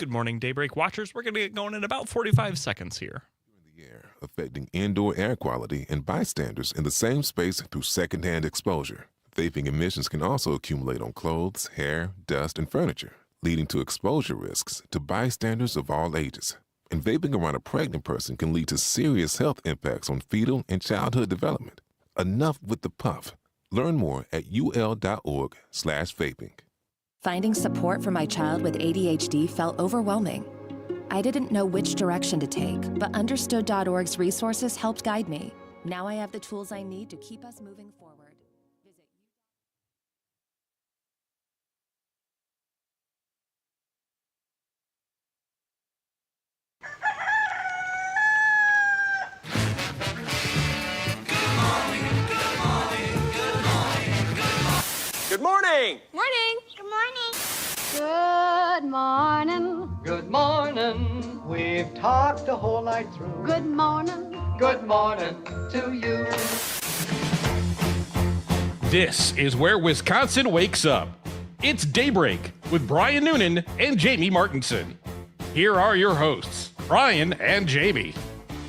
Good morning, Daybreak watchers. We're going to get going in about 45 seconds here. In the air, affecting indoor air quality and bystanders in the same space through secondhand exposure. Vaping emissions can also accumulate on clothes, hair, dust, and furniture, leading to exposure risks to bystanders of all ages. And vaping around a pregnant person can lead to serious health impacts on fetal and childhood development. Enough with the puff. Learn more at ul.org/vaping. Finding support for my child with ADHD felt overwhelming. I didn't know which direction to take, but Understood.org's resources helped guide me. Now I have the tools I need to keep us moving forward. Good morning! Morning! Good morning. Good morning. Good morning. We've talked the whole night through. Good morning. Good morning to you. This is where Wisconsin wakes up. It's Daybreak with Brian Noonan and Jamie Martinson. Here are your hosts, Brian and Jamie.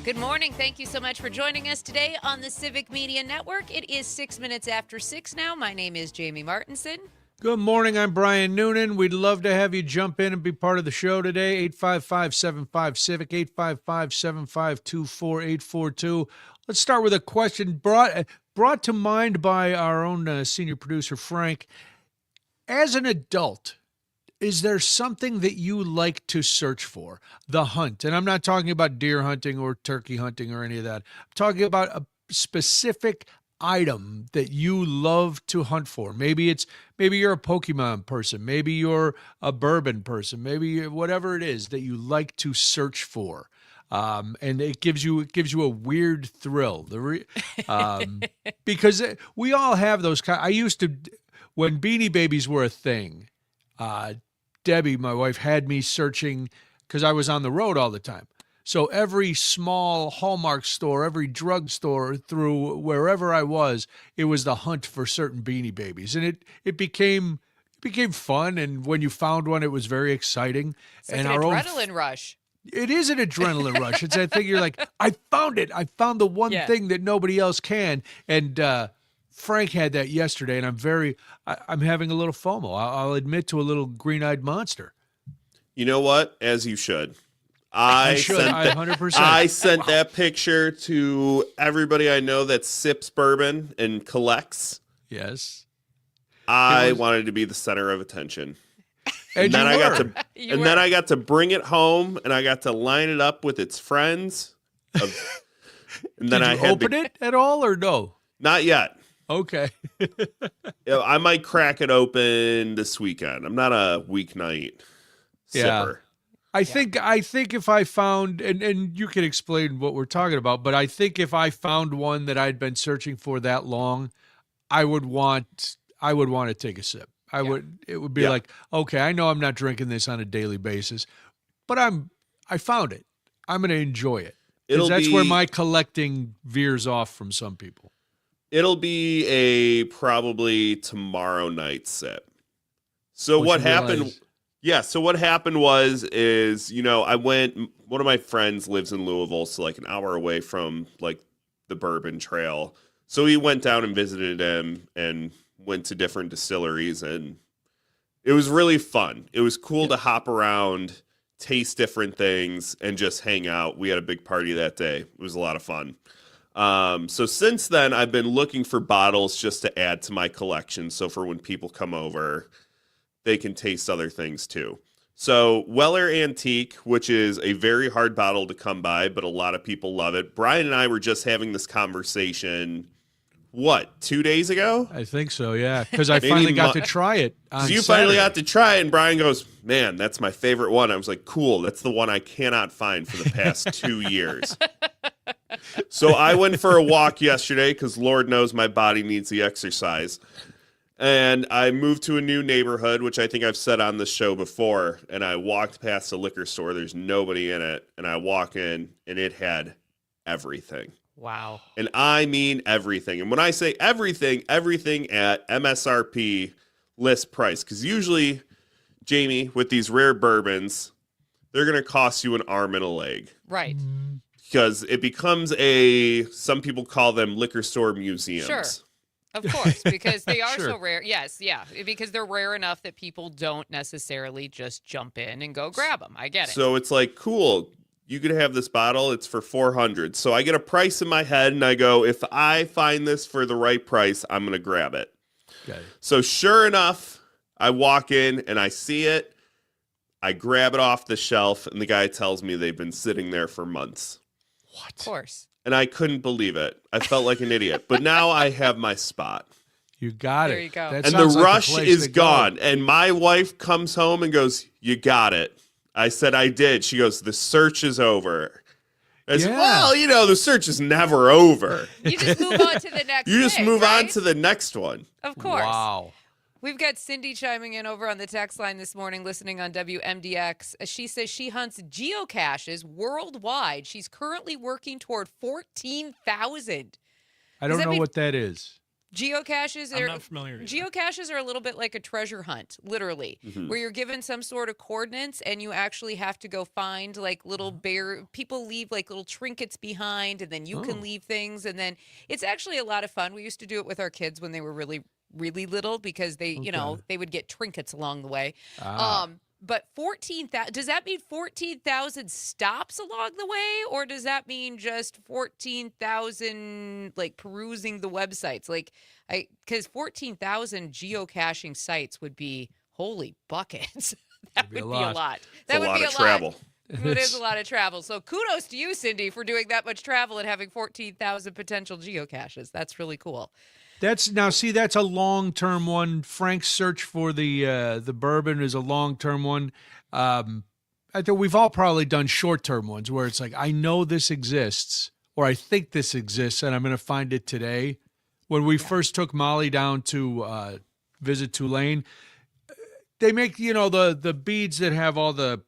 Good morning. Thank you so much for joining us today on the Civic Media Network. It is 6 minutes after 6 now. My name is Jamie Martinson. Good morning. I'm Brian Noonan. We'd love to have you jump in and be part of the show today. 855-75-CIVIC, 855-752-4842. Let's start with a question brought to mind by our own senior producer, Frank. As an adult, is there something that you like to search for? The hunt. And I'm not talking about deer hunting or turkey hunting or any of that. I'm talking about a specific item that you love to hunt for. Maybe you're a Pokemon person. Maybe you're a bourbon person. Maybe whatever it is that you like to search for. And it gives you a weird thrill. Because we all have those I used to, when Beanie Babies were a thing, Debbie, my wife, had me searching because I was on the road all the time. So every small Hallmark store, every drugstore, through wherever I was, it was the hunt for certain Beanie Babies. And it became fun. And when you found one, it was very exciting. It's like an adrenaline rush. It is an adrenaline rush. It's that thing you're like, I found it. I found the one thing that nobody else can. And Frank had that yesterday, and I'm having a little FOMO. I'll admit to a little green-eyed monster. You know what? As you should. I should. 100%. I sent that picture to everybody I know that sips bourbon and collects. Yes. I wanted to be the center of attention. And then I got to bring it home, and I got to line it up with its friends. And then Did you open it at all or no? Not yet. Okay. I might crack it open this weekend. I'm not a weeknight sipper. I think if I found, and you can explain what we're talking about, but I think if I found one that I'd been searching for that long, I would want to take a sip. It would be like, okay, I know I'm not drinking this on a daily basis, but I found it. I'm going to enjoy it. That's where my collecting veers off from some people. It'll be a probably tomorrow night sip. So what happened? Yeah. So what happened is, one of my friends lives in Louisville, so like an hour away from like the Bourbon Trail. So we went down and visited him and went to different distilleries, and it was really fun. It was cool to hop around, taste different things, and just hang out. We had a big party that day. It was a lot of fun. So since then, I've been looking for bottles just to add to my collection. So for when people come over, they can taste other things too. So Weller Antique, which is a very hard bottle to come by, but a lot of people love it. Brian and I were just having this conversation, 2 days ago? I think so, yeah. Because I finally got to try it on You Saturday. finally got to try it, and Brian goes, man, that's my favorite one. I was like, cool, that's the one I cannot find for the past 2 years. So I went for a walk yesterday because Lord knows my body needs the exercise. And I moved to a new neighborhood, which I think I've said on the show before. And I walked past the liquor store. There's nobody in it. And I walk in, and it had everything. Wow. And I mean everything. And when I say everything at MSRP list price. Because usually, Jamie, with these rare bourbons, they're going to cost you an arm and a leg. Right. Because it becomes some people call them liquor store museums. Sure. Of course, because they are Sure. so rare. Yes, yeah, because they're rare enough that people don't necessarily just jump in and go grab them. I get it. So it's like, cool, you could have this bottle. It's for $400. So I get a price in my head, and I go, if I find this for the right price, I'm going to grab it. Okay. So sure enough, I walk in, and I see it. I grab it off the shelf, and the guy tells me they've been sitting there for months. Of course. And I couldn't believe it. I felt like an idiot. But now I have my spot. You got There it. you go. That And the sounds like rush place is to go. gone. And my wife comes home and goes, you got it. I said, I did. She goes, the search is over. I said, Yeah. well, the search is never over. You just move on to the next You just thing, move on right? to the next one. Of course. Wow. We've got Cindy chiming in over on the text line this morning, listening on WMDX. She says she hunts geocaches worldwide. She's currently working toward 14,000. I Does don't that know mean- what that is. Geocaches I'm are not familiar either. geocaches are a little bit like a treasure hunt, literally, where you're given some sort of coordinates and you actually have to go find like little people leave like little trinkets behind, and then you can leave things, and then it's actually a lot of fun. We used to do it with our kids when they were really little because they, they would get trinkets along the way. But 14,000, does that mean 14,000 stops along the way, or does that mean just 14,000 like perusing the websites? Like, because 14,000 geocaching sites would be holy buckets. That would be a lot. That would It's a lot be of travel. It is a lot of travel. So kudos to you, Cindy, for doing that much travel and having 14,000 potential geocaches. That's really cool. That's a long-term one. Frank's search for the bourbon is a long-term one. I think we've all probably done short-term ones where it's like, I know this exists, or I think this exists, and I'm going to find it today. When we first took Molly down to visit Tulane, they make the beads that have all the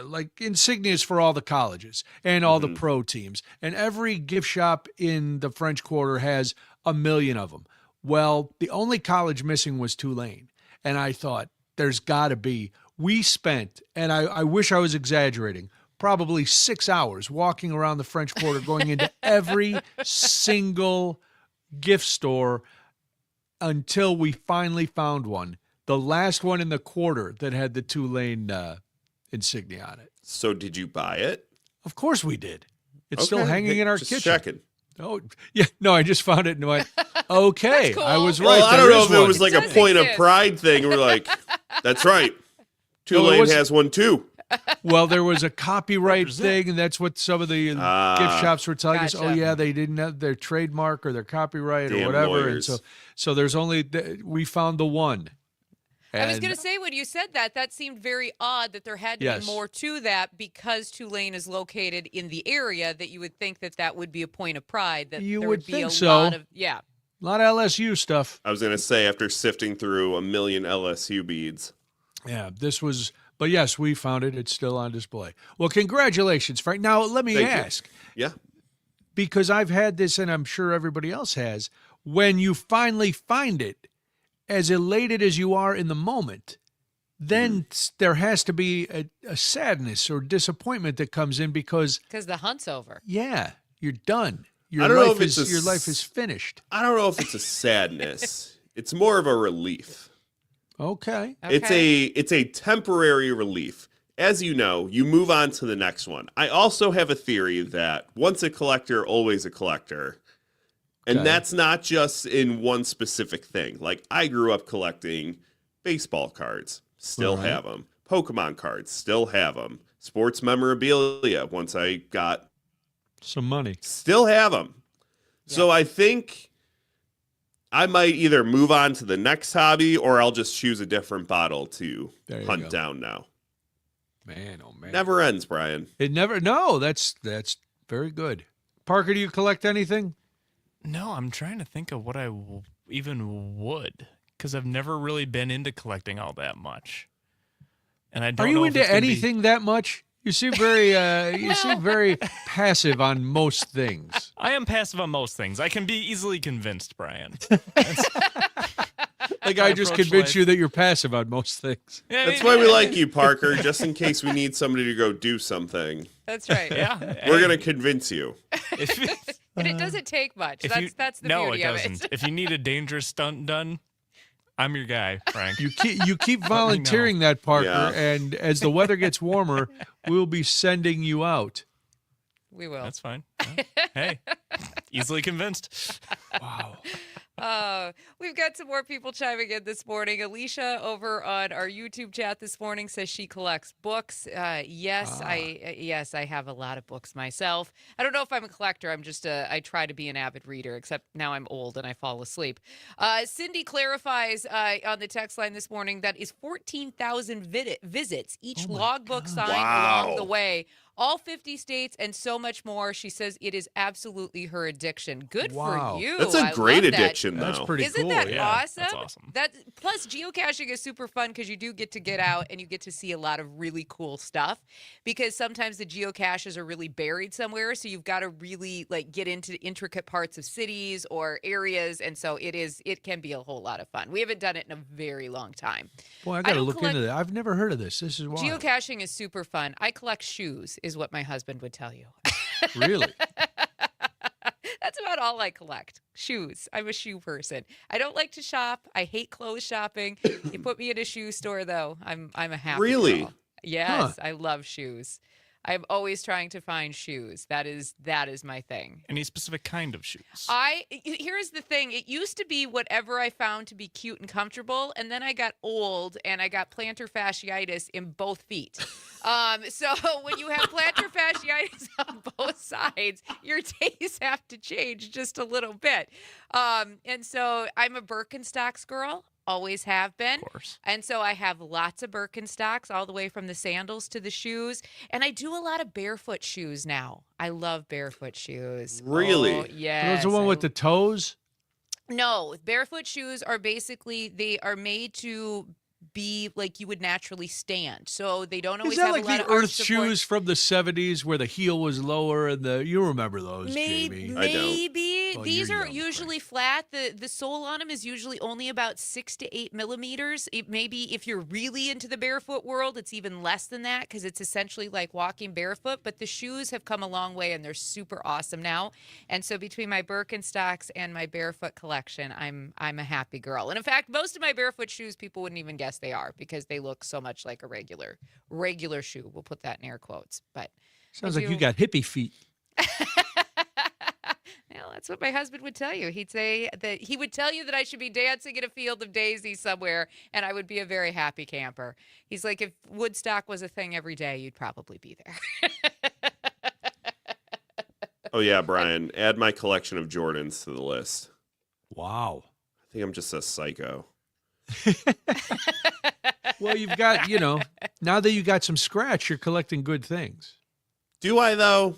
like insignias for all the colleges and all the pro teams, and every gift shop in the French Quarter has 1 million of them. Well, the only college missing was Tulane, and I thought there's got to be. We spent, and I wish I was exaggerating, probably 6 hours walking around the French Quarter, going into every single gift store until we finally found one. The last one in the quarter that had the Tulane insignia on it. So did you buy it? Of course we did. It's still Okay. hanging in our Just kitchen. checking. Oh, yeah. No, I just found it and went, okay, That's cool. I was right. Well, I don't there know is if it one. was like a does point of exist. pride thing. We're like, that's right. Tulane was- has one too. Well, there was a copyright thing, and that's what some of the gift shops were telling us. Oh, Gotcha. yeah, they didn't have their trademark or their copyright or Damn whatever. lawyers. And so there's only, we found the one. I was And- going to say, when you said that seemed very odd that there had to Yes. be more to that because Tulane is located in the area, that you would think that would be a point of pride, that You there would would be think a so. lot of, yeah. A lot of LSU stuff. I was going to say, after sifting through 1 million LSU beads. Yeah, but yes, we found it. It's still on display. Well, congratulations, Frank. Now, let me Thank you. ask, Yeah. because I've had this, and I'm sure everybody else has, when you finally find it, as elated as you are in the moment, then there has to be a sadness or disappointment that comes in because, Because the hunt's over. yeah, you're done. I don't know if it's Your life is finished. I don't know if it's a sadness. It's more of a relief. Okay. It's a temporary relief. As you know, you move on to the next one. I also have a theory that once a collector, always a collector. And Okay. that's not just in one specific thing. Like, I grew up collecting baseball cards, still Right. have them. Pokemon cards, still have them. Sports memorabilia, once I got, Some money. still have them. So I think I might either move on to the next hobby, or I'll just choose a different bottle to There you hunt go. down now. Man, oh man. Never ends, Brian. It never. No, that's very good. Parker, do you collect anything? No, I'm trying to think of what I even would, because I've never really been into collecting all that much. And I don't Are you know if into it's gonna be- anything that much? You seem very passive on most things. I am passive on most things. I can be easily convinced, Brian. Like I just convinced you that you're passive on most things. Yeah, That's why we like you, Parker, just in case we need somebody to go do something. That's right. Yeah. We're going to convince you. And it doesn't take much. That's the no, beauty it of doesn't. it. If you need a dangerous stunt done, I'm your guy, Frank. You keep volunteering that, Parker, and as the weather gets warmer, we'll be sending you out. We will. That's fine. Yeah. Hey, easily convinced. Wow. We've got some more people chiming in this morning. Alicia over on our YouTube chat this morning says she collects books. Yes, I have a lot of books myself. I don't know if I'm a collector. I'm just I try to be an avid reader, except now I'm old and I fall asleep. Cindy clarifies on the text line this morning that is 14,000 visits, each logbook signed along the way. All 50 states and so much more. She says it is absolutely her addiction. Good for you. That's a great addiction, though. That's pretty Isn't cool. that yeah. awesome? That's awesome. Plus geocaching is super fun because you do get to get out and you get to see a lot of really cool stuff. Because sometimes the geocaches are really buried somewhere, so you've got to really get into intricate parts of cities or areas, and so it can be a whole lot of fun. We haven't done it in a very long time. Boy, I got to look into that. I've never heard of this. This is wild. Geocaching is super fun. I collect shoes, is what my husband would tell you. Really? That's about all I collect. Shoes. I'm a shoe person. I don't like to shop. I hate clothes shopping. You put me in a shoe store, though, I'm a happy girl. Yes, I love shoes. I'm always trying to find shoes. That is my thing. Any specific kind of shoes? Here's the thing. It used to be whatever I found to be cute and comfortable, and then I got old and I got plantar fasciitis in both feet. So when you have plantar fasciitis on both sides, your tastes have to change just a little bit. And so I'm a Birkenstocks girl. Always have been. Of course. And so I have lots of Birkenstocks all the way from the sandals to the shoes. And I do a lot of barefoot shoes now. I love barefoot shoes. Really? Oh, yes. Those the one with the toes? No, barefoot shoes are they are made to be like you would naturally stand. So they don't always Is that have like a lot the of arch Earth support. shoes from the 70s where the heel was lower and you remember those, Jamie? Maybe. Well, These you're are young, usually flat. The sole on them is usually only about 6 to 8 millimeters. Maybe if you're really into the barefoot world, it's even less than that because it's essentially like walking barefoot. But the shoes have come a long way and they're super awesome now. And so between my Birkenstocks and my barefoot collection, I'm a happy girl. And in fact, most of my barefoot shoes people wouldn't even guess they are because they look so much like a regular shoe. We'll put that in air quotes. But Sounds like you got hippie feet. Well, that's what my husband would tell you. He'd say that he would tell you that I should be dancing in a field of daisies somewhere, and I would be a very happy camper. He's like, if Woodstock was a thing every day, you'd probably be there. Oh, yeah, Brian. Add my collection of Jordans to the list. Wow. I think I'm just a psycho. Well, you've got, now that you got some scratch, you're collecting good things. Do I, though?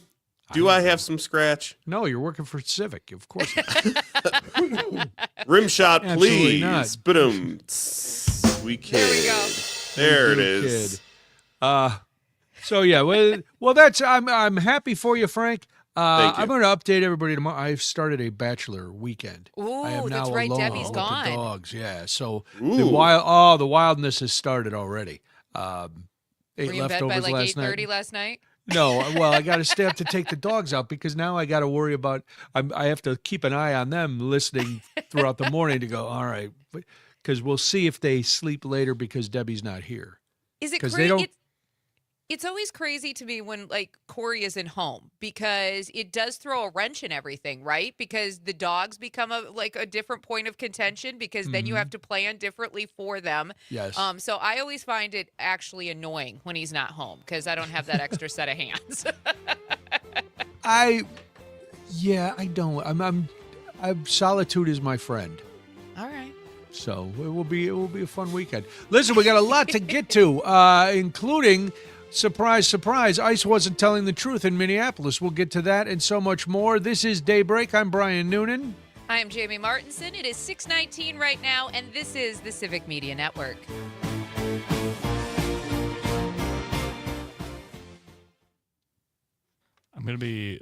Do I have some scratch? No, you're working for Civic, of course. Rim shot, Absolutely please. not. Boom. Sweet kid. There we go. There it Good is. kid. So yeah, well, that's I'm happy for you, Frank. Thank you. I'm going to update everybody tomorrow. I've started a bachelor weekend. Ooh, I am now that's right. alone Debbie's with gone. the dogs. Yeah, so Ooh. the wildness has started already. Ate Were you in bed leftovers by like last 8:30 night. last night? No, well, I got to stay up to take the dogs out because now I got to worry about. I have to keep an eye on them, listening throughout the morning to go. All right, because we'll see if they sleep later because Debbie's not here. Is it 'Cause they crazy? don't- It's always crazy to me when like Corey isn't home because it does throw a wrench in everything, right? Because the dogs become a different point of contention because then you have to plan differently for them. Yes. So I always find it actually annoying when he's not home because I don't have that extra set of hands. I don't. Solitude is my friend. All right. So it will be a fun weekend. Listen, we got a lot to get to, including surprise, surprise. ICE wasn't telling the truth in Minneapolis. We'll get to that and so much more. This is Daybreak. I'm Brian Noonan. I am Jamie Martinson. It is 6:19 right now, and this is the Civic Media Network. I'm going to be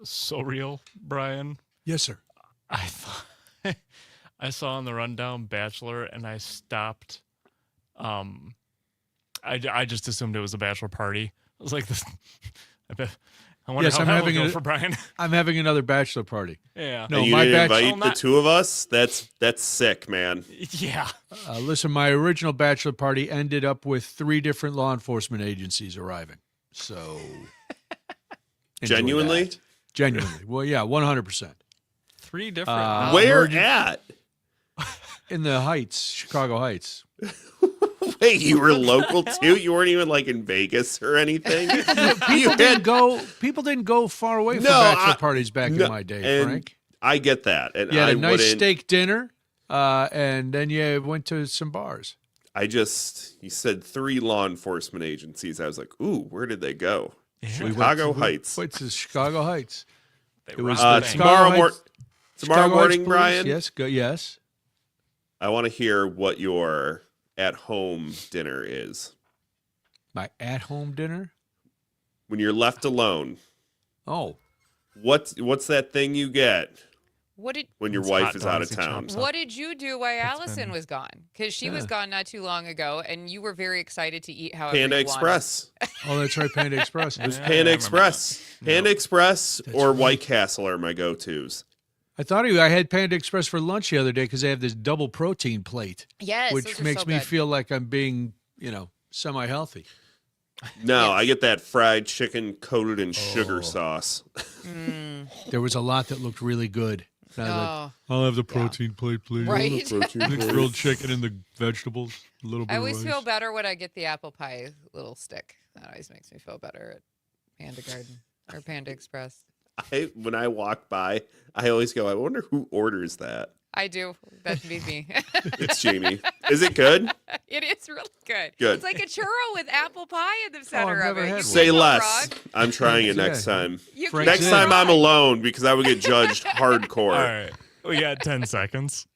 so real, Brian. Yes, sir. I thought I saw on the rundown Bachelor, and I stopped. I just assumed it was a bachelor party. I was like, this. I wonder how that will go for Brian. I'm having another bachelor party. Yeah. No, and you my didn't invite the two of us? That's sick, man. Yeah. Listen, my original bachelor party ended up with 3 different law enforcement agencies arriving. So, genuinely? That. Genuinely. Well, yeah, 100%. 3 different. Where at? In the Heights, Chicago Heights. Wait, you were local too? You weren't even like in Vegas or anything? People didn't go far away from bachelor parties back in my day, Frank. I get that. And you had a nice steak dinner, and then you went to some bars. You said 3 law enforcement agencies. I was like, ooh, where did they go? Yeah. Chicago Heights. Went to Chicago Heights. It was tomorrow morning, Brian. Yes, yes. I want to hear what your at-home dinner is. My at-home dinner? When you're left alone. Oh. What's that thing you get when your wife is out of dogs town? What did you do while Allison was gone? Because she was gone not too long ago, and you were very excited to eat however Panda you Express. Oh, that's right, Panda Express. It was Panda Express. Panda Express or White Castle are my go-tos. I thought I had Panda Express for lunch the other day because they have this double protein plate. Yes, which makes me feel like I'm being, semi-healthy. No, I get that fried chicken coated in sugar sauce. There was a lot that looked really good. I'll have the protein plate, please. Right? Mixed grilled chicken and the vegetables. A little bit I of always rice. feel better when I get the apple pie little stick. That always makes me feel better at Panda Garden or Panda Express. When I walk by, I always go, I wonder who orders that. I do. That'd be me. It's Jamie. Is it good? It is really good. Good. It's like a churro with apple pie in the center I've of never it. had You one. Say can't go less. wrong. I'm trying it next time. You Frank can't Next go time I'm wrong. alone because I would get judged hardcore. All right. We got 10 seconds.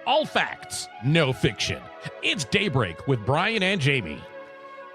All facts, no fiction. It's Daybreak with Brian and Jamie.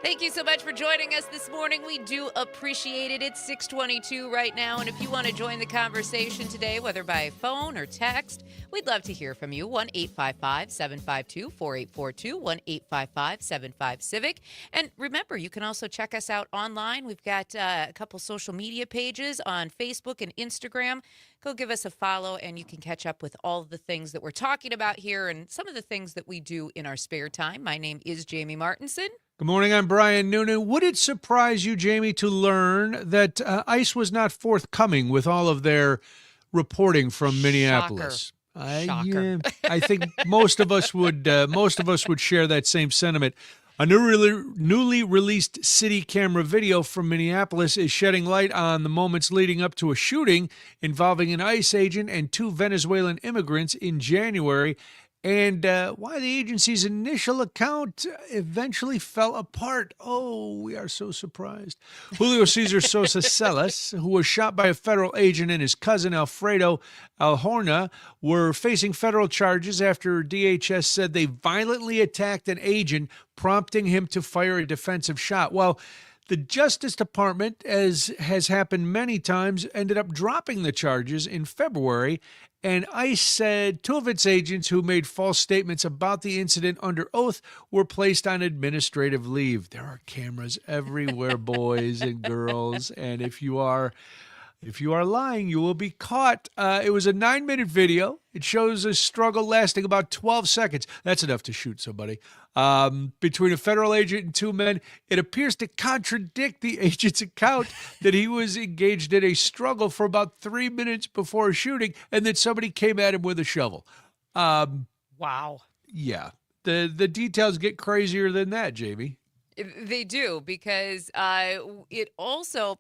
Thank you so much for joining us this morning. We do appreciate it. It's 6:22 right now, and if you want to join the conversation today, whether by phone or text, we'd love to hear from you. 1-855-752-4842, 1-855-75-CIVIC. And remember, you can also check us out online. We've got a couple social media pages on Facebook and Instagram. Go give us a follow, and you can catch up with all of the things that we're talking about here and some of the things that we do in our spare time. My name is Jamie Martinson. Good morning, I'm Brian Noonan. Would it surprise you, Jamie, to learn that ICE was not forthcoming with all of their reporting from Minneapolis? Shocker. I think most of us would share that same sentiment. A newly released city camera video from Minneapolis is shedding light on the moments leading up to a shooting involving an ICE agent and 2 Venezuelan immigrants in January, and why the agency's initial account eventually fell apart. Oh, we are so surprised. Julio Cesar Sosa Celis, who was shot by a federal agent, and his cousin Alfredo Alhorna were facing federal charges after DHS said they violently attacked an agent, prompting him to fire a defensive shot. Well, the Justice Department, as has happened many times, ended up dropping the charges in February, and ICE said 2 of its agents who made false statements about the incident under oath were placed on administrative leave. There are cameras everywhere, boys and girls, and if you are lying, you will be caught. It was a 9-minute video. It shows a struggle lasting about 12 seconds. That's enough to shoot somebody. Between a federal agent and 2 men, it appears to contradict the agent's account that he was engaged in a struggle for about 3 minutes before shooting, and that somebody came at him with a shovel. Wow. Yeah. The details get crazier than that, Jamie. They do, because it also...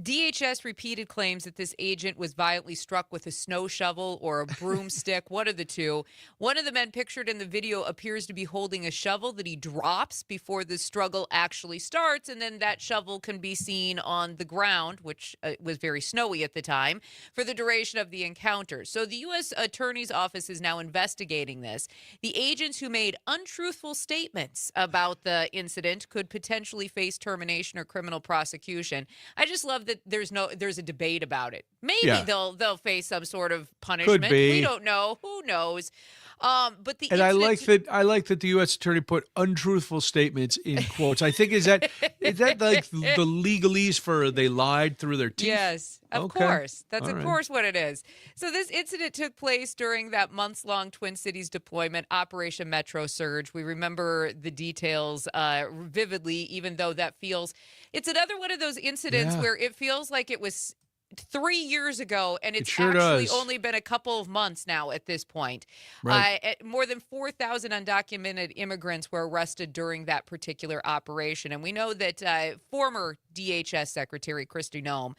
DHS repeated claims that this agent was violently struck with a snow shovel or a broomstick, one of the two. One of the men pictured in the video appears to be holding a shovel that he drops before the struggle actually starts, and then that shovel can be seen on the ground, which was very snowy at the time, for the duration of the encounter. So the U.S. Attorney's Office is now investigating this. The agents who made untruthful statements about the incident could potentially face termination or criminal prosecution. I just love that there's a debate about it. Maybe they'll face some sort of punishment. Could be. We don't know. Who knows? But the And I incident like that the U.S. attorney put untruthful statements in quotes. I think is that like the legalese for they lied through their teeth? Yes, of Okay. course. That's All of right. course what it is. So this incident took place during that months-long Twin Cities deployment, Operation Metro Surge. We remember the details vividly, even though it's another one of those incidents Yeah. where it feels like it was 3 years ago, and it's sure actually does. only been a couple of months now at this point. Right. More than 4,000 undocumented immigrants were arrested during that particular operation. And we know that former DHS Secretary Kristi Noem,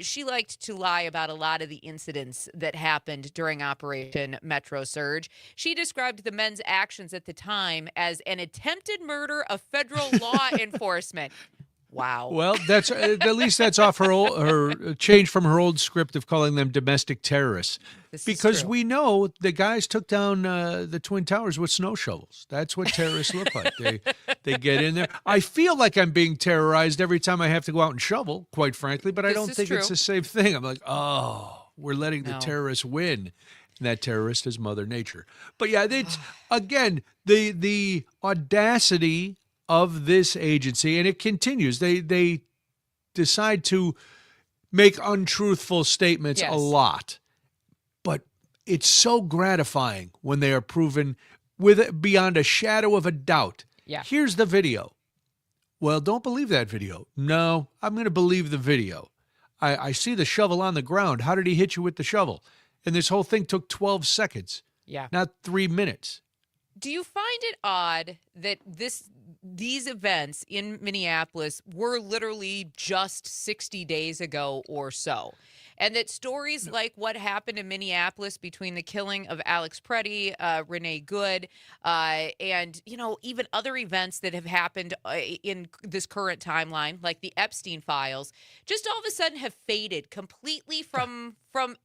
she liked to lie about a lot of the incidents that happened during Operation Metro Surge. She described the men's actions at the time as an attempted murder of federal law enforcement. Wow. Well, that's at least that's off her change from her old script of calling them domestic terrorists. This is Because true. we know the guys took down the Twin Towers with snow shovels. That's what terrorists look like. They get in there. I feel like I'm being terrorized every time I have to go out and shovel, quite frankly, but I This don't is think it's true. the same thing. I'm like, oh, we're letting the No. terrorists win. And that terrorist is Mother Nature. But yeah, it's again the audacity of this agency, and it continues. They decide to make untruthful statements Yes. a lot, but it's so gratifying when they are proven with beyond a shadow of a doubt. Yeah. Here's the video. Well, don't believe that video. No, I'm going to believe the video. I see the shovel on the ground. How did he hit you with the shovel? And this whole thing took 12 seconds, Yeah. not 3 minutes. Do you find it odd that these events in Minneapolis were literally just 60 days ago or so? And that stories like what happened in Minneapolis between the killing of Alex Preddy, Renee Good, and, even other events that have happened in this current timeline, like the Epstein files, just all of a sudden have faded completely from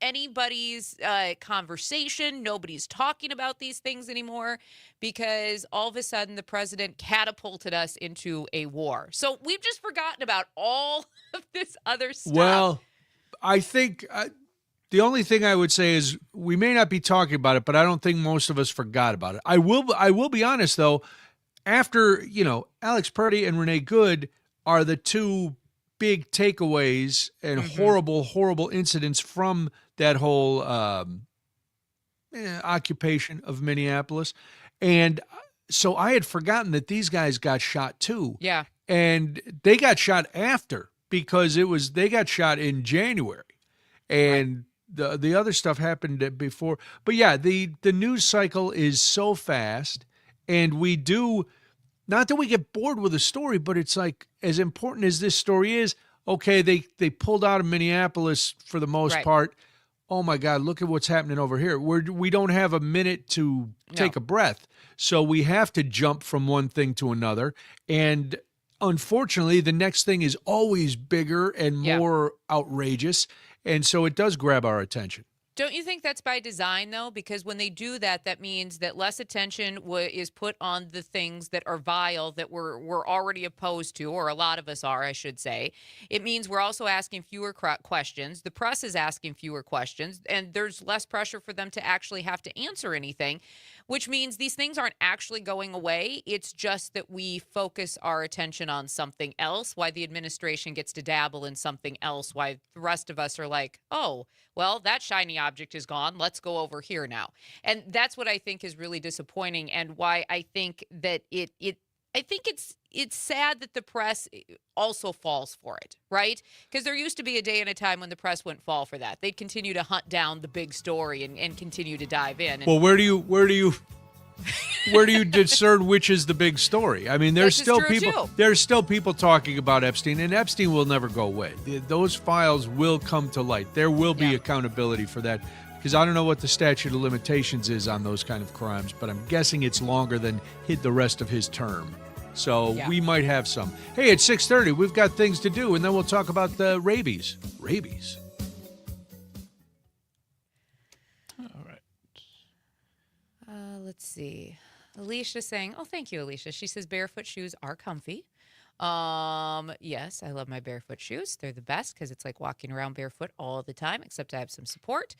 anybody's conversation. Nobody's talking about these things anymore because all of a sudden the president catapulted us into a war. So we've just forgotten about all of this other stuff. Well, I think the only thing I would say is we may not be talking about it, but I don't think most of us forgot about it. I will be honest though. After Alex Purdy and Renee Good are the two big takeaways and horrible incidents from that whole occupation of Minneapolis, and so I had forgotten that these guys got shot too. Yeah. And they got shot after because they got shot in January, and the other stuff happened before. But yeah, the news cycle is so fast, and we do not that we get bored with a story, but it's like as important as this story is. Okay, they pulled out of Minneapolis for the most Right. part. Oh my God, look at what's happening over here. We don't have a minute to take a breath, so we have to jump from one thing to another, and unfortunately, the next thing is always bigger and more outrageous, and so it does grab our attention. Don't you think that's by design, though? Because when they do that, that means that less attention is put on the things that are vile that we're already opposed to, or a lot of us are, I should say. It means we're also asking fewer questions. The press is asking fewer questions, and there's less pressure for them to actually have to answer anything, which means these things aren't actually going away. It's just that we focus our attention on something else, why the administration gets to dabble in something else, why the rest of us are like, oh, well, that shiny object is gone. Let's go over here now. And that's what I think is really disappointing, and why I think that I think it's sad that the press also falls for it, right? Because there used to be a day and a time when the press wouldn't fall for that. They'd continue to hunt down the big story and continue to dive in. And Well, where do you where do you discern which is the big story? I mean, there's This is still true, people. too. There's still people talking about Epstein, and Epstein will never go away. Those files will come to light. There will be Yeah. accountability for that, because I don't know what the statute of limitations is on those kind of crimes, but I'm guessing it's longer than the rest of his term. So Yeah. we might have some. Hey, at 6:30, we've got things to do, and then we'll talk about the rabies. Rabies. All right. Let's see. Alicia saying, "Oh, thank you, Alicia." She says barefoot shoes are comfy. Yes, I love my barefoot shoes. They're the best because it's like walking around barefoot all the time, except I have some support.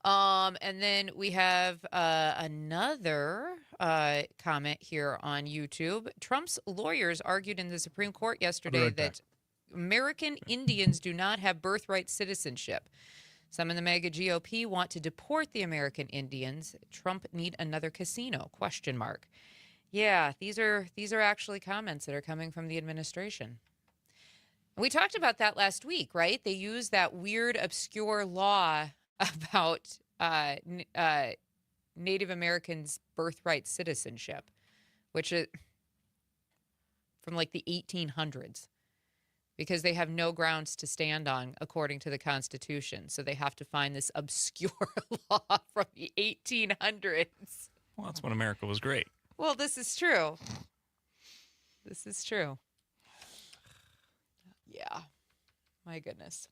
And then we have another comment here on YouTube. Trump's lawyers argued in the Supreme Court yesterday that American Indians do not have birthright citizenship. Some in the MAGA GOP want to deport the American Indians. Trump need another casino? ? Yeah, these are actually comments that are coming from the administration. We talked about that last week, right? They used that weird, obscure law about Native Americans' birthright citizenship, which is from like the 1800s. Because they have no grounds to stand on according to the Constitution. So they have to find this obscure law from the 1800s. Well, that's when America was great. Well, this is true. This is true. Yeah. My goodness.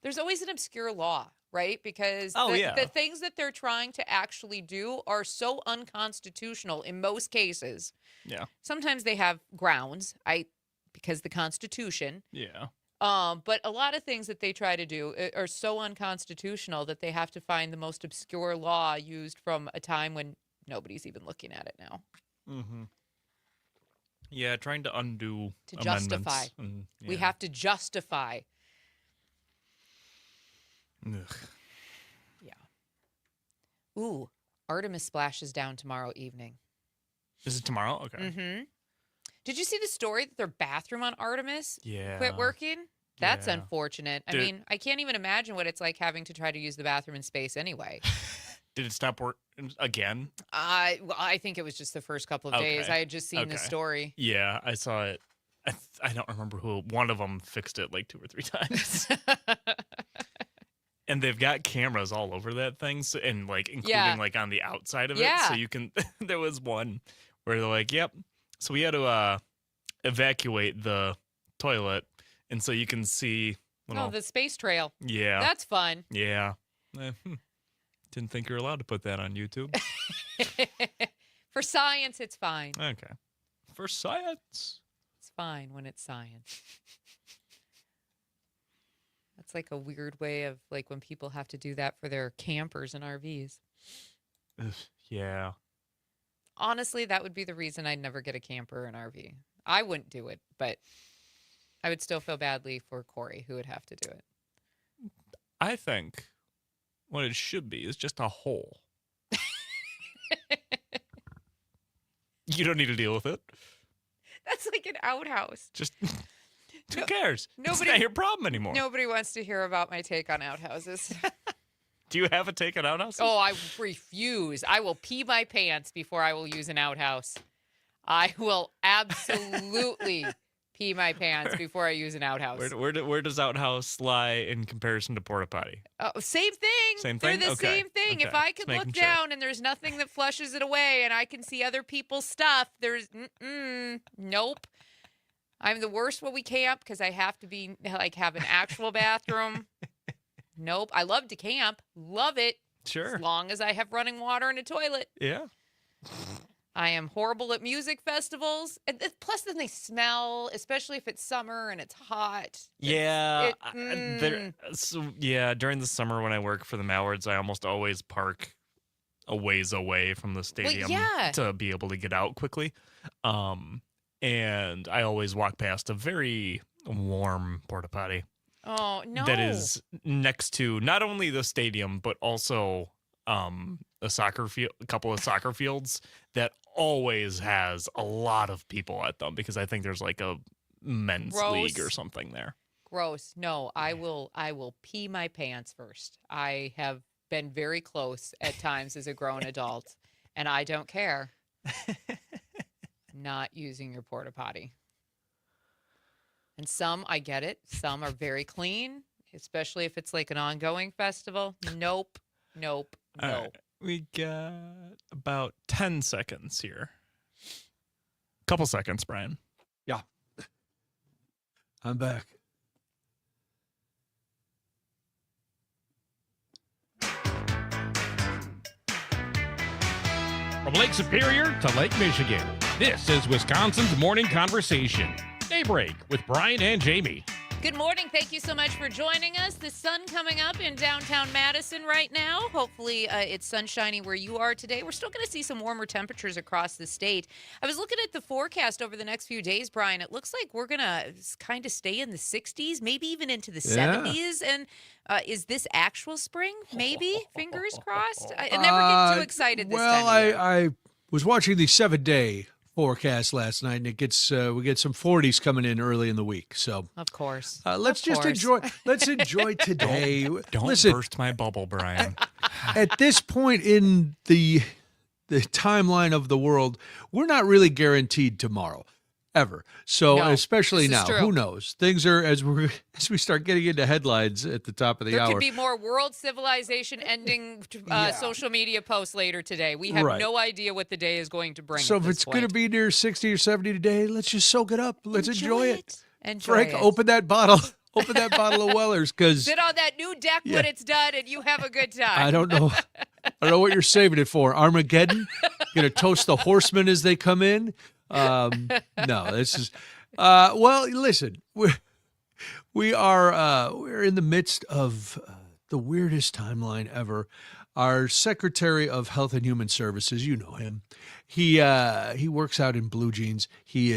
There's always an obscure law, right? Because the things that they're trying to actually do are so unconstitutional in most cases. Yeah. Sometimes they have grounds. Because the Constitution. Yeah. But a lot of things that they try to do are so unconstitutional that they have to find the most obscure law used from a time when nobody's even looking at it now. Mm-hmm. Yeah, trying to undo To amendments. justify. Yeah. We have to justify. Ugh. Yeah. Ooh, Artemis splashes down tomorrow evening. Is it tomorrow? Okay. Mm-hmm. Did you see the story that their bathroom on Artemis Yeah. quit working? That's Yeah. unfortunate. I Did- mean, I can't even imagine what it's like having to try to use the bathroom in space anyway. Did it stop work again? I think it was just the first couple of days. Okay. I had just seen the Okay. story. Yeah, I saw it. I don't remember who. One of them fixed it like 2 or 3 times. And they've got cameras all over that thing, so, and like including like on the outside of it. Yeah. So you can. There was one where they're like, "Yep." So we had to evacuate the toilet, and so you can see. Oh, the space trail. Yeah. That's fun. Yeah. Didn't think you're allowed to put that on YouTube. For science, it's fine. Okay. For science. It's fine when it's science. That's like a weird way of like when people have to do that for their campers and RVs. Ugh, yeah. Honestly, that would be the reason I'd never get a camper or an RV. I wouldn't do it, but I would still feel badly for Corey, who would have to do it. I think what it should be is just a hole. You don't need to deal with it. That's like an outhouse. Just who cares? It's nobody- not your problem anymore. Nobody wants to hear about my take on outhouses. Do you have a take on outhouses? Oh, I refuse. I will pee my pants before I will use an outhouse. I will absolutely pee my pants before I use an outhouse. Where does outhouse lie in comparison to porta potty? Oh, same thing. Same They're thing? the Okay. same thing. If Okay. I Just can look making sure. down and there's nothing that flushes it away and I can see other people's stuff, there's nope. I'm the worst when we camp because I have to be like have an actual bathroom. Nope. I love to camp. Love it. Sure. As long as I have running water and a toilet. Yeah. I am horrible at music festivals. And plus, then they smell, especially if it's summer and it's hot. Yeah. It- During the summer when I work for the Mallards, I almost always park a ways away from the stadium yeah. to be able to get out quickly. And I always walk past a very warm porta potty Oh, no. that is next to not only the stadium but also a soccer field, a couple of soccer fields that always has a lot of people at them because I think there's like a men's league or Gross. something there. Gross. No, I will pee my pants first. I have been very close at times as a grown adult, and I don't care. Not using your porta potty. And some, I get it. Some are very clean, especially if it's like an ongoing festival. Nope. All right, we got about 10 seconds here. Couple seconds, Brian. Yeah. I'm back. From Lake Superior to Lake Michigan, this is Wisconsin's Morning Conversation. Daybreak with Brian and Jamie. Good morning. Thank you so much for joining us. The sun coming up in downtown Madison right now. Hopefully it's sunshiny where you are today. We're still going to see some warmer temperatures across the state. I was looking at the forecast over the next few days, Brian. It looks like we're going to kind of stay in the 60s, maybe even into the 70s. And is this actual spring? Maybe. Fingers crossed. I never get too excited this time of year. I was watching the 7-day forecast last night, and it gets we get some 40s coming in early in the week. So of course, let's just enjoy. Let's enjoy today. Don't Listen, burst my bubble, Brian. at this point in the timeline of the world, we're not really guaranteed tomorrow, ever. So No, especially this is now, true. who knows? Things are as we start getting into headlines at the top of the There hour. could be more world civilization ending social media posts later today. We have Right. no idea what the day is going to bring. So at if this it's going to point. be near 60 or 70 today, let's just soak it up. Let's enjoy it. Enjoy Frank, it. open that bottle. Open that bottle of Weller's, because Sit on that new deck when it's done, and you have a good time. I don't know. I don't know what you're saving it for. Armageddon? Gonna toast the horsemen as they come in? No, this is. Well, listen, we're in the midst of the weirdest timeline ever. Our Secretary of Health and Human Services, you know him. He works out in blue jeans. He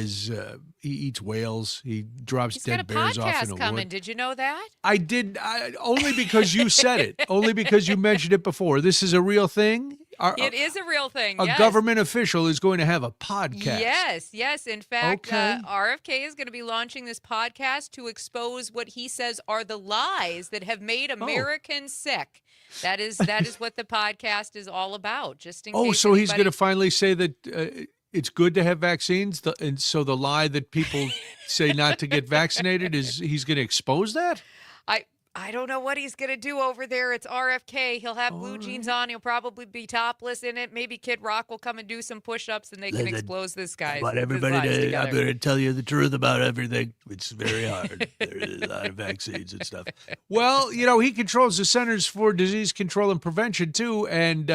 eats whales. He drops He's dead got a bears off in podcast the coming. wood. Did you know that? I did only because you said it. Only because you mentioned it before. This is a real thing. It is a real thing. A Yes. government official is going to have a podcast. Yes. In fact, Okay. RFK is going to be launching this podcast to expose what he says are the lies that have Oh. made Americans sick. That is what the podcast is all about. Just in Oh, case so he's anybody- going to finally say that it's good to have vaccines, and so the lie that people say not to get vaccinated is he's going to expose that? I don't know what he's going to do over there. It's RFK. He'll have blue jeans on. He'll probably be topless in it. Maybe Kid Rock will come and do some push-ups, and they can expose this guy. But everybody, I'm going to tell you the truth about everything. It's very hard. There's a lot of vaccines and stuff. Well, he controls the Centers for Disease Control and Prevention too, and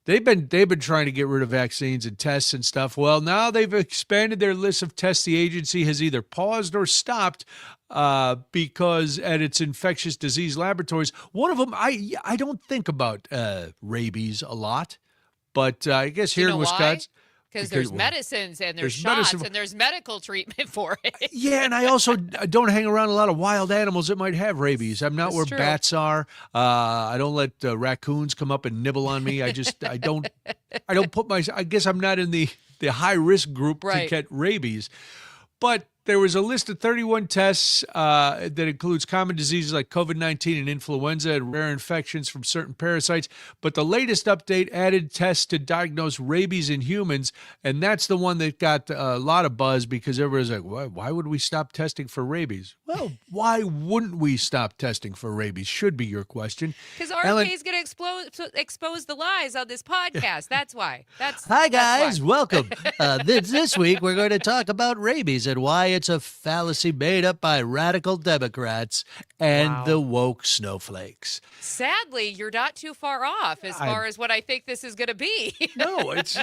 they've been trying to get rid of vaccines and tests and stuff. Well, now they've expanded their list of tests the agency has either paused or stopped because at its infectious disease laboratories. One of them, I don't think about rabies a lot, but I guess here You know in Wisconsin. Because there's well, medicines and there's there's shots medicine- and there's medical treatment for it. Yeah, and I also don't hang around a lot of wild animals that might have rabies. I'm not That's where true. bats are. I don't let raccoons come up and nibble on me. I don't put I guess I'm not in the high risk group to Right. get rabies. But there was a list of 31 tests that includes common diseases like COVID-19 and influenza and rare infections from certain parasites. But the latest update added tests to diagnose rabies in humans, and that's the one that got a lot of buzz because everybody's like, why would we stop testing for rabies? Well, why wouldn't we stop testing for rabies should be your question. Because Ellen- RFK is going to expose the lies on this podcast. That's why. Hi, that's guys. why. Welcome. This week, we're going to talk about rabies and why it's a fallacy made up by radical Democrats and Wow. the woke snowflakes. Sadly, you're not too far off as far as what I think this is going to be. No, it's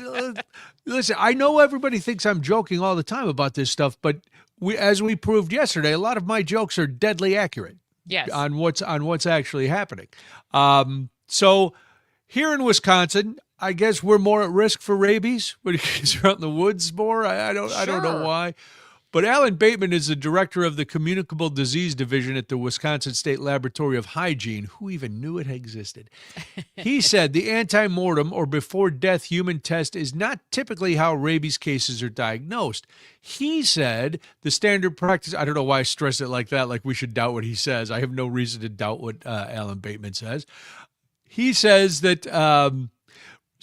listen. I know everybody thinks I'm joking all the time about this stuff, but as we proved yesterday, a lot of my jokes are deadly accurate. Yes. on what's actually happening. So here in Wisconsin, I guess we're more at risk for rabies because you're out in the woods more. I don't know Sure. why. But Alan Bateman is the director of the Communicable Disease Division at the Wisconsin State Laboratory of Hygiene. Who even knew it existed? He said the anti-mortem or before-death human test is not typically how rabies cases are diagnosed. He said the standard practice, I don't know why I stress it like that, like we should doubt what he says. I have no reason to doubt what Alan Bateman says. He says that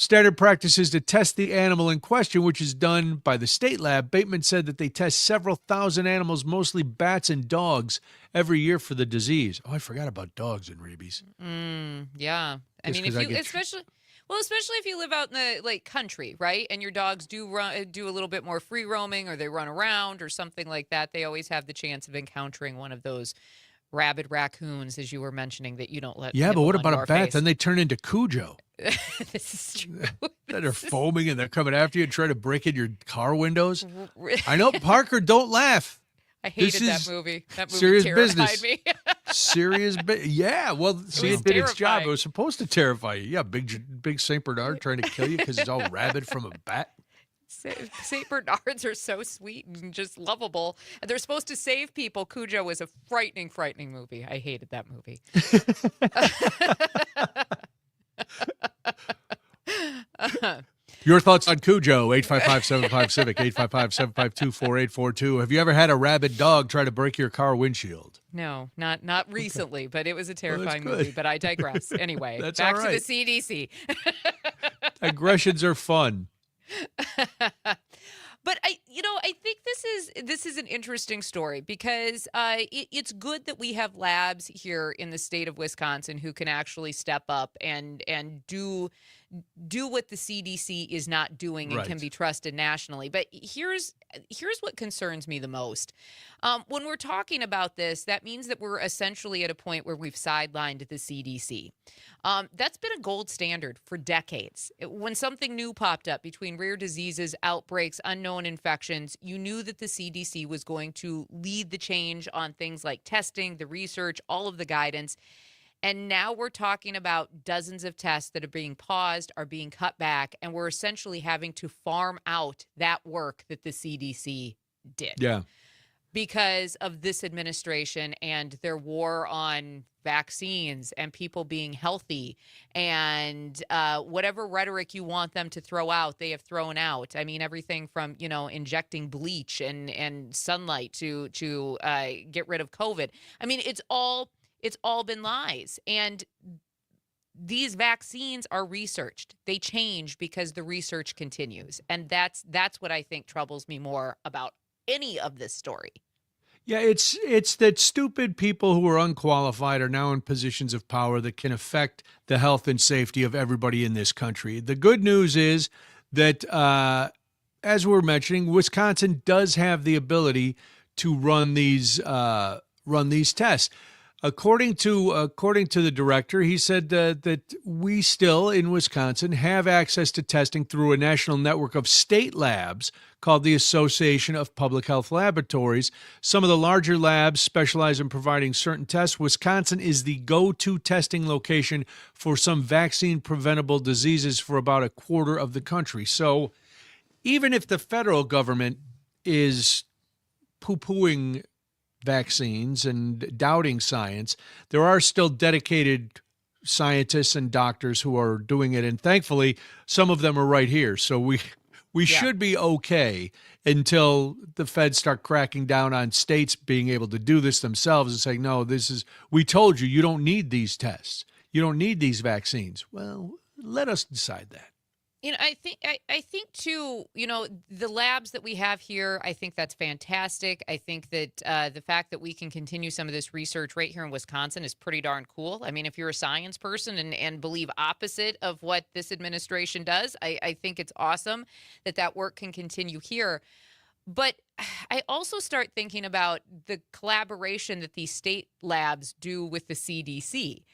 Standard practice is to test the animal in question, which is done by the state lab. Bateman said that they test several thousand animals, mostly bats and dogs, every year for the disease. Oh, I forgot about dogs and rabies. Yeah. I Just mean, if 'cause I you, get especially if you live out in the country, right? And your dogs do do a little bit more free roaming, or they run around or something like that. They always have the chance of encountering one of those rabid raccoons, as you were mentioning, that you don't let. Yeah, but what nibble on about a your bat? face. Then they turn into Cujo. This is true. That are foaming and they're coming after you and trying to break in your car windows. I know, Parker, don't laugh. I hated This that is movie. That movie serious terrified business. me. Serious yeah, well, see, was it did its job. terrifying. It was supposed to terrify you. Yeah, big Saint Bernard trying to kill you because he's all rabid from a bat. Saint Bernards are so sweet and just lovable. And they're supposed to save people. Cujo was a frightening, frightening movie. I hated that movie. Your thoughts on Cujo, 855-75-CIVIC, 855-752-4842. Have you ever had a rabid dog try to break your car windshield? No, not recently, but it was a terrifying good. movie. But I digress. Anyway, That's back all to the right. CDC. Digressions are fun. But I think this is an interesting story because it's good that we have labs here in the state of Wisconsin who can actually step up and do what the CDC is not doing and can Right. be trusted nationally. But here's what concerns me the most. When we're talking about this, that means that we're essentially at a point where we've sidelined the CDC. That's been a gold standard for decades. When something new popped up between rare diseases, outbreaks, unknown infections, you knew that the CDC was going to lead the change on things like testing, the research, all of the guidance. And now we're talking about dozens of tests that are being paused, are being cut back, and we're essentially having to farm out that work that the CDC did. Yeah. Because of this administration and their war on vaccines and people being healthy and whatever rhetoric you want them to throw out, they have thrown out. I mean, everything from, injecting bleach and sunlight to get rid of COVID. I mean, it's all been lies. And these vaccines are researched. They change because the research continues. And that's what I think troubles me more about any of this story. Yeah, it's that stupid people who are unqualified are now in positions of power that can affect the health and safety of everybody in this country. The good news is that, as we're mentioning, Wisconsin does have the ability to run these tests. According to the director, he said that we still in Wisconsin have access to testing through a national network of state labs called the Association of Public Health Laboratories. Some of the larger labs specialize in providing certain tests. Wisconsin is the go-to testing location for some vaccine-preventable diseases for about a quarter of the country. So even if the federal government is poo-pooing vaccines and doubting science, there are still dedicated scientists and doctors who are doing it. And thankfully, some of them are right here. So we should be okay until the feds start cracking down on states being able to do this themselves and saying, no, we told you, you don't need these tests. You don't need these vaccines. Well, let us decide that. I think too, the labs that we have here, I think that's fantastic. I think that the fact that we can continue some of this research right here in Wisconsin is pretty darn cool. I mean, if you're a science person and believe opposite of what this administration does, I think it's awesome that work can continue here. But I also start thinking about the collaboration that these state labs do with the CDC.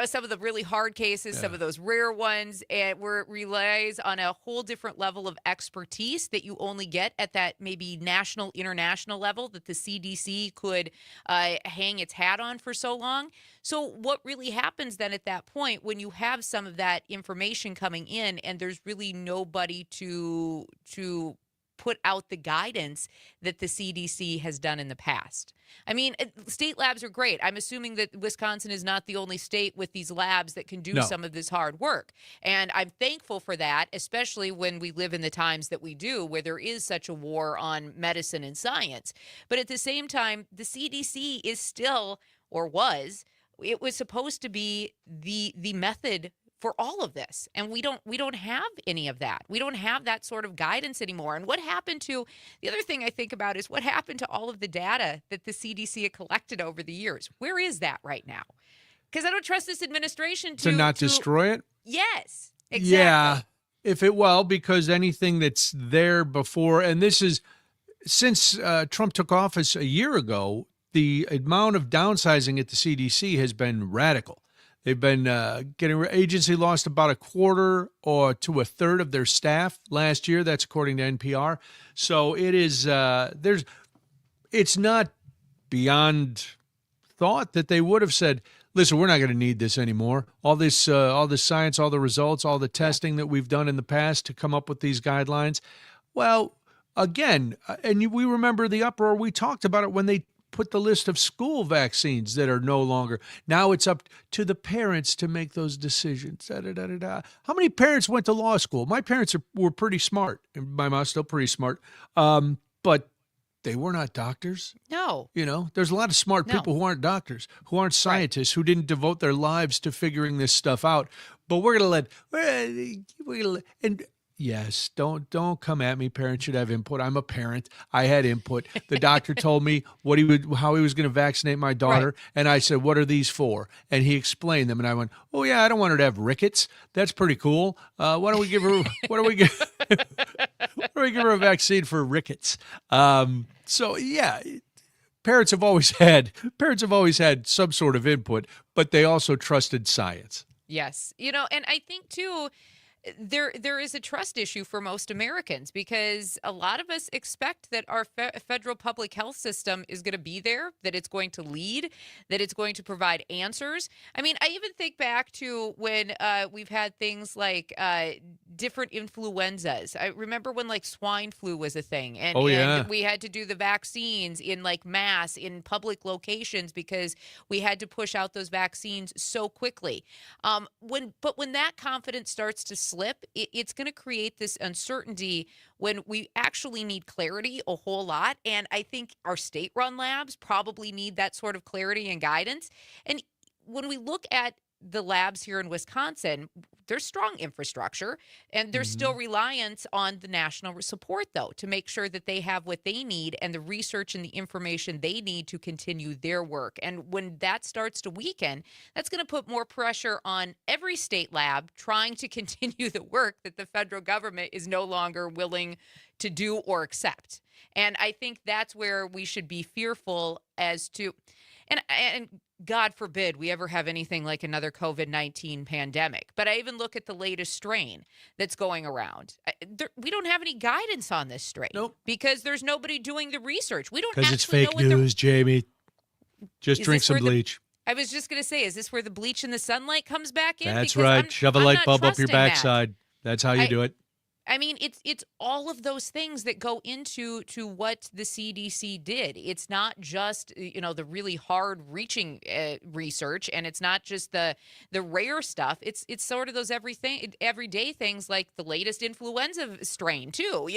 Some of the really hard cases, some of those rare ones, and where it relies on a whole different level of expertise that you only get at that maybe national, international level that the CDC could hang its hat on for so long. So what really happens then at that point when you have some of that information coming in and there's really nobody to put out the guidance that the CDC has done in the past? I mean, state labs are great. I'm assuming that Wisconsin is not the only state with these labs that can do some of this hard work. And I'm thankful for that, especially when we live in the times that we do, where there is such a war on medicine and science. But at the same time, the CDC is still, or was, it was supposed to be the method for all of this. And we don't have any of that. We don't have that sort of guidance anymore. And what happened to the other thing I think about is what happened to all of the data that the CDC had collected over the years? Where is that right now? Because I don't trust this administration to not destroy it. Yes, exactly. Yeah, because anything that's there before, and this is since Trump took office a year ago, the amount of downsizing at the CDC has been radical. They've been agency lost about a quarter or to a third of their staff last year. That's according to NPR. So it is it's not beyond thought that they would have said, listen, we're not going to need this anymore. All this science, all the results, all the testing that we've done in the past to come up with these guidelines. Well, again, and we remember the uproar. We talked about it when they put the list of school vaccines that are no longer. Now it's up to the parents to make those decisions. How many parents went to law school? My parents were pretty smart. My mom's still pretty smart. But they were not doctors. No. There's a lot of smart people who aren't doctors, who aren't scientists, who didn't devote their lives to figuring this stuff out. But we're going to let, and yes, don't come at me. Parents should have input. I'm a parent. I had input. The doctor told me how he was going to vaccinate my daughter. Right. And I said, what are these for? And he explained them. And I went, oh yeah, I don't want her to have rickets. That's pretty cool. Why don't we give her a vaccine for rickets? So yeah, parents have always had some sort of input, but they also trusted science. Yes. And I think too, there is a trust issue for most Americans because a lot of us expect that our federal public health system is going to be there, that it's going to lead, that it's going to provide answers. I mean, I even think back to when we've had things like different influenzas. I remember when like swine flu was a thing and we had to do the vaccines in like mass in public locations because we had to push out those vaccines so quickly. When that confidence starts to slip, it's going to create this uncertainty when we actually need clarity a whole lot. And I think our state-run labs probably need that sort of clarity and guidance. And when we look at the labs here in Wisconsin, there's strong infrastructure, and there's still reliance on the national support, though, to make sure that they have what they need and the research and the information they need to continue their work. And when that starts to weaken, that's going to put more pressure on every state lab trying to continue the work that the federal government is no longer willing to do or accept. And I think that's where we should be fearful as to, and God forbid we ever have anything like another COVID-19 pandemic. But I even look at the latest strain that's going around. We don't have any guidance on this strain. Nope. Because there's nobody doing the research. We don't because actually it's fake news, Jamie. Just drink some bleach. I was just going to say, is this where the bleach in the sunlight comes back in? That's because right. Shove a light bulb up your backside. That. That's how you do it. I mean, it's all of those things that go into what the CDC did. It's not just the really hard-reaching research, and it's not just the rare stuff. It's sort of those everyday things like the latest influenza strain too.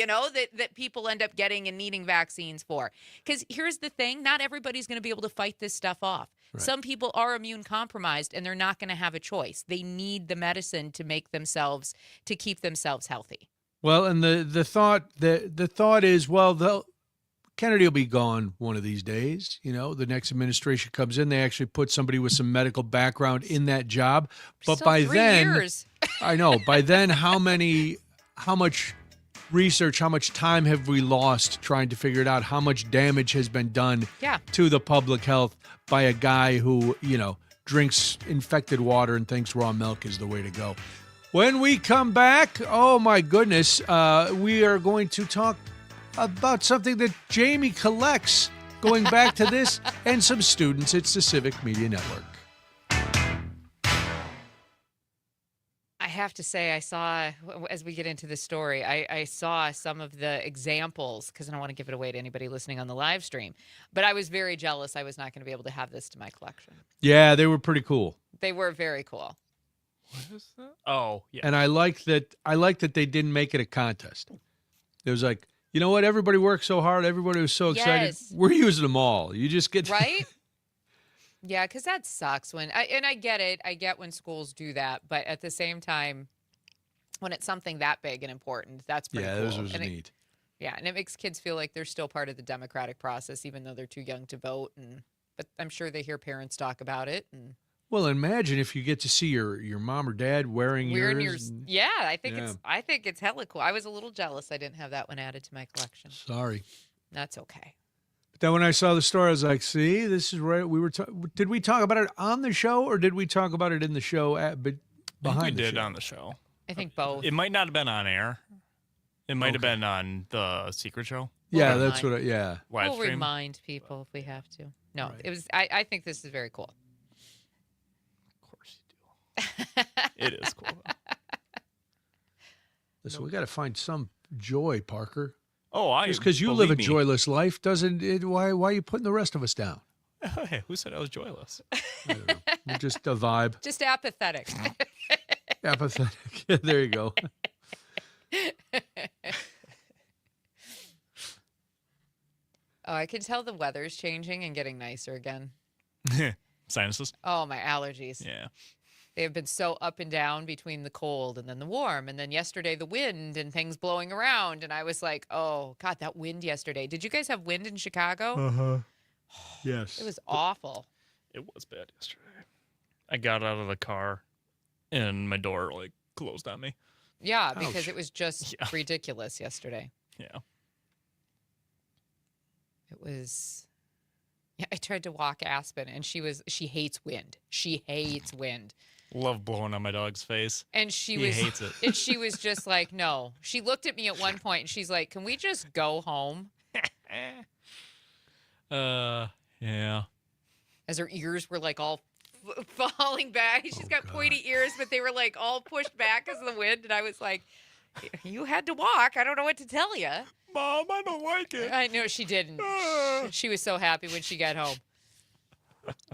That people end up getting and needing vaccines for. Because here's the thing: not everybody's going to be able to fight this stuff off. Right. Some people are immune compromised, and they're not going to have a choice. They need the medicine to keep themselves healthy. Well, and the thought is, well, Kennedy will be gone one of these days. The next administration comes in, they actually put somebody with some medical background in that job. But by 3 then, years. I know. By then, how much research, how much time have we lost trying to figure it out? How much damage has been done to the public health by a guy who drinks infected water and thinks raw milk is the way to go? When we come back, oh my goodness, we are going to talk about something that Jamie collects, going back to this, and some students. It's the Civic Media Network. I have to say, I saw, as we get into the story, I saw some of the examples, because I don't want to give it away to anybody listening on the live stream, but I was very jealous I was not going to be able to have this to my collection. Yeah, they were pretty cool. They were very cool. What is that? Oh, yeah. And I like that they didn't make it a contest. It was like, you know what? Everybody worked so hard. Everybody was so excited. Yes. We're using them all. You just get right. Yeah, because that sucks and I get it. I get when schools do that, but at the same time, when it's something that big and important, that's pretty cool. This was And neat. and it makes kids feel like they're still part of the democratic process, even though they're too young to vote. But I'm sure they hear parents talk about it. And Well, imagine if you get to see your mom or dad wearing yours. Yeah, I think it's hella cool. I was a little jealous I didn't have that one added to my collection. Sorry. That's okay. But then when I saw the story, I was like, see, this is right. Did we talk about it on the show or did we talk about it in the show behind the show? We did on the show. I think both. It might not have been on air. It might have been on the secret show. Yeah, We'll that's what. Live we'll stream. remind people if we have to. No, Right. it was. I think this is very cool. Of course you do. It is cool. Listen, we got to find some joy, Parker. Oh, Just because you live a believe me. joyless life doesn't it? Why are you putting the rest of us down? Hey, who said I was joyless? I don't know. We're just a vibe, Just apathetic. apathetic. Yeah, there you go. Oh, I can tell the weather's changing and getting nicer again. Sinuses. Oh, my allergies. Yeah. They have been so up and down between the cold and then the warm. And then yesterday, the wind and things blowing around. And I was like, oh, God, that wind yesterday. Did you guys have wind in Chicago? Yes. It was awful. It was bad yesterday. I got out of the car and my door closed on me. Yeah, because Ouch. it was just ridiculous yesterday. Yeah. It was. Yeah, I tried to walk Aspen and she hates wind. She hates wind. Love blowing on my dog's face. And she He was hates it. And she was just like, no. She looked at me at one point and she's like, can we just go home? Yeah. As her ears were like all falling back. She's got pointy ears, but they were like all pushed back because of the wind. And I was like, you had to walk. I don't know what to tell you. Mom, I don't like it. I know she didn't. She was so happy when she got home.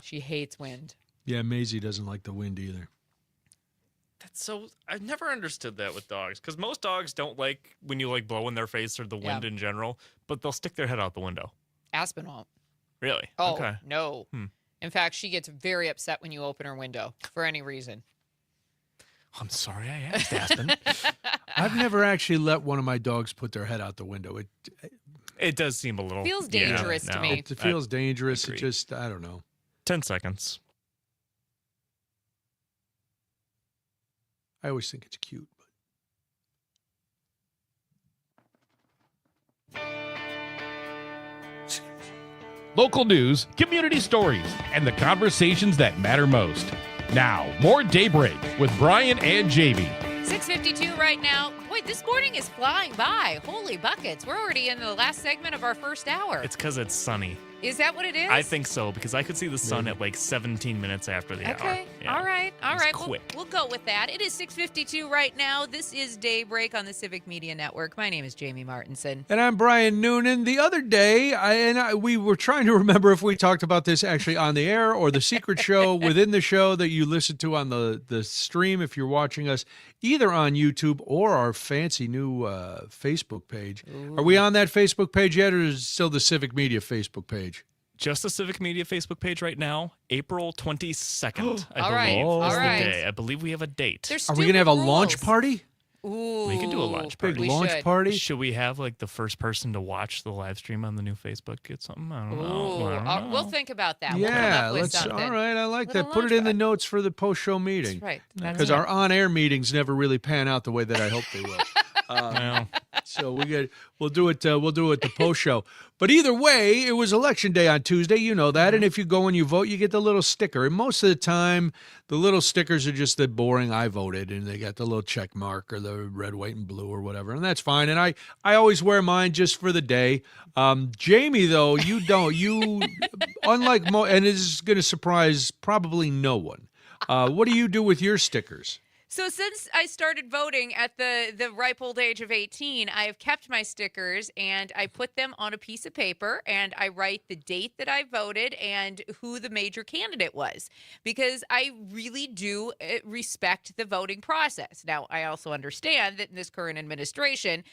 She hates wind. Yeah, Maisie doesn't like the wind either. That's so. I've never understood that with dogs because most dogs don't like when you blow in their face or the wind in general, but they'll stick their head out the window. Aspen won't. Really? Oh, Okay. no. In fact, she gets very upset when you open her window for any reason. I'm sorry I asked, Aspen. I've never actually let one of my dogs put their head out the window. It does seem a little. Feels dangerous to me. It feels dangerous. agree. It just, I don't know. 10 seconds. I always think it's cute. Local news, community stories, and the conversations that matter most. Now, more Daybreak with Brian and Jamie. 6:52 right now. Boy, this morning is flying by. Holy buckets. We're already in the last segment of our first hour. It's because it's sunny. Is that what it is? I think so because I could see the sun at 17 minutes after the hour. Okay. Yeah. All right. All It's right. quick. We'll go with that. It is 6:52 right now. This is Daybreak on the Civic Media Network. My name is Jamie Martinson. And I'm Brian Noonan. The other day, we were trying to remember if we talked about this actually on the air or the secret show within the show that you listen to on the stream if you're watching us either on YouTube or our fancy new Facebook page. Ooh. Are we on that Facebook page yet or is it still the Civic Media Facebook page? Just the Civic Media Facebook page right now, April 22nd. I All believe right, is all the right. day. I believe we have a date. There's Are we going to have a stupid launch rules. party? Ooh. We can do a launch party. Big We launch should. party? Should we have the first person to watch the live stream on the new Facebook get something? I don't know. Ooh. I don't know. We'll think about that. We'll come Yeah, up with let's. something. All right, I like Little that. Put it launch in the pad. notes for the post-show meeting. That's right. That's Because right. our on-air meetings never really pan out the way that I hope they will. Well, So we'll do it the post show. But either way, it was election day on Tuesday. You know that, and if you go and you vote, you get the little sticker. And most of the time, the little stickers are just the boring "I voted," and they got the little check mark or the red, white, and blue or whatever, and that's fine. And I always wear mine just for the day. Jamie, though, you don't. You unlike and this is going to surprise probably no one. What do you do with your stickers? So since I started voting at the ripe old age of 18, I have kept my stickers and I put them on a piece of paper and I write the date that I voted and who the major candidate was because I really do respect the voting process. Now, I also understand that in this current administration,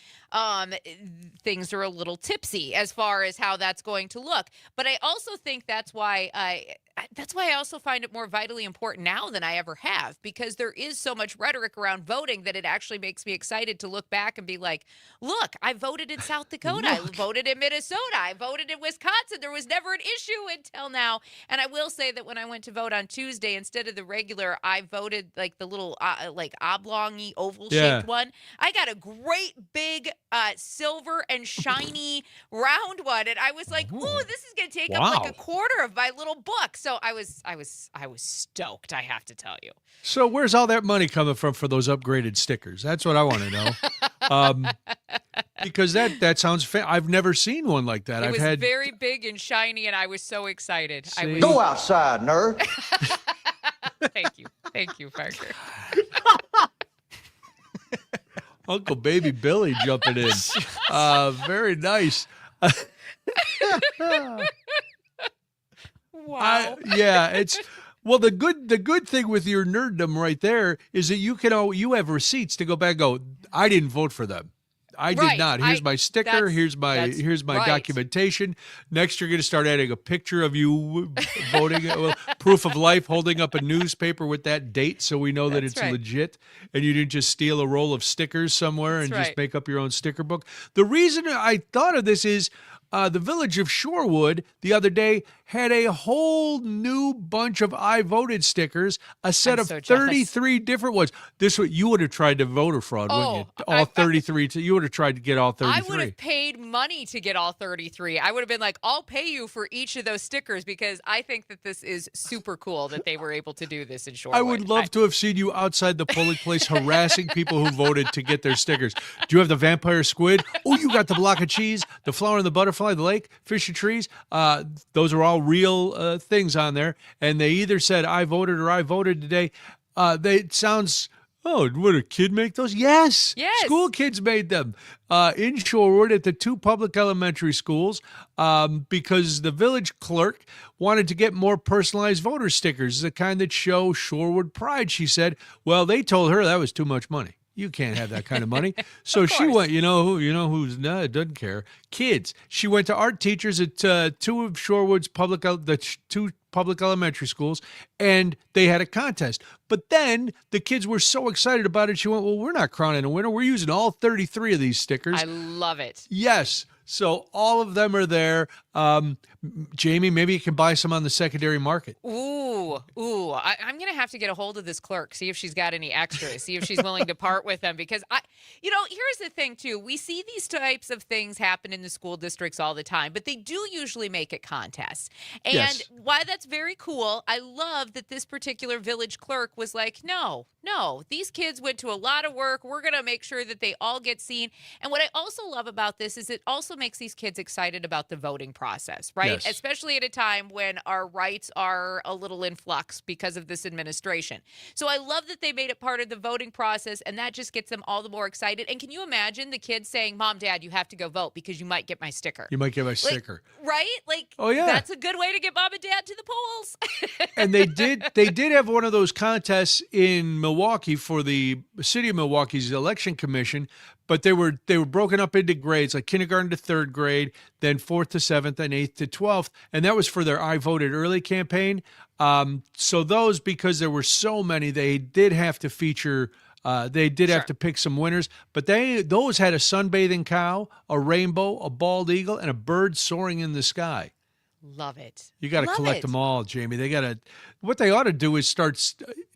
things are a little tipsy as far as how that's going to look. But I also think that's why I also find it more vitally important now than I ever have, because there is so much rhetoric around voting that it actually makes me excited to look back and be like, look, I voted in South Dakota. I voted in Minnesota. I voted in Wisconsin. There was never an issue until now. And I will say that when I went to vote on Tuesday, instead of the regular, I voted like the little like oblong-y oval-shaped one. I got a great big silver and shiny round one. And I was like, ooh, this is going to take up like a quarter of my little book. So I was stoked, I have to tell you. So where's all that money coming from for those upgraded stickers? That's what I want to know. Because that sounds I've never seen one like that. It was very big and shiny, and I was so excited. Go outside, nerd. Thank you, Parker. Uncle Baby Billy jumping in. Very nice. Wow. The good thing with your nerddom right there is that you have receipts to go back and go, I didn't vote for them. I did not. Here's my sticker. Here's my documentation. Next, you're going to start adding a picture of you voting, proof of life, holding up a newspaper with that date, so we know that it's legit. And you didn't just steal a roll of stickers somewhere just make up your own sticker book. The reason I thought of this is the village of Shorewood the other day had a whole new bunch of I voted stickers, a set of 33 different ones. You would have tried to voter fraud, wouldn't you? All 33. You would have tried to get all 33. I would have paid money to get all 33. I would have been like, I'll pay you for each of those stickers because I think that this is super cool that they were able to do this in Shorewood. I would love to have seen you outside the polling place harassing people who voted to get their stickers. Do you have the vampire squid? Oh, you got the block of cheese, the flower and the butterfly, the lake, fish and trees. Those are all real things on there. And they either said, I voted or I voted today. It sounds, would a kid make those? Yes. School kids made them in Shorewood at the 2 public elementary schools because the village clerk wanted to get more personalized voter stickers, the kind that show Shorewood pride. She said, well, they told her that was too much money. You can't have that kind of money. So she went, who's doesn't care. Kids. She went to art teachers at 2 of Shorewood's the 2 public elementary schools, and they had a contest. But then the kids were so excited about it, she went, well, we're not crowning a winner. We're using all 33 of these stickers. I love it. Yes. So all of them are there. Jamie, maybe you can buy some on the secondary market. Ooh. I'm going to have to get a hold of this clerk, see if she's got any extras, see if she's willing to part with them. Because, here's the thing, too. We see these types of things happen in the school districts all the time, but they do usually make it contests. And why that's very cool, I love that this particular village clerk was like, no, these kids went to a lot of work. We're going to make sure that they all get seen. And what I also love about this is it also makes these kids excited about the voting process, right? Yes. Especially at a time when our rights are a little in flux because of this administration. So I love that they made it part of the voting process, and that just gets them all the more excited. And can you imagine the kids saying, Mom, Dad, you have to go vote because you might get my sticker. You might get my sticker. Right? That's a good way to get Mom and Dad to the polls. And they did have one of those contests in Milwaukee for the city of Milwaukee's election commission, but they were broken up into grades, like kindergarten to 3rd grade, then 4th to 7th, and 8th to 12th, and that was for their I Voted Early campaign. So those, because there were so many, they did have to feature. They did have to pick some winners, but those had a sunbathing cow, a rainbow, a bald eagle, and a bird soaring in the sky. Love it. You got to collect them all, Jamie. What they ought to do is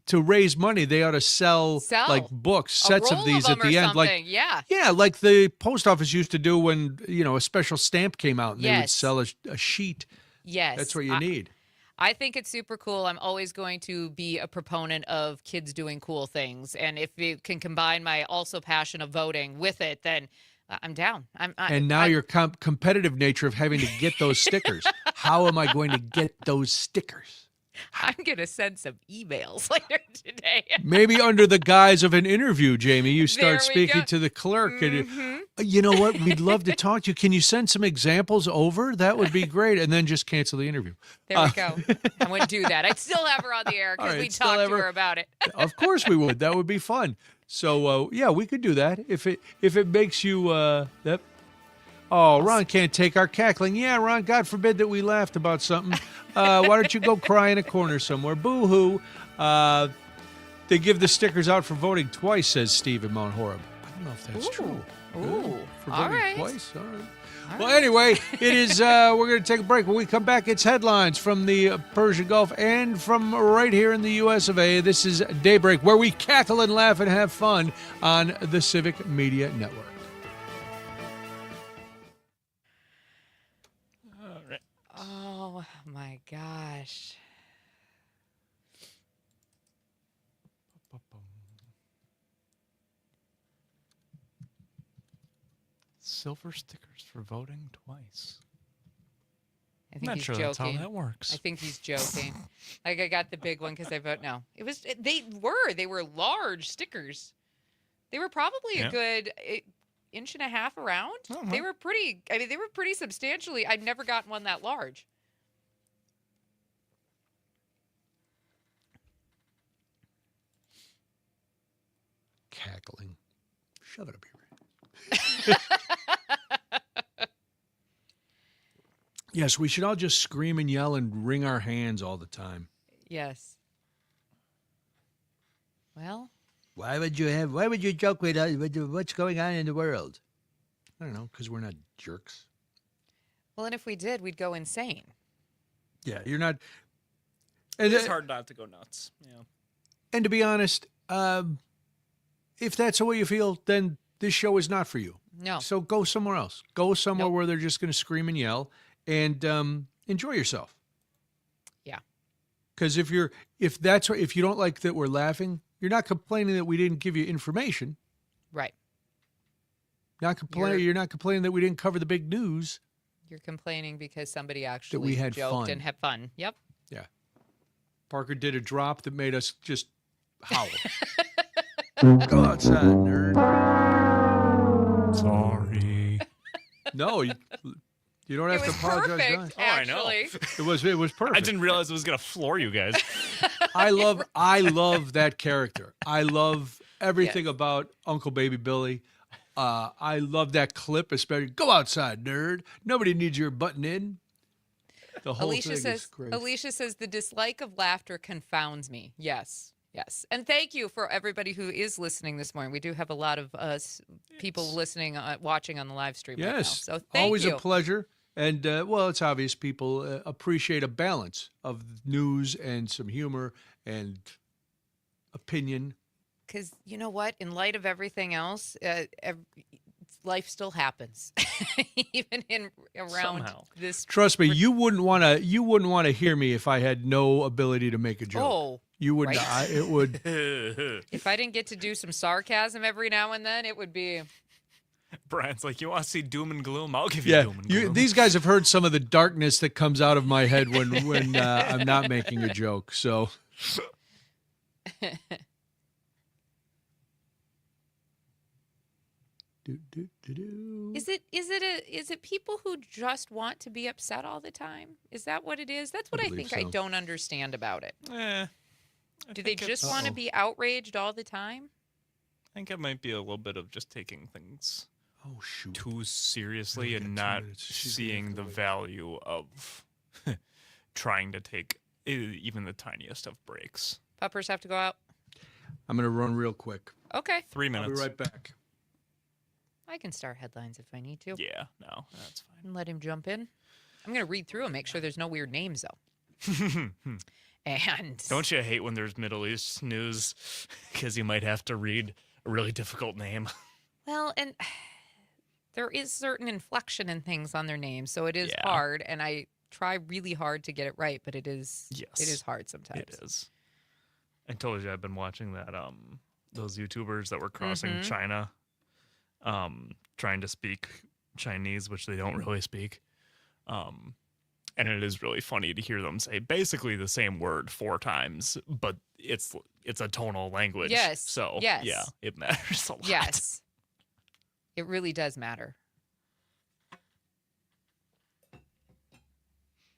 to raise money. They ought to sell like books, sets of these at the end. Like like the post office used to do when, a special stamp came out and they would sell a sheet. Yes. That's what you need. I think it's super cool. I'm always going to be a proponent of kids doing cool things. And if you can combine my also passion of voting with it, then I'm down. And now your competitive nature of having to get those stickers. How am I going to get those stickers? I'm going to send some emails later today. Maybe under the guise of an interview, Jamie, you There start we speaking go. to the clerk. And, Mhm. you know what? We'd love to talk to you. Can you send some examples over? That would be great. And then just cancel the interview. There we go. I wouldn't do that. I'd still have her on the air All because right, we still talked have to her- her about it. Of course we would. That would be fun. So yeah, we could do that if it makes you that. Oh, Ron can't take our cackling. Yeah, Ron. God forbid that we laughed about something. Why don't you go cry in a corner somewhere? Boo hoo. They give the stickers out for voting twice, says Steve in Mount Horeb. I don't know if that's true. Ooh. For All voting right. twice. All right. Well, anyway, it is. We're going to take a break. When we come back, it's headlines from the Persian Gulf and from right here in the U.S. of A. This is Daybreak, where we cackle and laugh and have fun on the Civic Media Network. Oh, my gosh. Silver stickers for voting twice. I think Not he's sure joking. that's how that works. I think he's joking. Like I got the big one because I vote no. They were large stickers. They were probably a good inch and a half around. Uh-huh. They were pretty. I mean, they were pretty substantially. I'd never gotten one that large. Cackling. Shove it up here. Yes, we should all just scream and yell and wring our hands all the time. Yes. Well, Why would you joke with what's going on in the world? I don't know, because we're not jerks. and if we did, we'd go insane. Yeah, you're not. And, It's hard not to go nuts. Yeah. and to be honest, if that's the way you feel, then this show is not for you. No. So go somewhere else. Go somewhere Nope. where they're just going to scream and yell and enjoy yourself. Yeah. Because if you don't like that we're laughing, you're not complaining that we didn't give you information. Right. You're not complaining that we didn't cover the big news. You're complaining because somebody actually we had joked fun. and had fun. Yep. Yeah. Parker did a drop that made us just howl. Go outside, nerd. Sorry. No, you don't have It to was apologize. perfect, Guys. Oh, I know. actually. It was perfect. I didn't realize it was gonna floor you guys. I love that character. I love everything Yes. about Uncle Baby Billy. I love that clip, especially. Go outside, nerd. Nobody needs your button in. The whole Alicia thing is says. great. Alicia says the dislike of laughter confounds me. Yes. Yes. And thank you for everybody who is listening this morning. We do have a lot of people listening, watching on the live stream right now. Yes, So thank always you. a pleasure. And well, it's obvious people appreciate a balance of news and some humor and opinion. Because you know what? In light of everything else, life still happens, even around Somehow. this. Trust me, you wouldn't want to hear me if I had no ability to make a joke. Oh, You would. right. It would. if I didn't get to do some sarcasm every now and then, it would be. Brian's like, you want to see doom and gloom? I'll give you Yeah. doom and gloom. These guys have heard some of the darkness that comes out of my head when I'm not making a joke. So. Is it people who just want to be upset all the time? Is that what it is? That's what I believe think I so. don't understand about it. I Do they think it's- just want to be outraged all the time? I think it might be a little bit of just taking things Oh shoot. too seriously We've and got 2 not minutes. She's seeing gonna the have to wait. value of trying to take even the tiniest of breaks. Puppers have to go out. I'm gonna run real quick. Okay, 3 I'll minutes. be right back. I can start headlines if I need to. Yeah, no, that's fine. And let him jump in. I'm going to read through and make sure there's no weird names, though. And Don't you hate when there's Middle East news because you might have to read a really difficult name? well, and there is certain inflection in things on their names, so it is Yeah. hard. And I try really hard to get it right, but it is Yes. hard sometimes. It is. I told you I've been watching that those YouTubers that were crossing Mhm. China, trying to speak Chinese, which they don't really speak. And it is really funny to hear them say basically the same word 4 times, but it's a tonal language. Yes. So yes. yeah, it matters a lot. Yes. It really does matter.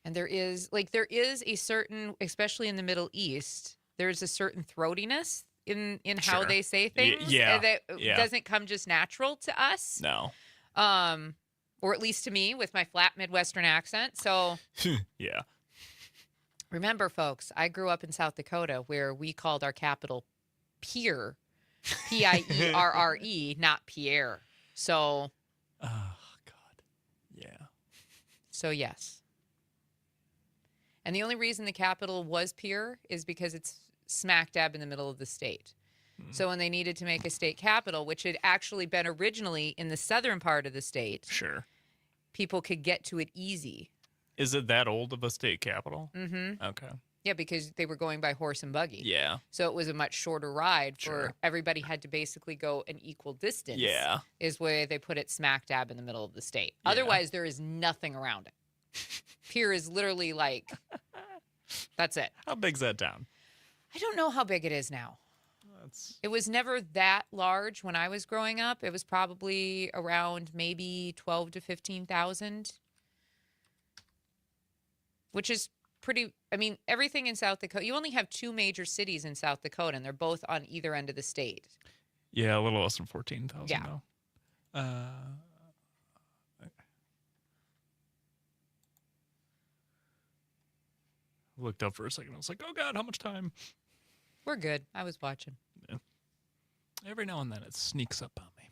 And there is a certain, especially in the Middle East, there's a certain throatiness in how Sure. they say things. Yeah. That Yeah. doesn't come just natural to us. No. Or at least to me with my flat Midwestern accent. So Yeah. remember, folks, I grew up in South Dakota where we called our capital Pierre, Pierre, not Pierre. So, Oh, God. Yeah. so yes. And the only reason the capital was Pierre is because it's smack dab in the middle of the state. So when they needed to make a state capital, which had actually been originally in the southern part of the state, Sure. people could get to it easy. Is it that old of a state capital? Mm-hmm. Okay. Yeah, because they were going by horse and buggy. Yeah. So it was a much shorter ride for Sure. everybody had to basically go an equal distance. Yeah. Is where they put it smack dab in the middle of the state. Yeah. Otherwise, there is nothing around it. Pierre is literally like, that's it. How big's that town? I don't know how big it is now. That's It was never that large when I was growing up. It was probably around maybe 12 to 15,000, which is pretty. I mean, everything in South Dakota, you only have 2 major cities in South Dakota, and they're both on either end of the state. yeah, a little less than 14,000 Yeah. though. Looked up for a second. I was like, oh God, how much time? We're good. I was watching. Every now and then it sneaks up on me.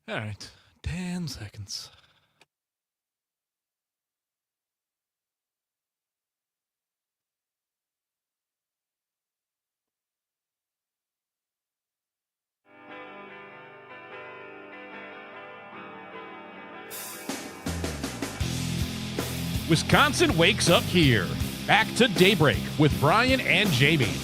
All right, 10 seconds. Wisconsin wakes up here. Back to Daybreak with Brian and Jamie.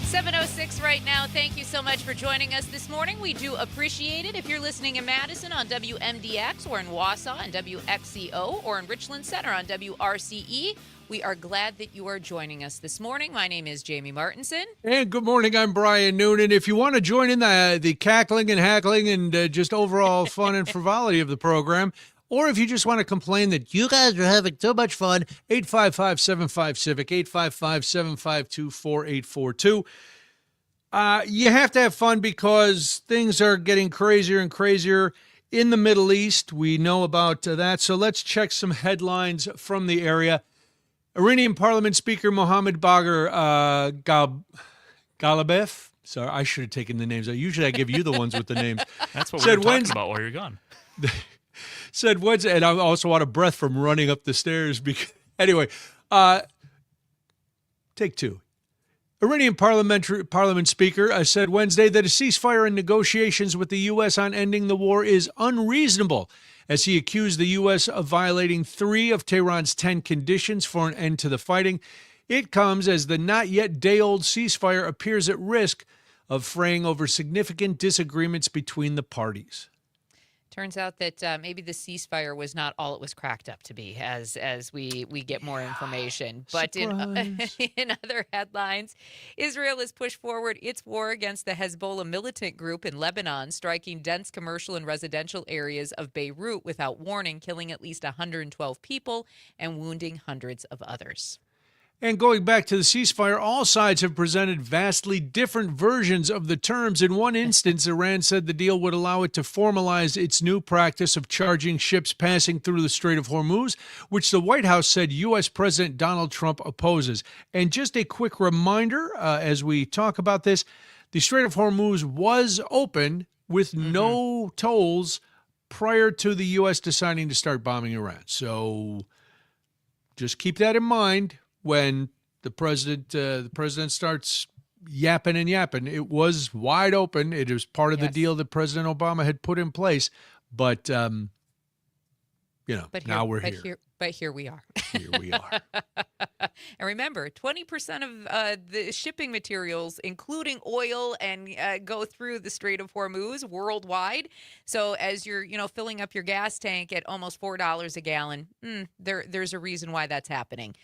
7:06 right now. Thank you so much for joining us this morning. We do appreciate it. If you're listening in Madison on WMDX or in Wausau on WXCO or in Richland Center on WRCE, we are glad that you are joining us this morning. My name is Jamie Martinson. And good morning, I'm Brian Noonan. If you want to join in the cackling and hackling and just overall fun and frivolity of the program, or if you just want to complain that you guys are having too much fun, 855-75-CIVIC, 855-752-4842. You have to have fun because things are getting crazier and crazier in the Middle East. We know about that. So let's check some headlines from the area. Iranian Parliament Speaker Mohammed Bagher Ghalibaf. Sorry, I should have taken the names. Usually I give you the ones with the names. That's what we were talking about while you're gone. Said Wednesday, and I also out of breath from running up the stairs. Because, anyway, take 2. Iranian Parliament Speaker said Wednesday that a ceasefire in negotiations with the U.S. on ending the war is unreasonable, as he accused the U.S. of violating 3 of Tehran's 10 conditions for an end to the fighting. It comes as the not yet day-old ceasefire appears at risk of fraying over significant disagreements between the parties. Turns out that maybe the ceasefire was not all it was cracked up to be as we get more information. But in other headlines, Israel has pushed forward its war against the Hezbollah militant group in Lebanon, striking dense commercial and residential areas of Beirut without warning, killing at least 112 people and wounding hundreds of others. And going back to the ceasefire, all sides have presented vastly different versions of the terms. In one instance, Iran said the deal would allow it to formalize its new practice of charging ships passing through the Strait of Hormuz, which the White House said U.S. President Donald Trump opposes. And just a quick reminder, as we talk about this, the Strait of Hormuz was open with no tolls prior to the U.S. deciding to start bombing Iran. So just keep that in mind. When the president starts yapping and yapping, it was wide open. It was part of the deal that President Obama had put in place. But, now we're here. But here we are. here we are. And remember, 20% of the shipping materials, including oil, and go through the Strait of Hormuz worldwide. So as you're, filling up your gas tank at almost $4 a gallon, there's a reason why that's happening.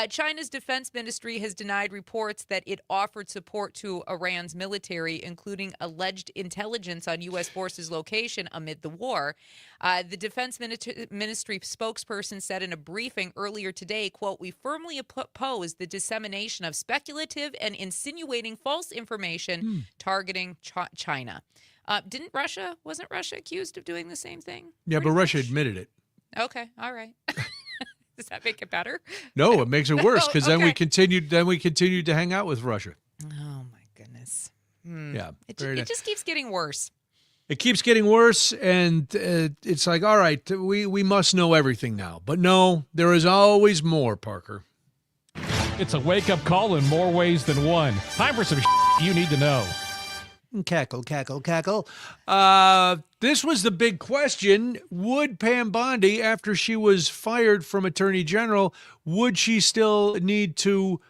China's defense ministry has denied reports that it offered support to Iran's military, including alleged intelligence on U.S. forces' location amid the war. The defense ministry spokesperson said in a briefing earlier today, quote, "We firmly oppose the dissemination of speculative and insinuating false information targeting China." Wasn't Russia accused of doing the same thing? Yeah, but Russia admitted it. Okay, all right. Does that make it better? No, it makes it worse because Okay. then we continued to hang out with Russia. Oh my goodness. Yeah, It just keeps getting worse. it keeps getting worse, and it's like, all right, we must know everything now. But no, there is always more, Parker. It's a wake-up call in more ways than one. Time for some you need to know. Cackle, cackle, cackle. This was the big question. Would Pam Bondi, after she was fired from Attorney General, would she still need to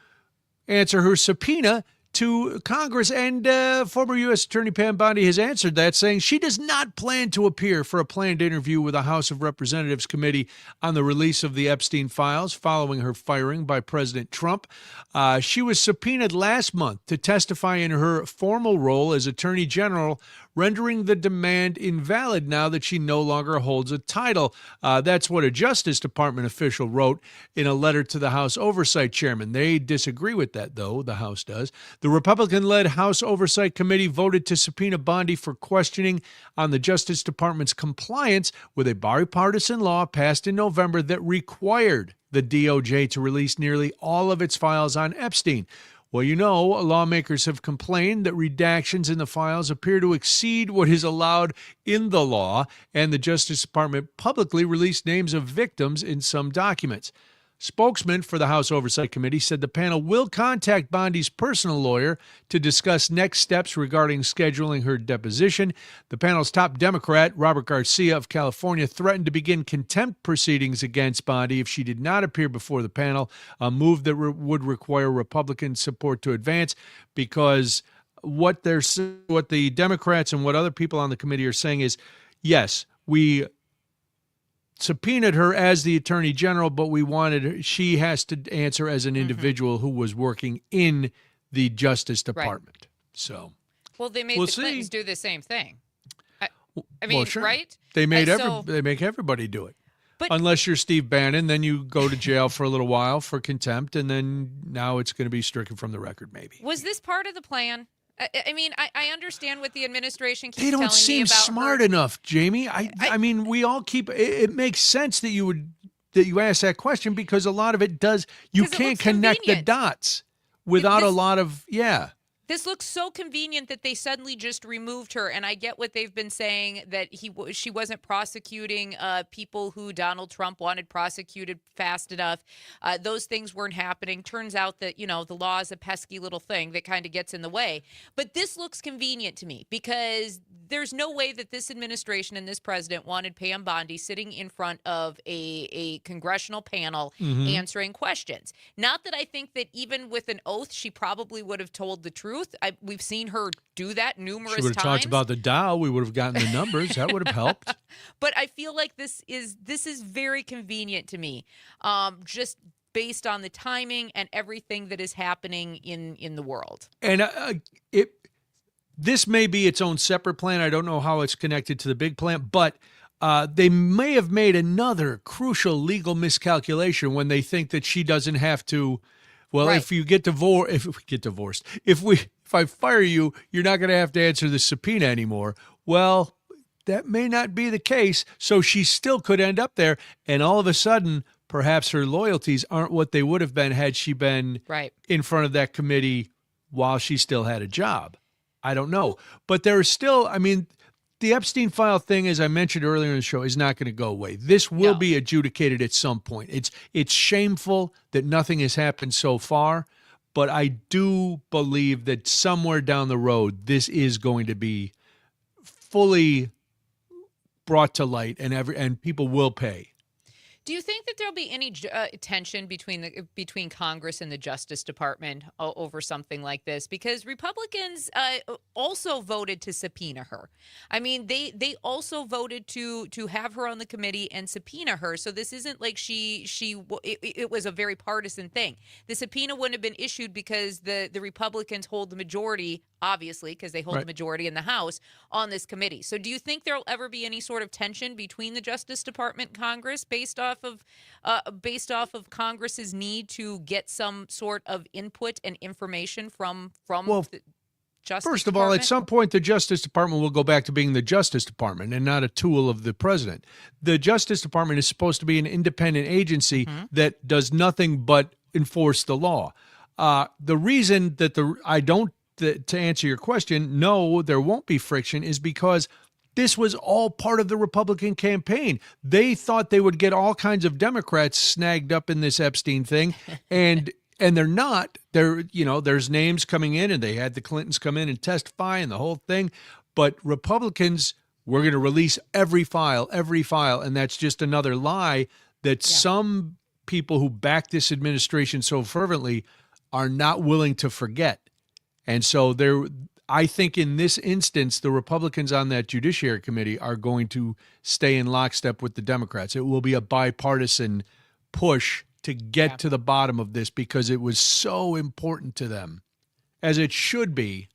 answer her subpoena to Congress? And former U.S. Attorney Pam Bondi has answered that, saying she does not plan to appear for a planned interview with the House of Representatives committee on the release of the Epstein files following her firing by President Trump. She was subpoenaed last month to testify in her formal role as Attorney General, rendering the demand invalid now that she no longer holds a title. That's what a Justice Department official wrote in a letter to the House Oversight Chairman. They disagree with that, though, the House does. The Republican-led House Oversight Committee voted to subpoena Bondi for questioning on the Justice Department's compliance with a bipartisan law passed in November that required the DOJ to release nearly all of its files on Epstein. Well, lawmakers have complained that redactions in the files appear to exceed what is allowed in the law, and the Justice Department publicly released names of victims in some documents. Spokesman for the House Oversight Committee said the panel will contact Bondi's personal lawyer to discuss next steps regarding scheduling her deposition. The panel's top Democrat, Robert Garcia of California, threatened to begin contempt proceedings against Bondi if she did not appear before the panel, a move that would require Republican support to advance, because what the Democrats and what other people on the committee are saying is, yes, we subpoenaed her as the Attorney General, but she has to answer as an individual who was working in the Justice Department. Right. So, well, they made the Clintons do the same thing. I mean, well, sure. Right? They make everybody do it. But, unless you're Steve Bannon, then you go to jail for a little while for contempt, and then now it's going to be stricken from the record, maybe. Was this part of the plan? I mean, I understand what the administration keeps telling me about. They don't seem smart enough, Jamie. I mean, we all keep. It makes sense that you ask that question, because a lot of it does. You can't connect the dots without a lot of This looks so convenient that they suddenly just removed her, and I get what they've been saying, that she wasn't prosecuting people who Donald Trump wanted prosecuted fast enough. Those things weren't happening. Turns out that, the law is a pesky little thing that kind of gets in the way. But this looks convenient to me, because there's no way that this administration and this president wanted Pam Bondi sitting in front of a congressional panel answering questions. Not that I think that even with an oath, she probably would have told the truth. We've seen her do that numerous times. She would have talked about the Dow. We would have gotten the numbers. That would have helped. But I feel like this is very convenient to me, just based on the timing and everything that is happening in the world. And this may be its own separate plan. I don't know how it's connected to the big plan, but they may have made another crucial legal miscalculation when they think that she doesn't have to. Well, right. If we get divorced, if I fire you, you're not going to have to answer the subpoena anymore. Well, that may not be the case. So she still could end up there. And all of a sudden, perhaps her loyalties aren't what they would have been had she been in front of that committee while she still had a job. I don't know. But there is still, the Epstein file thing, as I mentioned earlier in the show, is not going to go away. This will be adjudicated at some point. It's shameful that nothing has happened so far, but I do believe that somewhere down the road, this is going to be fully brought to light, and people will pay. Do you think that there'll be any tension between Congress and the Justice Department over something like this? Because Republicans also voted to subpoena her. I mean, they also voted to have her on the committee and subpoena her. So this isn't like it was a very partisan thing. The subpoena wouldn't have been issued because the Republicans hold the majority, obviously, because they hold the majority in the House on this committee. So do you think there'll ever be any sort of tension between the Justice Department and Congress based off of Congress's need to get some sort of input and information from the Justice First of all, at Department? some point, the Justice Department will go back to being the Justice Department and not a tool of the president. The Justice Department is supposed to be an independent agency that does nothing but enforce the law. The reason that to answer your question, no, there won't be friction, is because this was all part of the Republican campaign. They thought they would get all kinds of Democrats snagged up in this Epstein thing, and they're not. There's names coming in, and they had the Clintons come in and testify and the whole thing. But Republicans, we're going to release every file, and that's just another lie that some people who back this administration so fervently are not willing to forget. And so I think in this instance, the Republicans on that Judiciary Committee are going to stay in lockstep with the Democrats. It will be a bipartisan push to get to the bottom of this because it was so important to them, as it should be.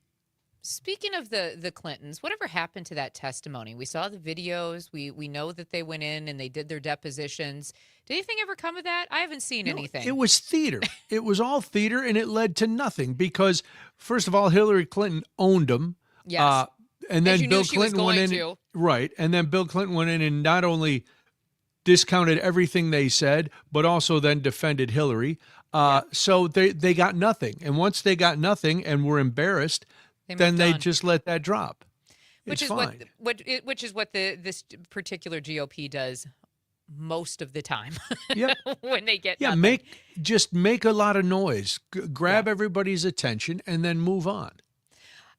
Speaking of the Clintons, whatever happened to that testimony? We saw the videos. We know that they went in and they did their depositions. Did anything ever come of that? I haven't seen anything. It was theater. It was all theater, and it led to nothing because, first of all, Hillary Clinton owned them. Yes. And then Bill Clinton Clinton went in. Right. And then Bill Clinton went in and not only discounted everything they said, but also then defended Hillary. So they got nothing. And once they got nothing and were embarrassed, then they just let that drop. Which is what this particular GOP does most of the time. Yep. When they get nothing. Make a lot of noise, grab everybody's attention, and then move on.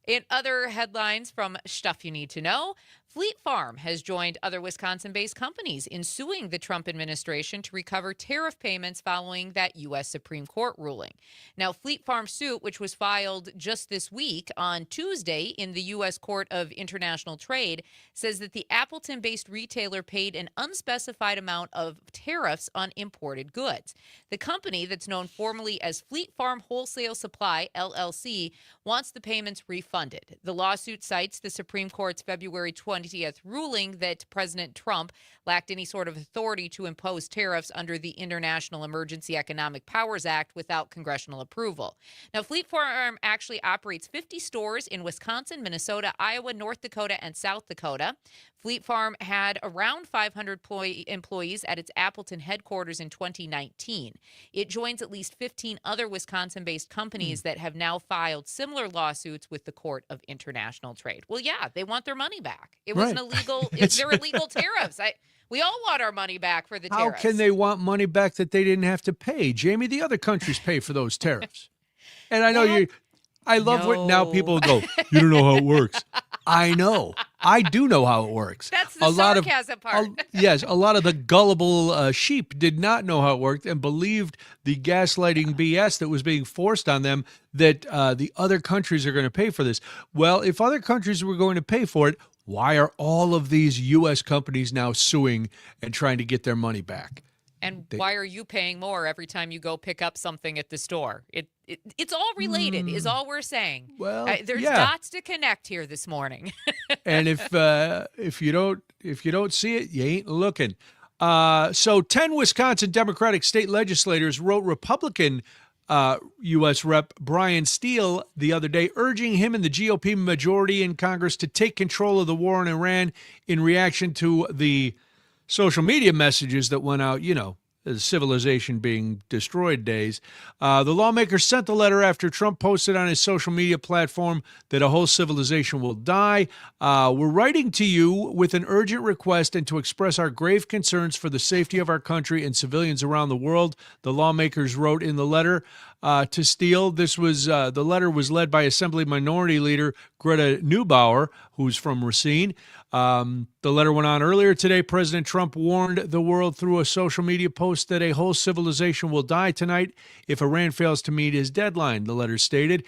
In other headlines from Stuff You Need to Know, Fleet Farm has joined other Wisconsin-based companies in suing the Trump administration to recover tariff payments following that U.S. Supreme Court ruling. Now, Fleet Farm's suit, which was filed just this week on Tuesday in the U.S. Court of International Trade, says that the Appleton-based retailer paid an unspecified amount of tariffs on imported goods. The company, that's known formally as Fleet Farm Wholesale Supply, LLC, wants the payments refunded. The lawsuit cites the Supreme Court's February 20th ruling that President Trump lacked any sort of authority to impose tariffs under the International Emergency Economic Powers Act without congressional approval. Now, Fleet Farm actually operates 50 stores in Wisconsin, Minnesota, Iowa, North Dakota, and South Dakota. Fleet Farm had around 500 employees at its Appleton headquarters in 2019. It joins at least 15 other Wisconsin-based companies that have now filed similar lawsuits with the Court of International Trade. Well, yeah, they want their money back. It was an illegal. They're illegal tariffs. We all want our money back for the tariffs. How can they want money back that they didn't have to pay? Jamie, the other countries pay for those tariffs. And I know I love what now people go, you don't know how it works. I know. I do know how it works. That's the sarcasm part. Yes, a lot of the gullible sheep did not know how it worked and believed the gaslighting BS that was being forced on them that the other countries are going to pay for this. Well, if other countries were going to pay for it, why are all of these U.S. companies now suing and trying to get their money back? And why are you paying more every time you go pick up something at the store? It's all related, is all we're saying. Well, there's dots to connect here this morning. And if you don't see it, you ain't looking. So 10 Wisconsin Democratic state legislators wrote Republican U.S. Rep. Brian Steele the other day, urging him and the GOP majority in Congress to take control of the war in Iran in reaction to the social media messages that went out, the civilization being destroyed days. The lawmakers sent the letter after Trump posted on his social media platform that a whole civilization will die. We're writing to you with an urgent request and to express our grave concerns for the safety of our country and civilians around the world, the lawmakers wrote in the letter. to steal. This was the letter was led by Assembly Minority Leader Greta Neubauer, who's from Racine. The letter went on earlier today. President Trump warned the world through a social media post that a whole civilization will die tonight if Iran fails to meet his deadline, the letter stated.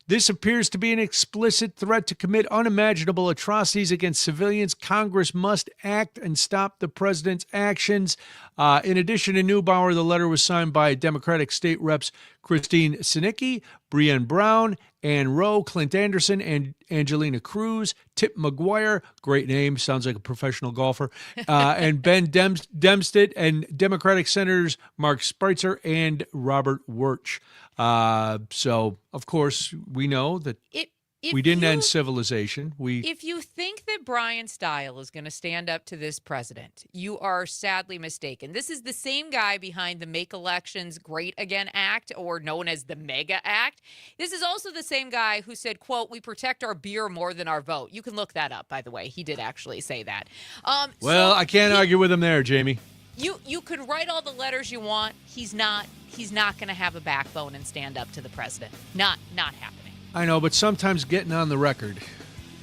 This appears to be an explicit threat to commit unimaginable atrocities against civilians. Congress must act and stop the president's actions. In addition to Neubauer, the letter was signed by Democratic state reps Christine Sinicki, Breanne Brown, Ann Rowe, Clint Anderson, and Angelina Cruz, Tip McGuire, great name, sounds like a professional golfer, and Ben Dempsted, and Democratic Senators Mark Spitzer and Robert Wirch. So, of course, we know that we didn't end civilization. If you think that Brian Style is going to stand up to this president, you are sadly mistaken. This is the same guy behind the Make Elections Great Again Act, or known as the MEGA Act. This is also the same guy who said, quote, "We protect our beer more than our vote." You can look that up, by the way. He did actually say that. Well, I can't argue with him there, Jamie. You could write all the letters you want. He's not going to have a backbone and stand up to the president. Not happening. I know, but sometimes getting on the record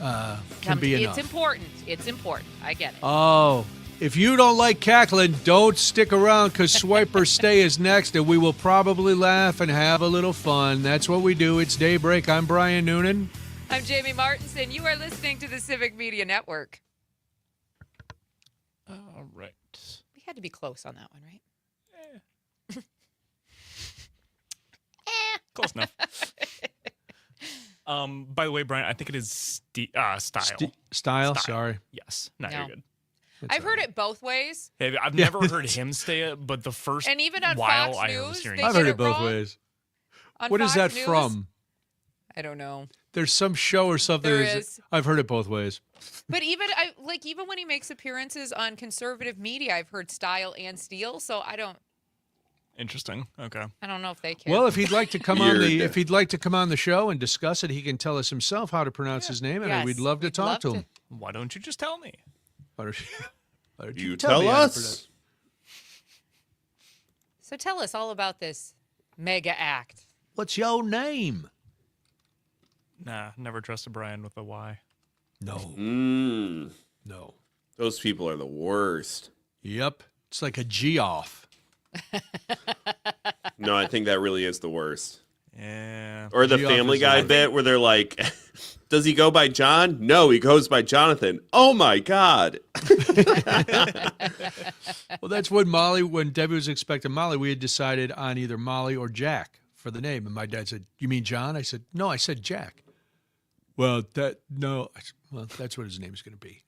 can be enough. It's important. I get it. Oh, if you don't like cackling, don't stick around, because Swiper Stay is next, and we will probably laugh and have a little fun. That's what we do. It's Daybreak. I'm Brian Noonan. I'm Jamie Martinson. You are listening to the Civic Media Network. All right. We had to be close on that one, right? Close enough. By the way, Brian, I think it is Style. Style? Sorry. Yes. No, No. you're good. I've heard it both ways. Hey, I've never heard him say it, but the first And even on while Fox I was News, hearing they I've get heard it it both wrong? ways. On What is Fox that News? from? I don't know. There's some show or something. There is. I've heard it both ways. But even when he makes appearances on conservative media, I've heard Style and Steele. So I don't Interesting. Okay. know if they care. Well, if he'd like to come on Weird. if he'd like to come on the show and discuss it, he can tell us himself how to pronounce his name, and Yes, we'd love to talk to him. Why don't you just tell me? Why don't you You tell tell me how to us. So tell us all about this mega act. What's your name? Nah, never trusted Brian with a Y. No. No. Those people are the worst. Yep. It's like a G off. No, I think that really is the worst. Yeah. Or the G Family office Guy is- bit where they're like, does he go by John? No, he goes by Jonathan. Oh my God. Well, that's when Debbie was expecting Molly, we had decided on either Molly or Jack for the name. And my dad said, "You mean John?" I said, "No, I said Jack." Well, that's what his name is going to be.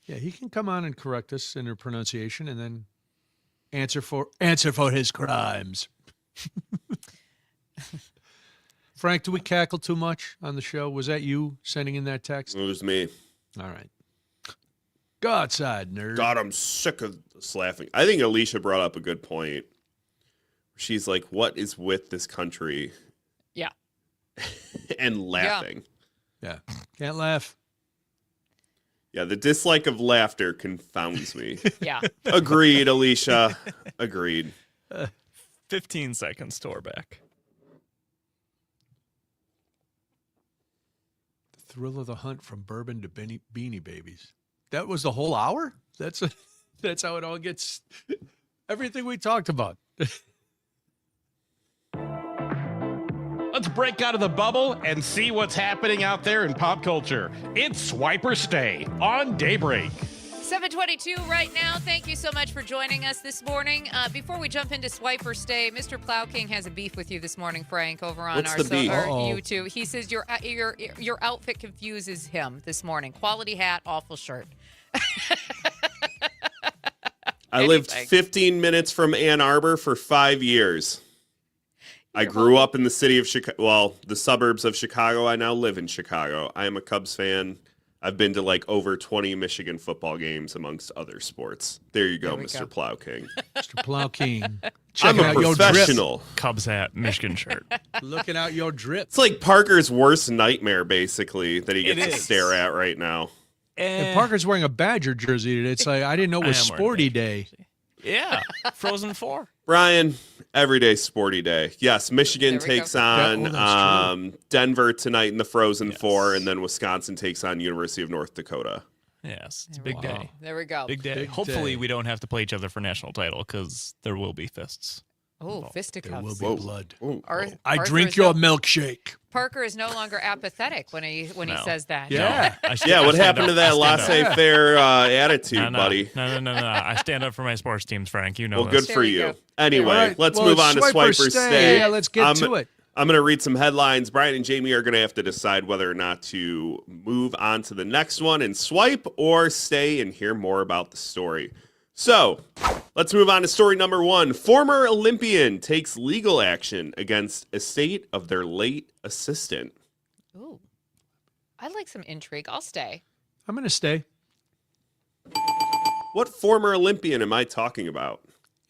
Yeah, he can come on and correct us in her pronunciation, and then answer for his crimes. Frank, do we cackle too much on the show? Was that you sending in that text? It was me. All right. Go outside, nerd. God, I'm sick of this laughing. I think Alicia brought up a good point. She's like, what is with this country? Yeah. And laughing. Yeah. Can't laugh. Yeah, the dislike of laughter confounds me. Yeah. Agreed, Alicia. Agreed. 15 seconds to our back. The thrill of the hunt from bourbon to Beanie Babies. That was the whole hour? That's how it all gets. Everything we talked about. Let's break out of the bubble and see what's happening out there in pop culture. It's Swipe or Stay on Daybreak. 7:22 right now. Thank you so much for joining us this morning. Before we jump into Swipe or Stay, Mr. Plow King has a beef with you this morning, Frank, over on What's our the beef? YouTube. He says your outfit confuses him this morning. Quality hat, awful shirt. I lived Anything. 15 minutes from Ann Arbor for 5 years. I grew up in the city of Chicago, well, the suburbs of Chicago. I now live in Chicago. I am a Cubs fan. I've been to like over 20 Michigan football games amongst other sports. There you go, There we Mr. go. Plow King. Mr. Plow King. I'm Checking a out your drip. professional. Cubs hat, Michigan shirt. Looking out your drip. It's like Parker's worst nightmare, basically, that he It gets to is. stare at right now. And Parker's wearing a Badger jersey today. It's like, I didn't know it was I am wearing a Sporty Badger Day. Yeah, Frozen 4. Brian, everyday sporty day. Yes, Michigan There we takes go. on Yeah, that's true. Denver tonight in the Frozen Yes. Four, and then Wisconsin takes on University of North Dakota. Yes, it's a There we big go. day. There we go. Big day. Big Hopefully, day. we don't have to play each other for national title because there will be fists. Oh, There fisticuffs. will be Whoa. blood. Ooh. I Arthur drink is your no- milkshake. Parker is no longer apathetic when he No. says that. Yeah. Yeah, what I stand happened to up. that I stand up. laissez-faire attitude, No, no, buddy? No. I stand up for my sports teams, Frank. You know Well, this. good There for we you. go. Anyway, All right, let's well, move on to swipe or Swipe or Stay. Yeah, let's get to it. I'm going to read some headlines. Brian and Jamie are going to have to decide whether or not to move on to the next one and swipe or stay and hear more about the story. So let's move on to story number one. Former Olympian takes legal action against estate of their late assistant. Ooh. I like some intrigue. I'll stay. I'm going to stay. What former Olympian am I talking about?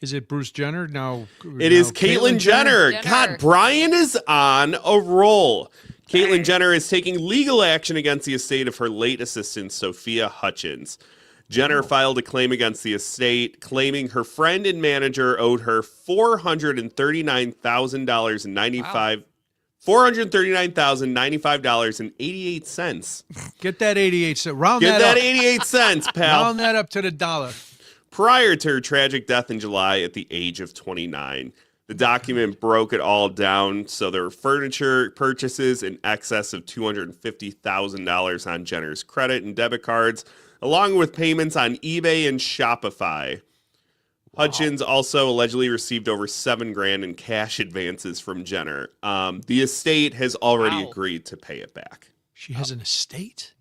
Is it Bruce Jenner? No. It is Caitlyn Jenner. Jenner. God, Brian is on a roll. Caitlyn Jenner is taking legal action against the estate of her late assistant, Sophia Hutchins. Jenner filed a claim against the estate, claiming her friend and manager owed her $439,095. $439,095.88. Get that 88 cents. Round Get that that up. 88 cents, pal. Round that up to the dollar. Prior to her tragic death in July at the age of 29. The document broke it all down, so there were furniture purchases in excess of $250,000 on Jenner's credit and debit cards, along with payments on eBay and Shopify. Hutchins also allegedly received over $7,000 in cash advances from Jenner. The estate has already Wow. agreed to pay it back. She has an estate?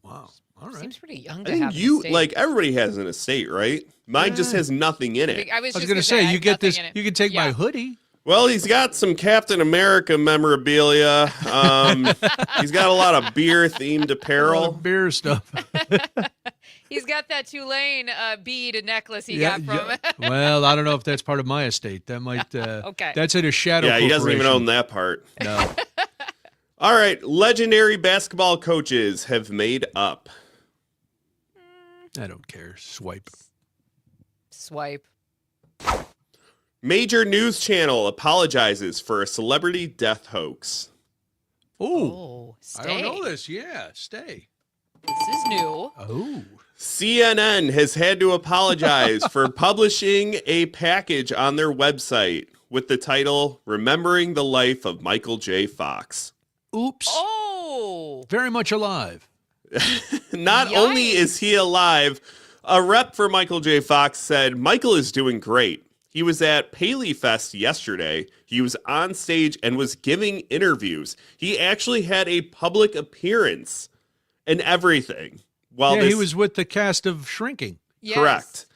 Wow. All right. Seems pretty young I to think have an you, estate. like, everybody has an estate, right? Mine just has nothing in it. I was I was just going to say, I you have get nothing this. in it. You can take my Yeah. hoodie. Well, he's got some Captain America memorabilia. He's got a lot of beer-themed All the apparel. beer stuff. He's got that Tulane bead necklace he got from. Well, I don't know if that's part of my estate. That might. Okay. That's in a shadow. Yeah, he doesn't even corporation. own that part. No. All right, legendary basketball coaches have made up. I don't care. Swipe. Swipe. Major news channel apologizes for a celebrity death hoax. Ooh. Oh, I stay. don't know this. Yeah, stay. This is new. Oh. CNN has had to apologize for publishing a package on their website with the title Remembering the Life of Michael J. Fox. Oops. Oh. Very much alive. Not only is he alive, a rep for Michael J. Fox said Michael is doing great. He was at Paley Fest yesterday. He was on stage and was giving interviews. He actually had a public appearance and everything. While He was with the cast of Shrinking. Yes. Correct.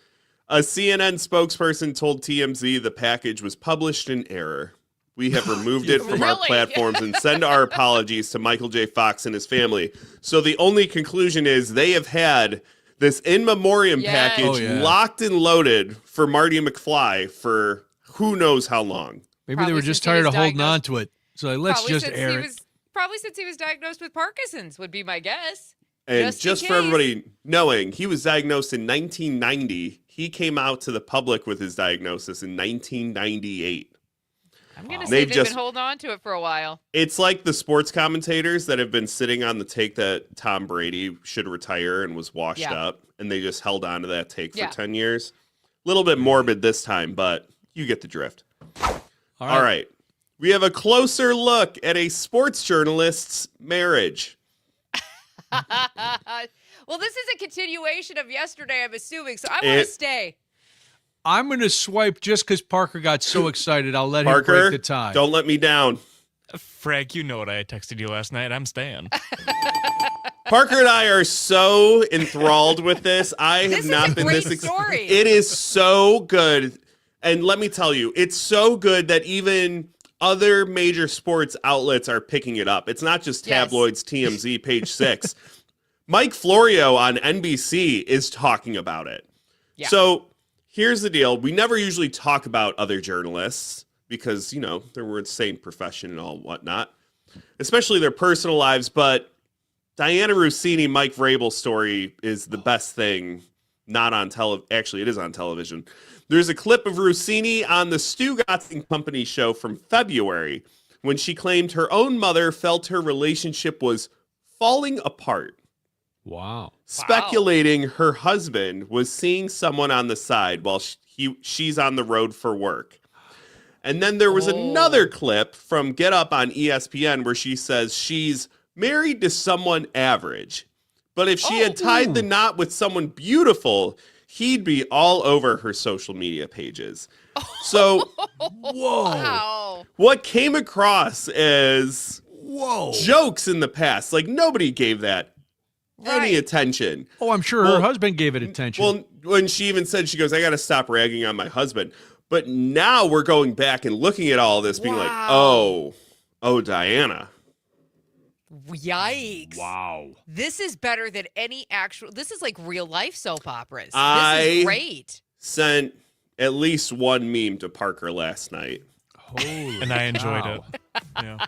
A CNN spokesperson told TMZ the package was published in error. We have removed it from our Really? platforms and send our apologies to Michael J. Fox and his family. So the only conclusion is they have had this in memoriam Yes. package Oh, yeah. locked and loaded for Marty McFly for who knows how long. Maybe Probably they were just since he was tired of holding on diagnosed- to it. So let's Probably just since air he it. was probably since he was diagnosed with Parkinson's would be my guess. And Just in just for case. everybody knowing, he was diagnosed in 1990. He came out to the public with his diagnosis in 1998. I'm gonna say They've they've just- been holding on to it for a while. It's like the sports commentators that have been sitting on the take that Tom Brady should retire and was washed Yeah. up, and they just held on to that take for Yeah. 10 years. A little bit morbid this time, but you get the drift. All right. We have a closer look at a sports journalist's marriage. Well, this is a continuation of yesterday, I'm assuming, so I want to It- stay. I'm going to swipe just because Parker got so excited. I'll let him Parker, break the tie. don't let me down. Frank, you know what I texted you last night. I'm staying. Parker and I are so enthralled with this. I have This is not a been great this. story. It is so good, and let me tell you, it's so good that even other major sports outlets are picking it up. It's not just Yes. tabloids, TMZ, Page Six. Mike Florio on NBC is talking about it. Yeah. So here's the deal: we never usually talk about other journalists because they're the same profession and all whatnot, especially their personal lives, but. Diana Rossini, Mike Vrabel story is the best thing. Not on Actually, it is on television. There's a clip of Rossini on the Stu Gotting Company show from February when she claimed her own mother felt her relationship was falling apart. Wow. Speculating her husband was seeing someone on the side while she's on the road for work. And then there was another clip from Get Up on ESPN where she says she's married to someone average. But if she had tied the knot with someone beautiful, he'd be all over her social media pages. So, Wow. what came across as jokes in the past, like nobody gave that any attention. Oh, I'm sure her husband gave it attention. Well, when she even said, she goes, I got to stop ragging on my husband. But now we're going back and looking at all this being like, oh, Diana. Yikes. Wow. This is better than any actual. This is like real life soap operas. This I is great. Sent at least one meme to Parker last night. Holy And I enjoyed it. cow. Yeah.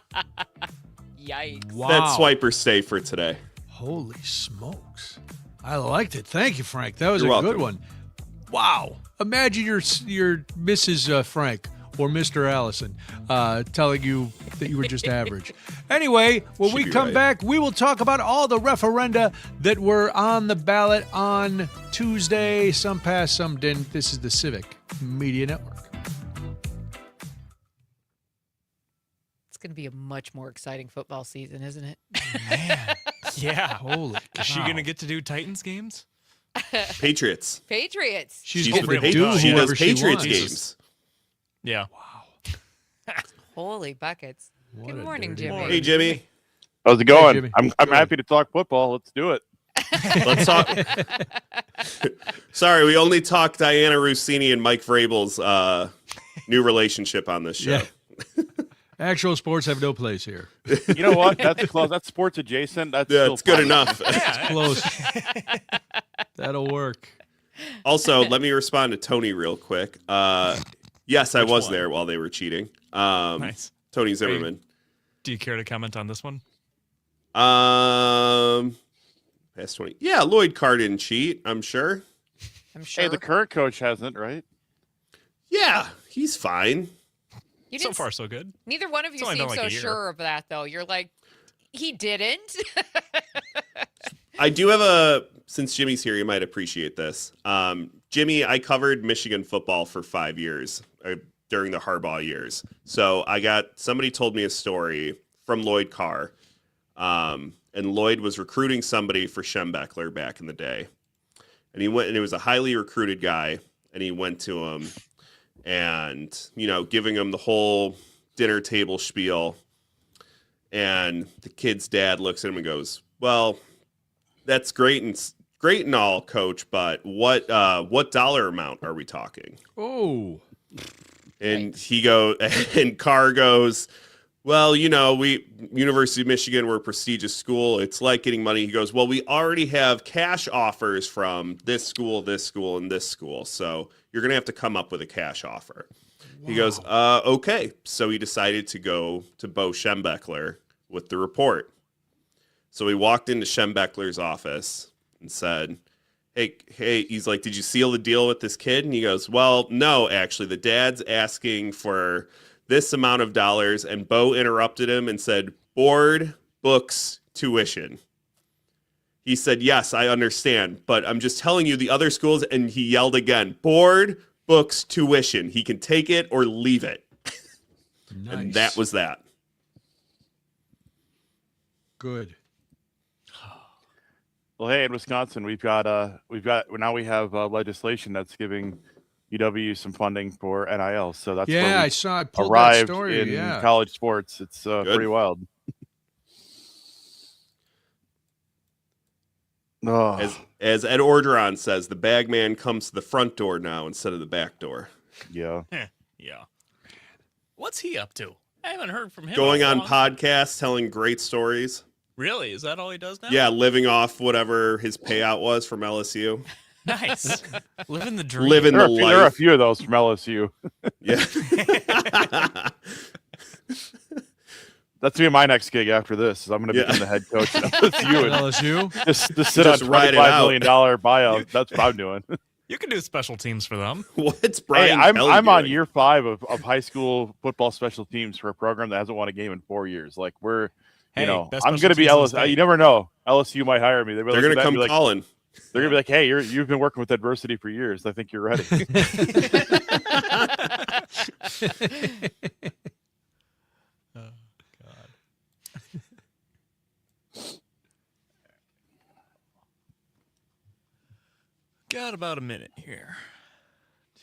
Yikes. Wow. That's Swiper Stay for today. Holy smokes. I liked it. Thank you, Frank. That was You're a good welcome. one. Wow. Imagine your Mrs. Frank or Mr. Allison telling you that you were just average. Anyway, when we be come right. back, we will talk about all the referenda that were on the ballot on Tuesday. Some passed, some didn't. This is the Civic Media Network. It's going to be a much more exciting football season, isn't it? Man. Yeah. Holy cow. Is she going to get to do Titans games? Patriots. Patriots. She's She's going to really do does. She whoever does she Patriots wants. games. Yeah. Holy buckets. What Good a morning, dirty Jimmy. word. Hey, Jimmy. How's it Hey, going? Jimmy. I'm Good. happy to talk football. Let's do it. Let's talk. Sorry, we only talked Diana Rossini and Mike Vrabel's new relationship on this show. Yeah. Actual sports have no place here. You know what? That's close. That's sports adjacent. That's Yeah, still it's good fine. enough. Close. That'll work. Also, let me respond to Tony real quick. Yes, I Which was one? there while they were cheating. Nice. Tony Zimmerman. Do you care to comment on this one? Past 20. Yeah, Lloyd Carr didn't cheat, I'm sure. I'm sure. Hey, the current coach hasn't, right? Yeah, he's fine. You So didn't far, so good. Neither one of you It's only seem been like so a year. sure of that, though. You're like, he didn't. I do have since Jimmy's here, you might appreciate this. Jimmy, I covered Michigan football for 5 years during the Harbaugh years. So somebody told me a story from Lloyd Carr. And Lloyd was recruiting somebody for Schembechler back in the day. And he went, and it was a highly recruited guy. And he went to him and, giving him the whole dinner table spiel. And the kid's dad looks at him and goes, well, that's great and all, coach, but what dollar amount are we talking? Oh. And and Carr goes, well, University of Michigan, we're a prestigious school. It's like getting money. He goes, well, we already have cash offers from this school, and this school. So you're going to have to come up with a cash offer. Wow. He goes, okay. So he decided to go to Bo Schembechler with the report. So he walked into Schembechler's office and said, hey, he's like, did you seal the deal with this kid? And he goes, well, no, actually, the dad's asking for this amount of dollars. And Bo interrupted him and said, board, books, tuition. He said, yes, I understand, but I'm just telling you the other schools. And he yelled again, board, books, tuition. He can take it or leave it. Nice. And that was that. Good. Well, hey, in Wisconsin, we have legislation that's giving UW some funding for NIL. So that's where we I saw. I pulled that arrived story. in Yeah. college sports. It's pretty wild. Oh, As Ed Orgeron says, the bag man comes to the front door now instead of the back door. yeah. Yeah. What's he up to? I haven't heard from him. Going in a on long- podcasts, telling great stories. Really? Is that all he does now? Yeah, living off whatever his payout was from LSU. Nice. Living the dream. Living There the are a life. few of those from LSU. Yeah. That's me. My next gig after this is I'm going to become the head coach at LSU. And LSU? Just sit on ride it out. $25 million buyout. That's what I'm doing. You can do special teams for them. What's Hey, Brian Kelly I'm on doing? year 5 of high school football special teams for a program that hasn't won a game in 4 years. Like we're, Hey, you know, best I'm special going to be teams in the LSU. state. You never know. LSU might hire me. They're They're going to come calling. They're going to be like, hey, you've been working with adversity for years. I think you're ready. Got about a minute here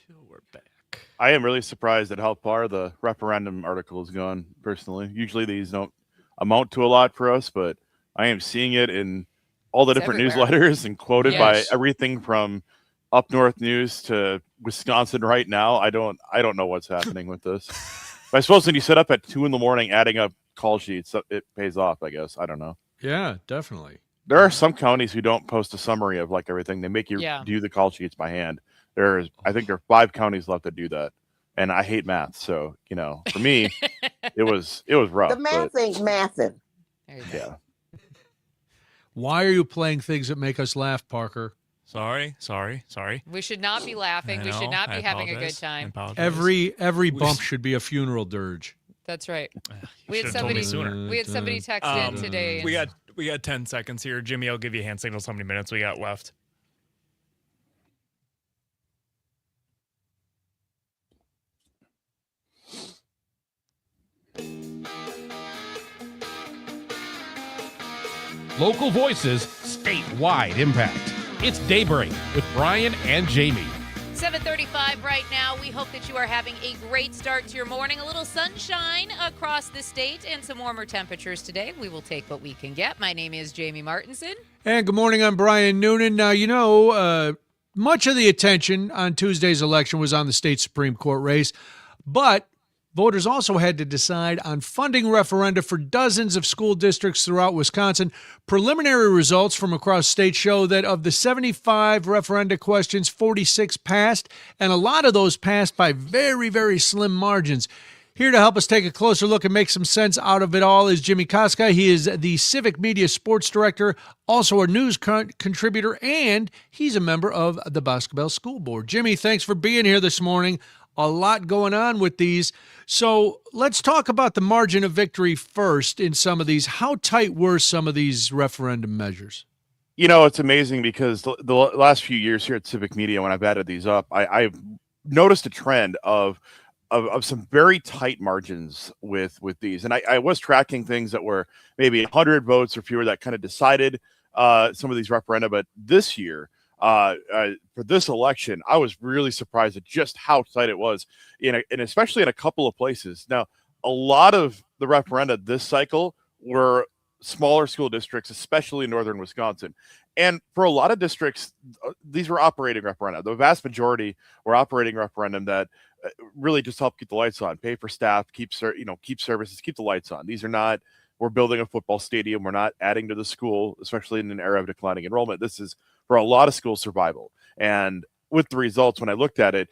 till we're back. I am really surprised at how far the referendum article has gone, personally. Usually these don't amount to a lot for us, but I am seeing it in all the It's different everywhere. newsletters and quoted by Yes. everything from Up North News to Wisconsin right now. I don't know what's happening with this. But I suppose when you sit up at 2 a.m. adding up call sheets, it pays off, I guess. I don't know. Yeah, definitely. There are some counties who don't post a summary of like everything. They make you Yeah. do the call sheets by hand. I think there are 5 counties left that do that. And I hate math. So, you know, for me, it was rough. The math ain't mathing. There you go. Yeah. Why are you playing things that make us laugh, Parker? Sorry. We should not be laughing. I We should know, not be I having a apologize. good time. I apologize. Every bump should be a funeral dirge. That's right. You We had should've told me somebody. sooner. We had somebody text in today. and- We got 10 seconds here. Jimmy, I'll give you a hand signals how many minutes we got left. Local voices, statewide impact. It's Daybreak with Brian and Jamie. 7:35 right now. We hope that you are having a great start to your morning. A little sunshine across the state and some warmer temperatures today. We will take what we can get. My name is Jamie Martinson. And good morning, I'm Brian Noonan. Now, you know, much of the attention on Tuesday's election was on the state Supreme Court race, but voters also had to decide on funding referenda for dozens of school districts throughout Wisconsin. Preliminary results from across state show that of the 75 referenda questions, 46 passed, and a lot of those passed by very, very slim margins. Here to help us take a closer look and make some sense out of it all is Jimmy Koska. He is the Civic Media sports director, also a news contributor, and he's a member of the Basketball School Board. Jimmy, thanks for being here this morning. A lot going on with these. So let's talk about the margin of victory first in some of these. How tight were some of these referendum measures? You know, it's amazing because the last few years here at Civic Media, when I've added these up, I've noticed a trend of some very tight margins with these. And I was tracking things that were maybe 100 votes or fewer that kind of decided some of these referenda. But this year, for this election, I was really surprised at just how tight it was, and especially in a couple of places. Now, a lot of the referenda this cycle were smaller school districts, especially in northern Wisconsin. And for a lot of districts, these were operating referenda. The vast majority were operating referendum that really just help keep the lights on, pay for staff, keep services, keep the lights on. These are not, we're building a football stadium, we're not adding to the school, especially in an era of declining enrollment. This is for a lot of schools survival. And with the results, when I looked at it,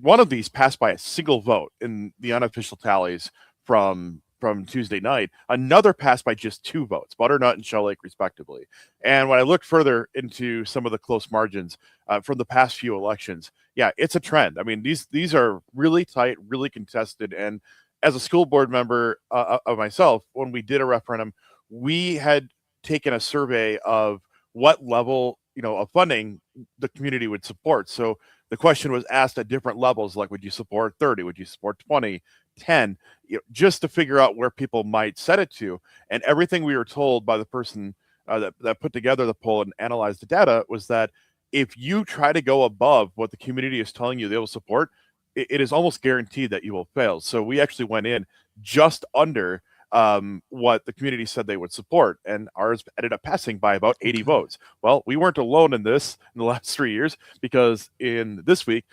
one of these passed by a single vote in the unofficial tallies from Tuesday night. Another passed by just 2 votes, Butternut and Shell Lake, respectively. And when I looked further into some of the close margins from the past few elections, yeah, it's a trend. I mean, these are really tight, really contested. And as a school board member of myself, when we did a referendum, we had taken a survey of what level, of funding the community would support. So the question was asked at different levels, like, would you support 30? Would you support 20, 10? Just to figure out where people might set it to. And everything we were told by the person that put together the poll and analyzed the data was that if you try to go above what the community is telling you they will support, it is almost guaranteed that you will fail. So we actually went in just under what the community said they would support, and ours ended up passing by about 80 votes. Well, we weren't alone in this in the last 3 years, because in this week,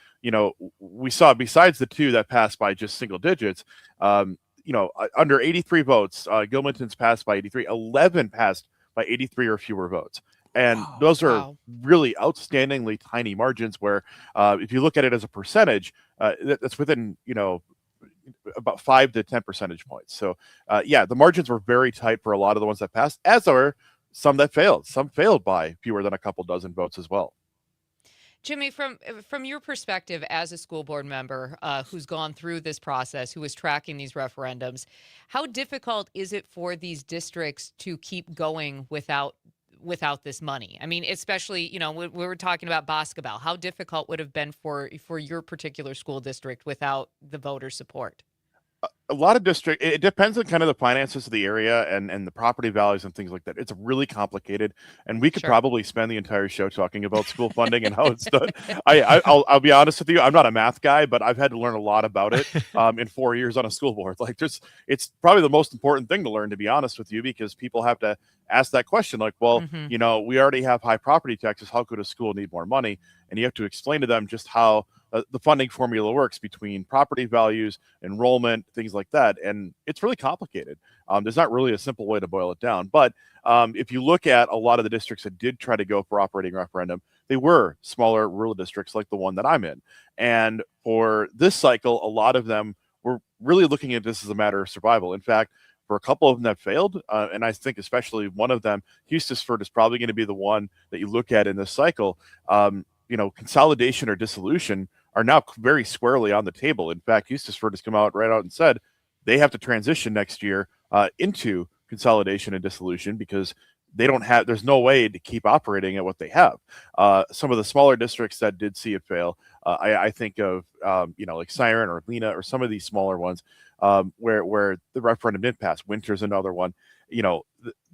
we saw, besides the 2 that passed by just single digits, under 83 votes, Gilmanton's passed by 83, 11 passed by 83 or fewer votes. And those are really outstandingly tiny margins where if you look at it as a percentage, that's within, about 5 to 10 percentage points. So yeah, the margins were very tight for a lot of the ones that passed, as are some that failed. Some failed by fewer than a couple dozen votes as well. Jimmy, from your perspective as a school board member who's gone through this process, who is tracking these referendums, how difficult is it for these districts to keep going without this money? I mean, especially, we were talking about Boscobel. How difficult would have been for your particular school district without the voter support? A lot of district, it depends on kind of the finances of the area and the property values and things like that. It's really complicated, and we could probably spend the entire show talking about school funding and how it's done. I'll be honest with you, I'm not a math guy, but I've had to learn a lot about it in 4 years on a school board. Like, it's probably the most important thing to learn, to be honest with you, because people have to ask that question, like, well, we already have high property taxes. How could a school need more money? And you have to explain to them just how the funding formula works between property values, enrollment, things like that. And it's really complicated. There's not really a simple way to boil it down. But if you look at a lot of the districts that did try to go for operating referendum, they were smaller rural districts like the one that I'm in. And for this cycle, a lot of them were really looking at this as a matter of survival. In fact, for a couple of them that failed, and I think especially one of them, Hustisford, is probably going to be the one that you look at in this cycle. Consolidation or dissolution are now very squarely on the table. In fact, Hustisford has come out and said they have to transition next year into consolidation and dissolution because there's no way to keep operating at what they have. Some of the smaller districts that did see it fail, I think of, like Siren or Lena or some of these smaller ones where the referendum did pass. Winter's another one.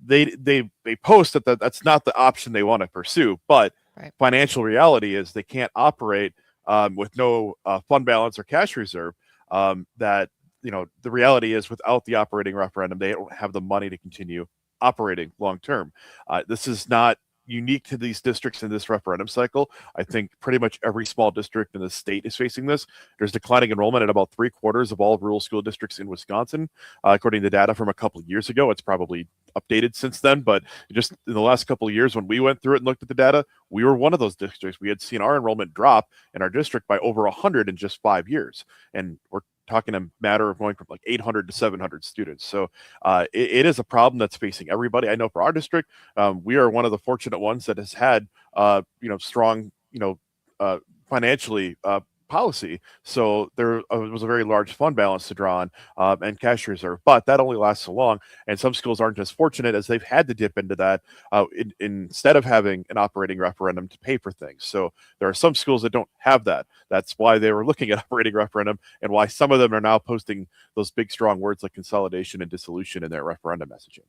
They post that that's not the option they want to pursue, but financial reality is they can't operate with no fund balance or cash reserve. The reality is without the operating referendum, they don't have the money to continue operating long term. This is not unique to these districts in this referendum cycle. I think pretty much every small district in the state is facing this. There's declining enrollment at about 3/4 of all rural school districts in Wisconsin, according to data from a couple of years ago. It's probably updated since then, but just in the last couple of years when we went through it and looked at the data, we were one of those districts. We had seen our enrollment drop in our district by over 100 in just 5 years. And we're talking a matter of going from like 800 to 700 students. So it is a problem that's facing everybody. I know for our district, we are one of the fortunate ones that has had, strong, financially policy. So there was a very large fund balance to draw on and cash reserve, but that only lasts so long. And some schools aren't as fortunate as they've had to dip into that instead of having an operating referendum to pay for things. So there are some schools that don't have that. That's why they were looking at operating referendum and why some of them are now posting those big, strong words like consolidation and dissolution in their referendum messaging.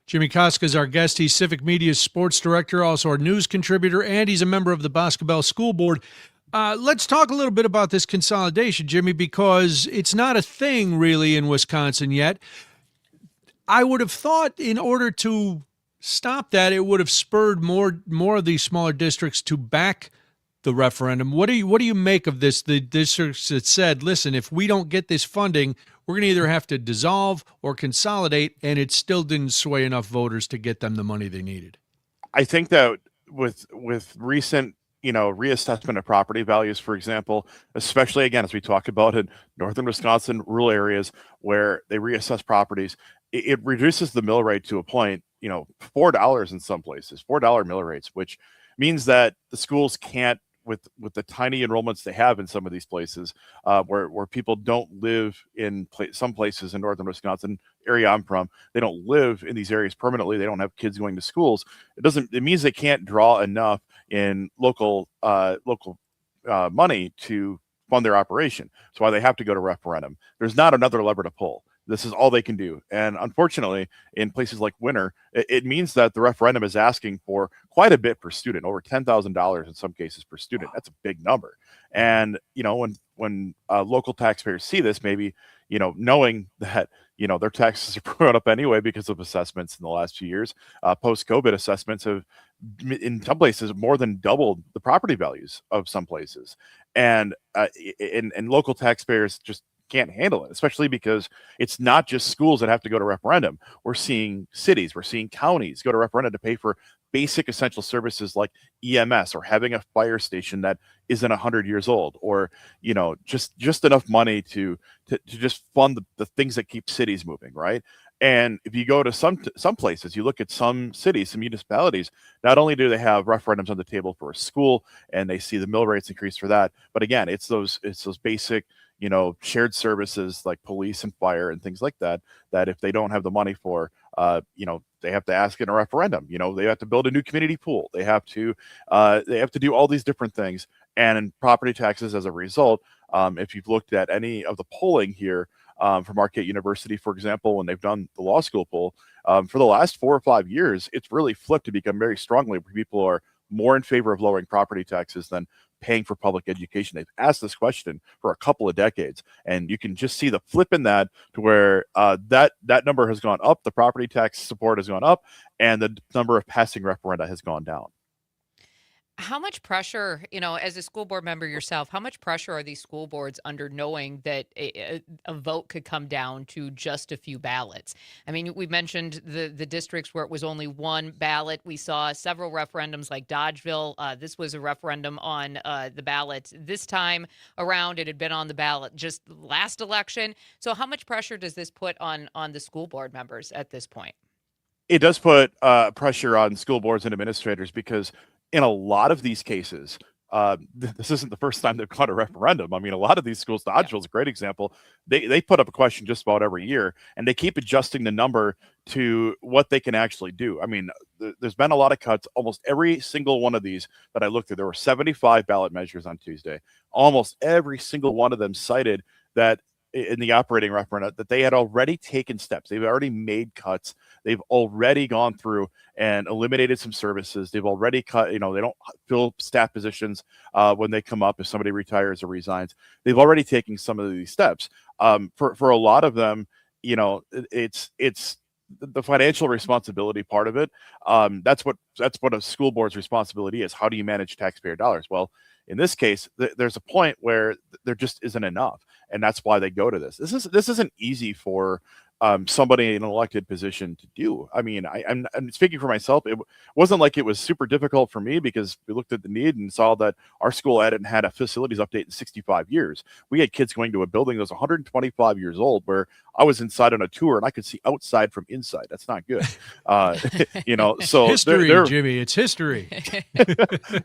Jimmy Koska is our guest. He's Civic Media's sports director, also our news contributor, and he's a member of the Boscobel School Board. Let's talk a little bit about this consolidation, Jimmy, because it's not a thing really in Wisconsin yet. I would have thought in order to stop that, it would have spurred more of these smaller districts to back the referendum. What do you make of this? The districts that said, listen, if we don't get this funding, we're going to either have to dissolve or consolidate, and it still didn't sway enough voters to get them the money they needed. I think that with recent reassessment of property values, for example, especially again, as we talked about in northern Wisconsin, rural areas where they reassess properties, it reduces the mill rate to a point, $4 in some places, $4 mill rates, which means that the schools can't, with the tiny enrollments they have in some of these places, where people don't live in some places in northern Wisconsin, area I'm from, they don't live in these areas permanently. They don't have kids going to schools. It means they can't draw enough in local money to fund their operation. That's why they have to go to referendum. There's not another lever to pull. This is all they can do. And unfortunately, in places like Winter, it means that the referendum is asking for quite a bit per student, over $10,000 in some cases per student. That's a big number. And, when local taxpayers see this, maybe, knowing that, their taxes are going up anyway because of assessments in the last few years, post-COVID assessments have, in some places, more than doubled the property values of some places. And local taxpayers just can't handle it, especially because it's not just schools that have to go to referendum. We're seeing cities, we're seeing counties go to referendum to pay for basic essential services like EMS or having a fire station that isn't 100 years old, or just enough money to just fund the things that keep cities moving, right? And if you go to some places, you look at some cities, some municipalities, not only do they have referendums on the table for a school and they see the mill rates increase for that, but again, it's those basic, shared services like police and fire and things like that, that if they don't have the money for, they have to ask in a referendum. They have to build a new community pool. They have to do all these different things. And in property taxes, as a result, if you've looked at any of the polling here, from Marquette University, for example, when they've done the law school poll, for the last 4 or 5 years, it's really flipped to become very strongly where people are more in favor of lowering property taxes than paying for public education. They've asked this question for a couple of decades, and you can just see the flip in that, to where that number has gone up, the property tax support has gone up, and the number of passing referenda has gone down. How much pressure, as a school board member yourself, how much pressure are these school boards under, knowing that a vote could come down to just a few ballots? I mean, we mentioned the districts where it was only one ballot. We saw several referendums like Dodgeville. This was a referendum on the ballot. This time around, it had been on the ballot just last election. So how much pressure does this put on the school board members at this point? It does put pressure on school boards and administrators, because in a lot of these cases, this isn't the first time they've gone to referendum. I mean, a lot of these schools, Dodgeville is a great example. They put up a question just about every year, and they keep adjusting the number to what they can actually do. I mean, there's been a lot of cuts. Almost every single one of these that I looked at, there were 75 ballot measures on Tuesday. Almost every single one of them cited that in the operating referendum that they had already taken steps. They've already made cuts. They've already gone through and eliminated some services. They've already cut, they don't fill staff positions when they come up if somebody retires or resigns. They've already taken some of these steps. For a lot of them, it's the financial responsibility part of it. That's what a school board's responsibility is. How do you manage taxpayer dollars? Well, in this case, there's a point where there just isn't enough, and that's why they go to this. This isn't easy for somebody in an elected position to do. I mean, I'm speaking for myself. It wasn't like it was super difficult for me, because we looked at the need and saw that our school hadn't had a facilities update in 65 years. We had kids going to a building that was 125 years old, where I was inside on a tour and I could see outside from inside. That's not good. So history, Jimmy, it's history.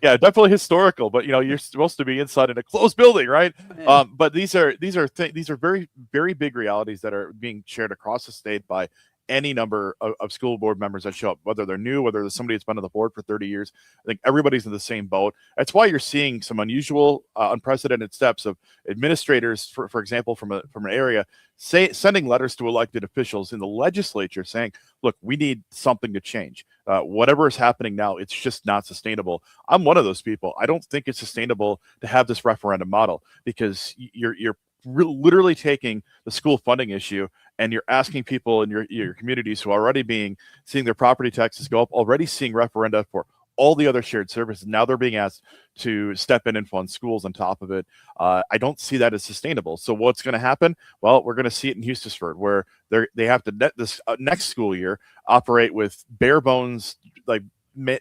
Yeah, definitely historical, but you're supposed to be inside in a closed building, right? Yeah. But these are very, very big realities that are being shared across the state by any number of school board members that show up, whether they're new, whether there's somebody that's been on the board for 30 years. I think everybody's in the same boat. That's why you're seeing some unusual, unprecedented steps of administrators, for example, from an area, sending letters to elected officials in the legislature saying, look, we need something to change. Whatever is happening now, it's just not sustainable. I'm one of those people. I don't think it's sustainable to have this referendum model, because you're literally taking the school funding issue and you're asking people in your communities who are already seeing their property taxes go up, already seeing referenda for all the other shared services. Now they're being asked to step in and fund schools on top of it. I don't see that as sustainable. So what's going to happen? Well, we're going to see it in Houstonford, where they have to this next school year operate with bare bones,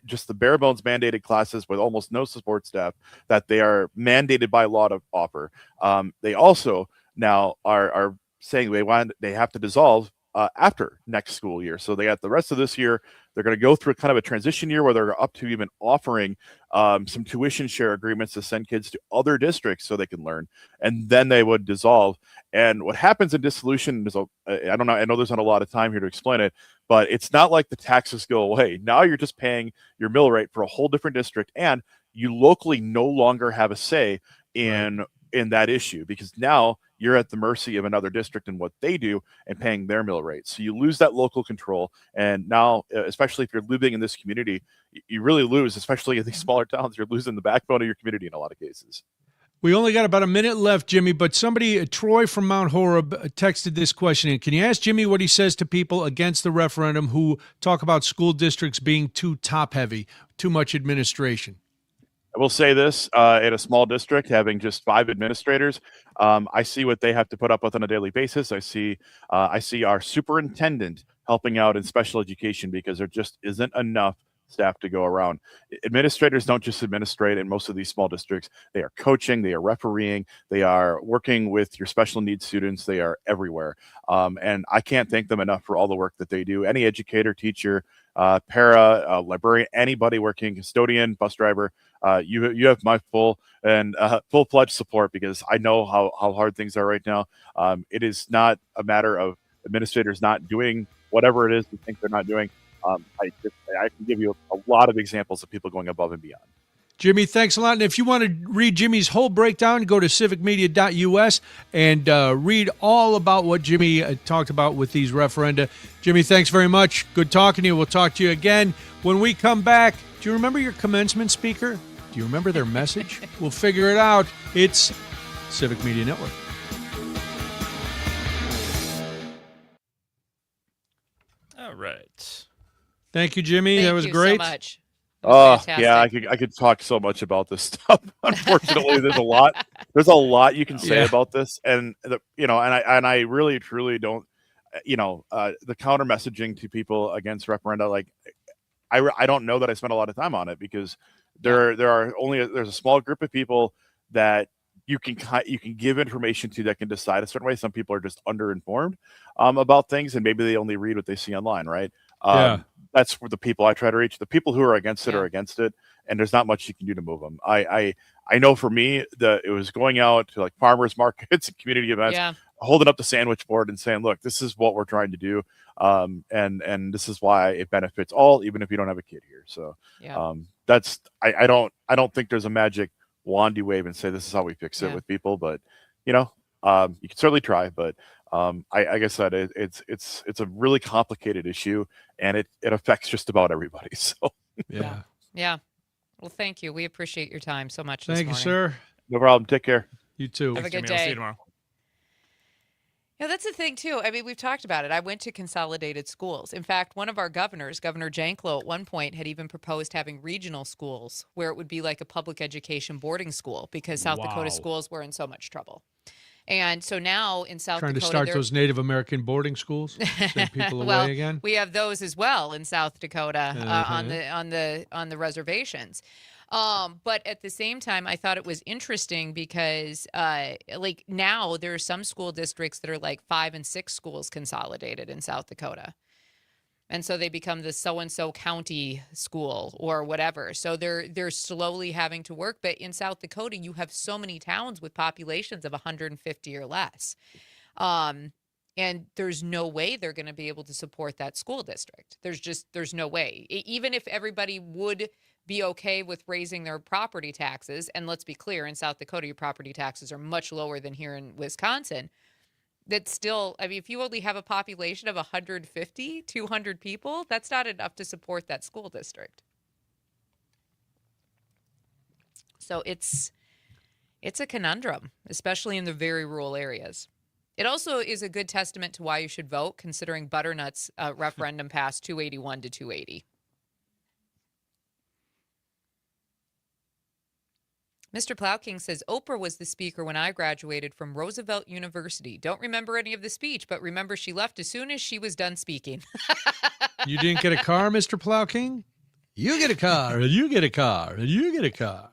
just the bare bones mandated classes with almost no support staff that they are mandated by law to offer. They also now are saying they have to dissolve after next school year. So they got the rest of this year. They're going to go through kind of a transition year where they're up to even offering some tuition share agreements to send kids to other districts so they can learn, and then they would dissolve. And what happens in dissolution is, I don't know, I know there's not a lot of time here to explain it, but it's not like the taxes go away. Now you're just paying your mill rate for a whole different district, and you locally no longer have a say in that issue, because now you're at the mercy of another district and what they do and paying their mill rate. So you lose that local control. And now, especially if you're living in this community, you really lose, especially in these smaller towns, you're losing the backbone of your community in a lot of cases. We only got about a minute left, Jimmy, but somebody, Troy from Mount Horeb, texted this question in. Can you ask Jimmy what he says to people against the referendum who talk about school districts being too top-heavy, too much administration? I will say this, in a small district, having just 5 administrators, I see what they have to put up with on a daily basis. I see our superintendent helping out in special education, because there just isn't enough staff to go around. Administrators don't just administrate in most of these small districts. They are coaching, they are refereeing, they are working with your special needs students. They are everywhere. And I can't thank them enough for all the work that they do. Any educator, teacher, para, librarian, anybody working, custodian, bus driver, you have my full-fledged support, because I know how hard things are right now. It is not a matter of administrators not doing whatever it is they think they're not doing. I can give you a lot of examples of people going above and beyond. Jimmy, thanks a lot. And if you want to read Jimmy's whole breakdown, go to civicmedia.us and read all about what Jimmy talked about with these referenda. Jimmy, thanks very much. Good talking to you. We'll talk to you again when we come back. Do you remember your commencement speaker? Do you remember their message? We'll figure it out. It's Civic Media Network. All right. Thank you, Jimmy. Thank that was you great. so much. Yeah, I could talk so much about this stuff. Unfortunately, there's a lot you can say about this, and I really truly don't, the counter messaging to people against referenda, like I don't know that I spent a lot of time on it, because there's a small group of people that you can give information to that can decide a certain way. Some people are just underinformed about things, and maybe they only read what they see online, right? That's the people I try to reach. The people who are against it are against it, and there's not much you can do to move them. I know for me, it was going out to like farmers markets and community events, holding up the sandwich board and saying, look, this is what we're trying to do, and this is why it benefits all, even if you don't have a kid here. So that's I don't think there's a magic wand you wave and say this is how we fix it with people, but you can certainly try. But like I said, it's a really complicated issue, and it affects just about everybody. So yeah. Well, thank you. We appreciate your time so much. Thank you, sir. No problem. Take care. You too. Have a good day. I'll see you tomorrow. Yeah, that's the thing, too. I mean, we've talked about it. I went to consolidated schools. In fact, one of our governors, Governor Janklow, at one point had even proposed having regional schools where it would be like a public education boarding school, because South Dakota schools were in so much trouble. And so now in South Dakota, Dakota, trying to start those Native American boarding schools, send people away again. We have those as well in South Dakota on the reservations. But at the same time, I thought it was interesting because like now there are some school districts that are like 5 and 6 schools consolidated in South Dakota. And so they become the so-and-so county school or whatever. So they're slowly having to work. But in South Dakota, you have so many towns with populations of 150 or less. And there's no way they're going to be able to support that school district. There's no way. Even if everybody would be okay with raising their property taxes, and let's be clear, in South Dakota, your property taxes are much lower than here in Wisconsin. That's still, I mean, if you only have a population of 150, 200 people, that's not enough to support that school district. So it's a conundrum, especially in the very rural areas. It also is a good testament to why you should vote, considering Butternut's referendum passed 281 to 280. Mr. Plowking says, Oprah was the speaker when I graduated from Roosevelt University. Don't remember any of the speech, but remember she left as soon as she was done speaking. You didn't get a car, Mr. Plowking? You get a car, and you get a car, and you get a car.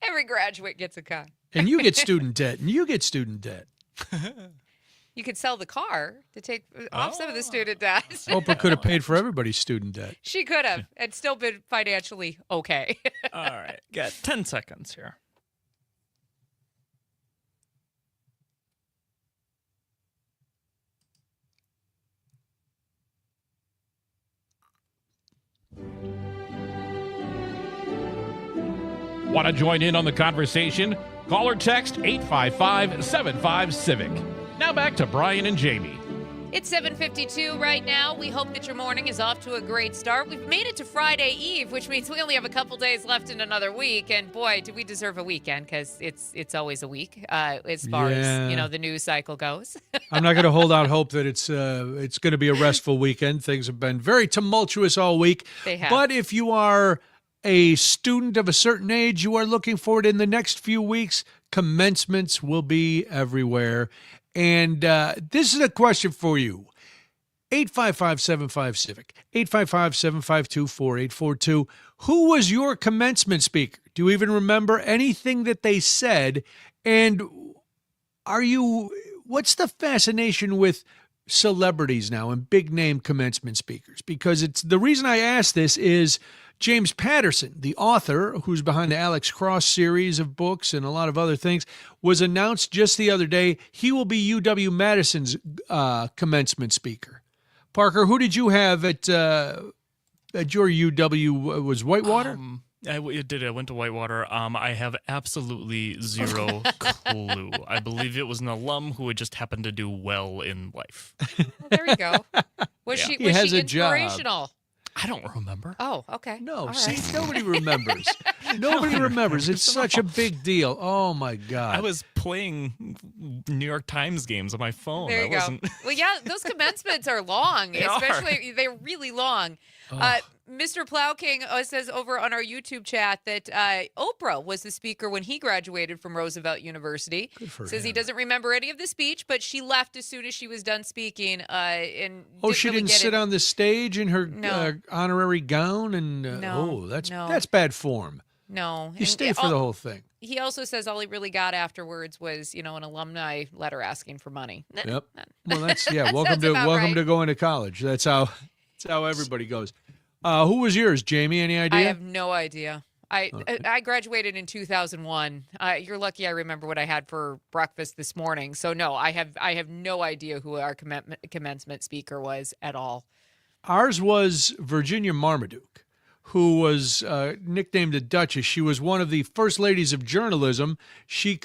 Every graduate gets a car. And you get student debt, and you get student debt. You could sell the car to take off some of the student debt. Oprah could have paid for everybody's student debt. She could have, and still been financially okay. All right. Got 10 seconds here. Want to join in on the conversation? Call or text 855-75-CIVIC. Now back to Brian and Jamie. It's 7:52 right now. We hope that your morning is off to a great start. We've made it to Friday Eve, which means we only have a couple days left in another week. And boy, do we deserve a weekend, because it's always a week as far as the news cycle goes. I'm not going to hold out hope that it's going to be a restful weekend. Things have been very tumultuous all week. They have. But if you are a student of a certain age, you are looking forward in the next few weeks, commencements will be everywhere. And this is a question for you. 855-75-CIVIC, 855-752-4842. Who was your commencement speaker? Do you even remember anything that they said? And what's the fascination with celebrities now and big name commencement speakers? Because the reason I ask this is James Patterson, the author who's behind the Alex Cross series of books and a lot of other things, was announced just the other day. He will be UW-Madison's commencement speaker. Parker, who did you have at your UW? Was Whitewater? I went to Whitewater. I have absolutely zero clue. I believe it was an alum who had just happened to do well in life. Well, there you go. Was she inspirational? I don't remember. Oh, okay. No, all see, right. nobody remembers. Nobody remembers. It's such a big deal. Oh, my God. I was playing New York Times games on my phone. There you go. Well, yeah, those commencements are long, they're really long. Mr. Plow King says over on our YouTube chat that Oprah was the speaker when he graduated from Roosevelt University. Good for Says him. he doesn't remember any of the speech, but she left as soon as she was done speaking. She didn't sit on the stage in her No. honorary gown? And No, that's bad form. No. You stay for the whole thing. He also says all he really got afterwards was, an alumni letter asking for money. Yep. Well, that's welcome Sounds about right. to going to college. That's how everybody goes. Who was yours, Jamie? Any idea? I have no idea. I graduated in 2001. You're lucky I remember what I had for breakfast this morning. So no, I have no idea who our commencement speaker was at all. Ours was Virginia Marmaduke, who was nicknamed the Duchess. She was one of the first ladies of journalism. She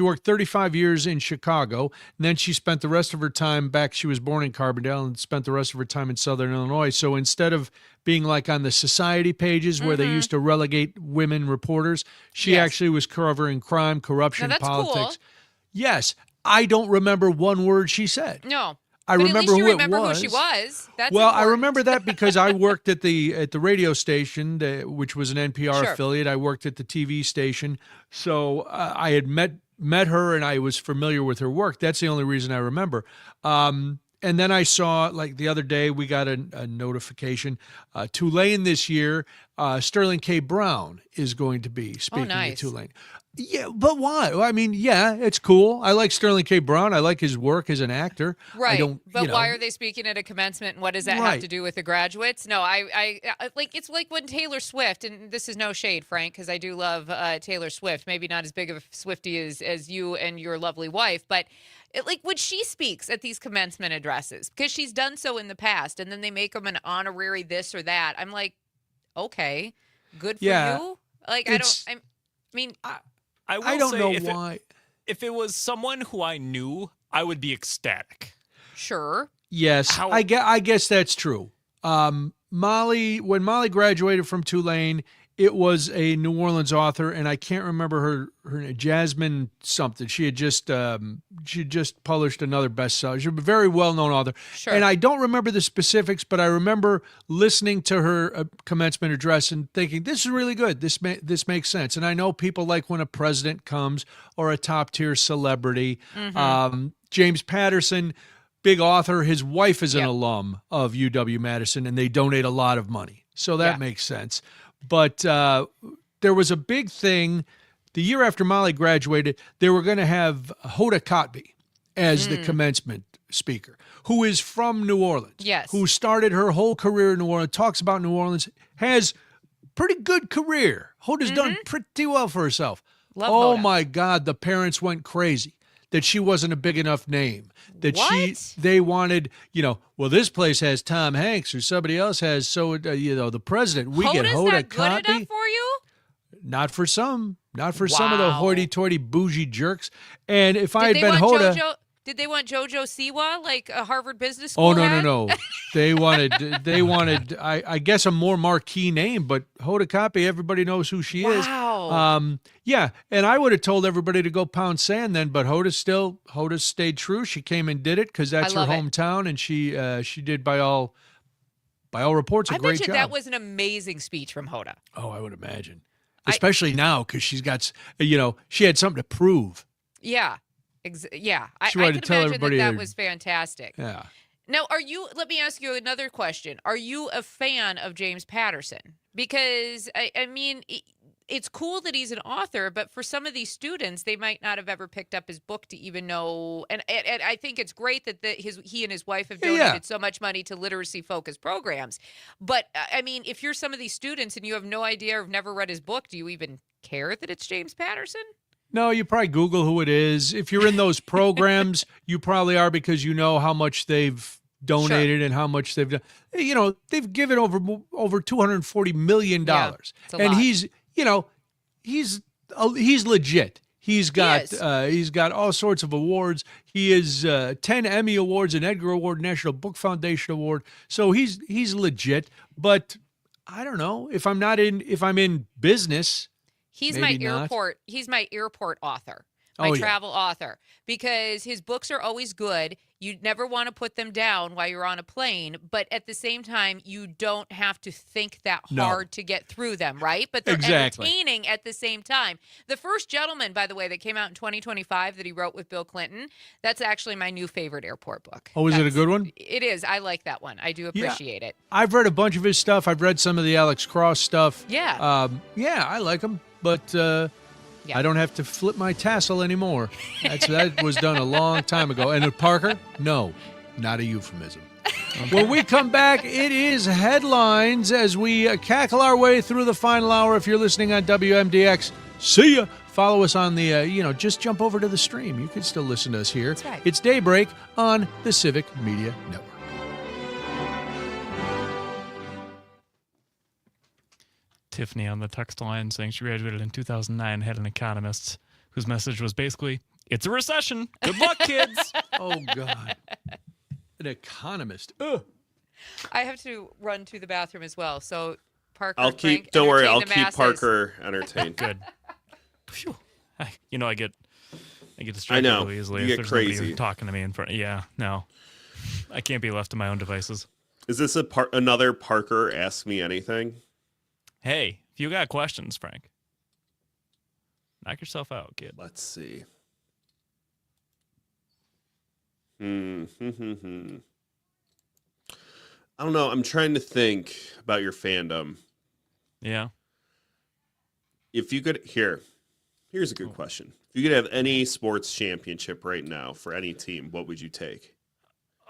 worked 35 years in Chicago, and then she spent the rest of her time back. She was born in Carbondale and spent the rest of her time in Southern Illinois. So instead of being like on the society pages where they used to relegate women reporters, she actually was covering crime, corruption, now, that's politics. Cool. Yes. I don't remember one word she said. No. I but remember at least you who remember it was. who she was. That's well, important. I remember that because I worked at the radio station, which was an NPR affiliate. I worked at the TV station, so I had met her and I was familiar with her work. That's the only reason I remember. And then I saw, like the other day, we got a notification. Tulane this year, Sterling K. Brown is going to be speaking at Tulane. Yeah, but why? I mean, yeah, it's cool. I like Sterling K. Brown. I like his work as an actor. Right. But why are they speaking at a commencement, and what does that have to do with the graduates? No, I like it's like when Taylor Swift, and this is no shade, Frank, because I do love Taylor Swift. Maybe not as big of a Swiftie as you and your lovely wife, but like when she speaks at these commencement addresses, because she's done so in the past, and then they make them an honorary this or that. I'm like, okay, good for you. Like I don't know why. If it was someone who I knew, I would be ecstatic. Sure. Yes, I guess that's true. When Molly graduated from Tulane, it was a New Orleans author, and I can't remember her name, Jasmine something. She had just published another bestseller. She's a very well-known author. Sure. And I don't remember the specifics, but I remember listening to her commencement address and thinking, this is really good. This makes sense. And I know people like when a president comes or a top-tier celebrity. Mm-hmm. James Patterson, big author. His wife is an alum of UW-Madison, and they donate a lot of money. So that makes sense. But there was a big thing. The year after Molly graduated, they were going to have Hoda Kotb as the commencement speaker, who is from New Orleans. Yes. Who started her whole career in New Orleans, talks about New Orleans, has pretty good career. Hoda's done pretty well for herself. Love oh, Hoda. my God, the parents went crazy that she wasn't a big enough name. That What? they wanted, well, this place has Tom Hanks or somebody else has, the president. We get Hoda's Hoda not good enough Kotb. for you? Not for some. Not for some of the Wow. hoity-toity bougie jerks. And if I had Did been they want Hoda... Did they want JoJo Siwa like a Harvard Business School? Oh, no, had? no. They wanted, I guess, a more marquee name, but Hoda Kotb, everybody knows who she is. Wow. Yeah, and I would have told everybody to go pound sand then, but Hoda stayed true. She came and did it because that's her love it. hometown, and she did by all reports a I great bet you job. that was an amazing speech from Hoda. Oh, I would imagine. Especially now because she's got, she had something to prove. Yeah. I She wanted could to tell imagine everybody that her- was fantastic. Yeah. Now, let me ask you another question. Are you a fan of James Patterson? Because, I mean, it's cool that he's an author, but for some of these students, they might not have ever picked up his book to even know. And I think it's great that he and his wife have donated so much money to literacy-focused programs. But, I mean, if you're some of these students and you have no idea or have never read his book, do you even care that it's James Patterson? No, you probably Google who it is. If you're in those programs, you probably are because you know how much they've donated and how much they've done. You know, they've given over $240 million. Yeah, it's a lot. He's, you know, he's legit. He's got all sorts of awards. He is 10 Emmy Awards, an Edgar Award, National Book Foundation Award. So he's legit. But I don't know if I'm in business. He's maybe my not. airport. He's my airport author. My travel author, because his books are always good. You never want to put them down while you're on a plane, but at the same time, you don't have to think that hard to get through them, right? But they're entertaining at the same time. The First Gentleman, by the way, that came out in 2025 that he wrote with Bill Clinton, that's actually my new favorite airport book. Oh, is it a good one? It is. I like that one. I do appreciate it. I've read a bunch of his stuff. I've read some of the Alex Cross stuff. Yeah. I like him, but I don't have to flip my tassel anymore. That was done a long time ago. And Parker, no, not a euphemism. When we come back, it is headlines as we cackle our way through the final hour. If you're listening on WMDX, see ya. Follow us on the, just jump over to the stream. You can still listen to us here. That's right. It's Daybreak on the Civic Media Network. Tiffany on the text line saying she graduated in 2009, had an economist whose message was basically, it's a recession. Good luck, kids. Oh, God. An economist. Ugh. I have to run to the bathroom as well. So, Parker, I'll Frank, keep. Don't worry. entertain I'll the keep masses. Parker entertained. Good. Phew. I get distracted I know. really easily. You if get there's crazy. nobody talking to me in front. Yeah, no. I can't be left to my own devices. Is this another Parker Ask Me Anything? Hey, if you got questions, Frank, knock yourself out, kid. Let's see. I don't know. I'm trying to think about your fandom. Yeah. If you could, here's a good question. If you could have any sports championship right now for any team, what would you take?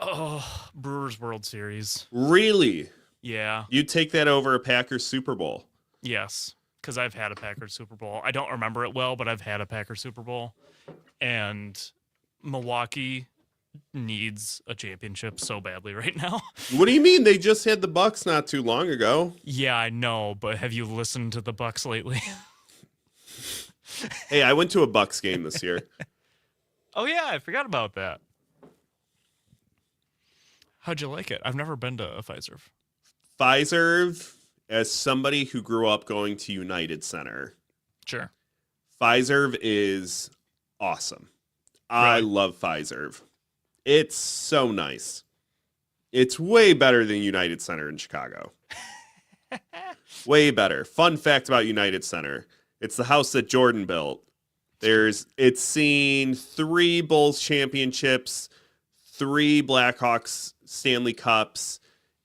Oh, Brewers World Series. Really? Yeah. You'd take that over a Packers Super Bowl? Yes, because I've had a Packers Super Bowl. I don't remember it well, but I've had a Packers Super Bowl. And Milwaukee needs a championship so badly right now. What do you mean? They just had the Bucks not too long ago. Yeah, I know, but have you listened to the Bucks lately? Hey, I went to a Bucks game this year. Oh, yeah, I forgot about that. How'd you like it? I've never been to a Fiserv. Fiserv, as somebody who grew up going to United Center, Sure. Fiserv is awesome. I love Fiserv. It's so nice. It's way better than United Center in Chicago. Way better. Fun fact about United Center. It's the house that Jordan built. It's seen 3 Bulls championships, 3 Blackhawks Stanley Cups,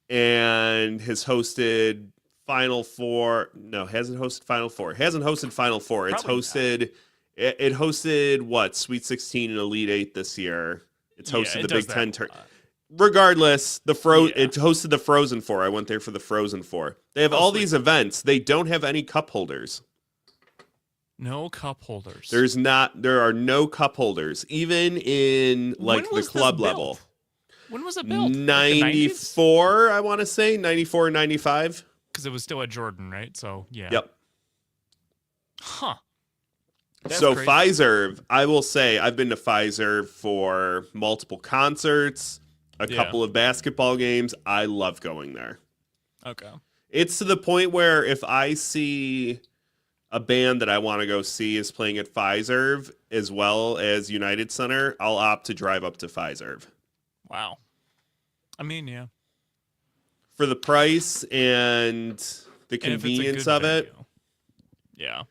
and has hosted Final Four. No, hasn't hosted Final Four. Hasn't hosted Final Four. It's hosted. It hosted what? Sweet 16 and Elite 8 this year. It's hosted the Big Ten tournament. Regardless, it hosted the Frozen Four. I went there for the Frozen Four. They have all these events. They don't have any cup holders. No cup holders. There are no cup holders, even in the club level. When was it built? 94, I want to say. 94 or 95. Because it was still at Jordan, right? So, yeah. Yep. Huh. So crazy. Fiserv, I will say, I've been to Fiserv for multiple concerts, a couple of basketball games. I love going there. Okay. It's to the point where if I see a band that I want to go see is playing at Fiserv as well as United Center, I'll opt to drive up to Fiserv. Wow. I mean, yeah. For the price and the convenience of it. Yeah.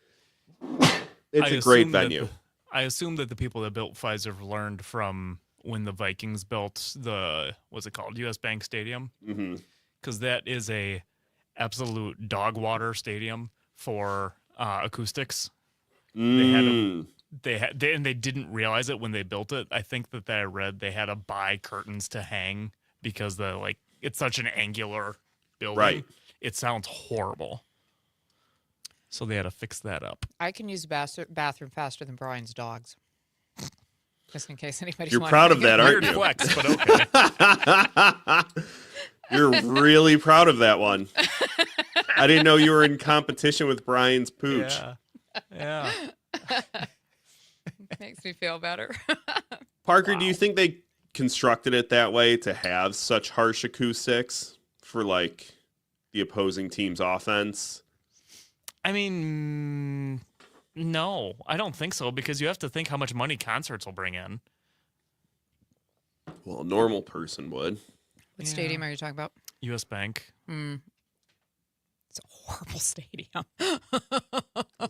It's a great venue. I assume that the people that built Fiserv learned from when the Vikings built what's it called, U.S. Bank Stadium, because that is a absolute dog water stadium for acoustics. And they didn't realize it when they built it. I think that I read they had to buy curtains to hang because it's such an angular building. Right. It sounds horrible. So they had to fix that up. I can use a bathroom faster than Brian's dogs. Just in case anybody's You're proud of that, aren't you? Weird flex, but okay. You're really proud of that one. I didn't know you were in competition with Brian's pooch. Yeah. Makes me feel better. Parker, do you think they constructed it that way to have such harsh acoustics for like the opposing team's offense? I mean, no, I don't think so, because you have to think how much money concerts will bring in. Well, a normal person would. What stadium are you talking about? U.S. Bank. It's a horrible stadium.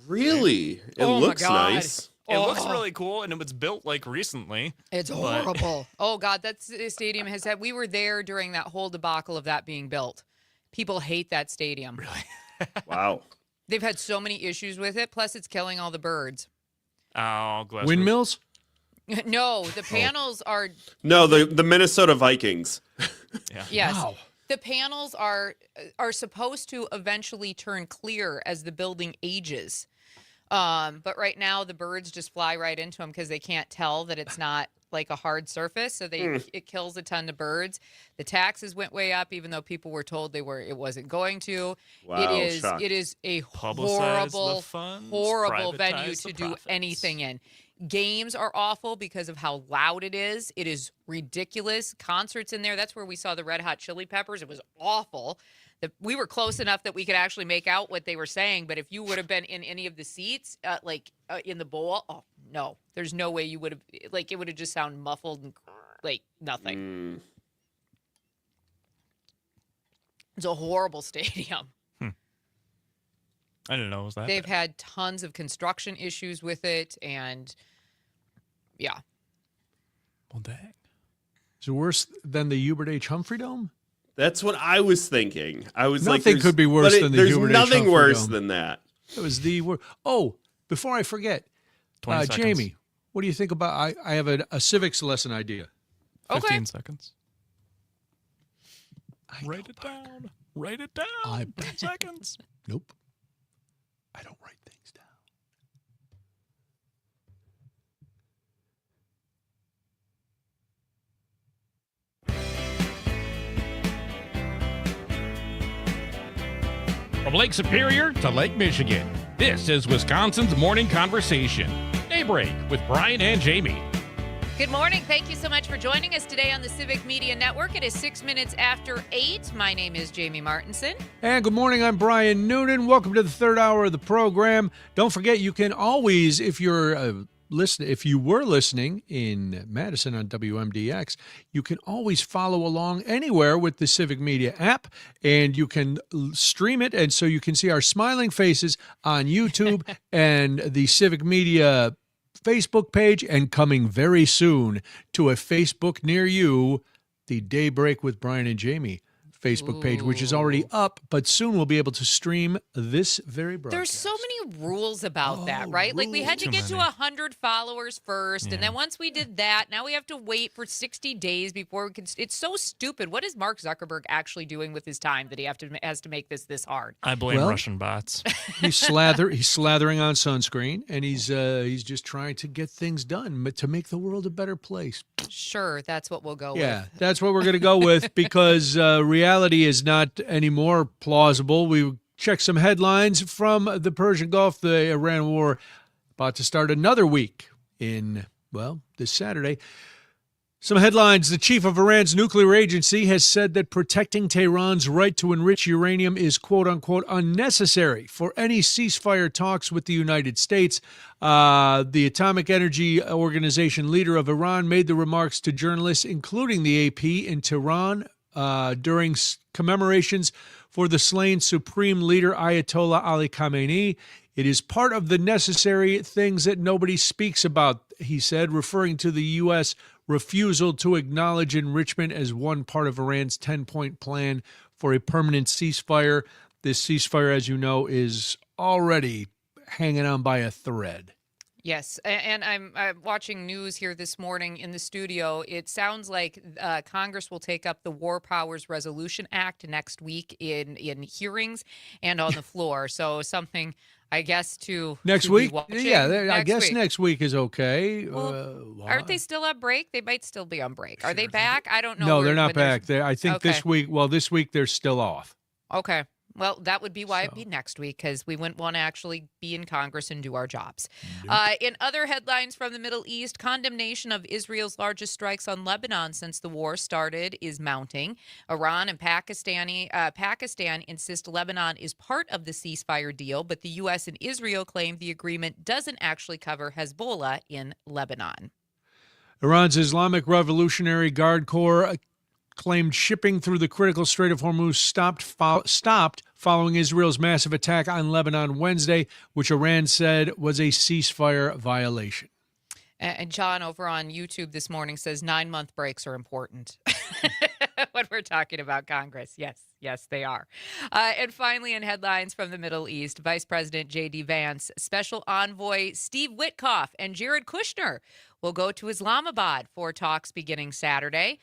Really? It looks nice. It looks really cool, and it was built recently. It's horrible. Oh God, that stadium has had. We were there during that whole debacle of that being built. People hate that stadium. Really? Wow. They've had so many issues with it. Plus, it's killing all the birds. Oh, glass Windmills? No, the panels are. No, the Minnesota Vikings. Yeah. Yes. Wow. The panels are supposed to eventually turn clear as the building ages. But right now the birds just fly right into them because they can't tell that it's not like a hard surface. So it kills a ton of birds. The taxes went way up, even though people were told it wasn't going to. Wow, It is a horrible venue to do anything in. Games are awful because of how loud it is. It is ridiculous. Concerts in there. That's where we saw the Red Hot Chili Peppers. It was awful. We were close enough that we could actually make out what they were saying. But if you would have been in any of the seats, in the bowl, oh no, there's no way you would have. It would have just sounded muffled and nothing. It's a horrible stadium. I didn't know it was that. They've bad. had tons of construction issues with it, and yeah. Well, dang. Is it worse than the Hubert H. Humphrey Dome? That's what I was thinking. I was Nothing could be worse than the There's Hubert H. nothing Humphrey worse Dome. than that. It was the worst. Oh, before I forget, 20 seconds. Jamie, what do you think about? I have a civics lesson idea. 15 seconds. Write it down. Write it down. 10 seconds. Nope. I don't write things down. From Lake Superior to Lake Michigan, this is Wisconsin's Morning Conversation. Daybreak with Brian and Jamie. Good morning. Thank you so much for joining us today on the Civic Media Network. It is 6 minutes after 8. My name is Jamie Martinson. And good morning, I'm Brian Noonan. Welcome to the third hour of the program. Don't forget, you can always, if you were listening in Madison on WMDX, you can always follow along anywhere with the Civic Media app, and you can stream it, and so you can see our smiling faces on YouTube and the Civic Media Facebook page, and coming very soon to a Facebook near you, the Daybreak with Brian and Jamie Facebook page, which is already up, but soon we'll be able to stream this very broadcast. There's so many rules about that, right? Like we had to get to 100 followers first, and then once we did that, now we have to wait for 60 days before we can. It's so stupid. What is Mark Zuckerberg actually doing with his time that he has to make this hard? I blame Russian bots. He's slathering on sunscreen, and he's just trying to get things done to make the world a better place. Sure, that's what we'll go with. Yeah, that's what we're going to go with, because reality is not any more plausible. We checked some headlines from the Persian Gulf. The Iran war about to start another week this Saturday. Some headlines. The chief of Iran's nuclear agency has said that protecting Tehran's right to enrich uranium is, quote unquote, unnecessary for any ceasefire talks with the United States. The Atomic Energy Organization leader of Iran made the remarks to journalists, including the AP in Tehran, during commemorations for the slain Supreme Leader Ayatollah Ali Khamenei. It is part of the necessary things that nobody speaks about, he said, referring to the U.S. refusal to acknowledge enrichment as one part of Iran's 10-point plan for a permanent ceasefire. This ceasefire, as you know, is already hanging on by a thread. Yes, and I'm watching news here this morning in the studio. It sounds like Congress will take up the War Powers Resolution Act next week in hearings and on the floor. So something, I guess, next to week. be watching I guess week. Next week is okay. Well, aren't they still on break? They might still be on break. Are they back? I don't know. No, they're not back. I think Okay. this week they're still off. Okay. Well, that would be why it'd be next week, because we wouldn't want to actually be in Congress and do our jobs. In other headlines from the Middle East, condemnation of Israel's largest strikes on Lebanon since the war started is mounting. Iran and Pakistan insist Lebanon is part of the ceasefire deal, but the U.S. and Israel claim the agreement doesn't actually cover Hezbollah in Lebanon. Iran's Islamic Revolutionary Guard Corps claimed shipping through the critical Strait of Hormuz stopped following Israel's massive attack on Lebanon Wednesday, which Iran said was a ceasefire violation. And John over on YouTube this morning says 9-month breaks are important when we're talking about Congress. Yes, they are. And finally, in headlines from the Middle East, Vice President J.D. Vance, Special Envoy Steve Witkoff, and Jared Kushner will go to Islamabad for talks beginning Saturday.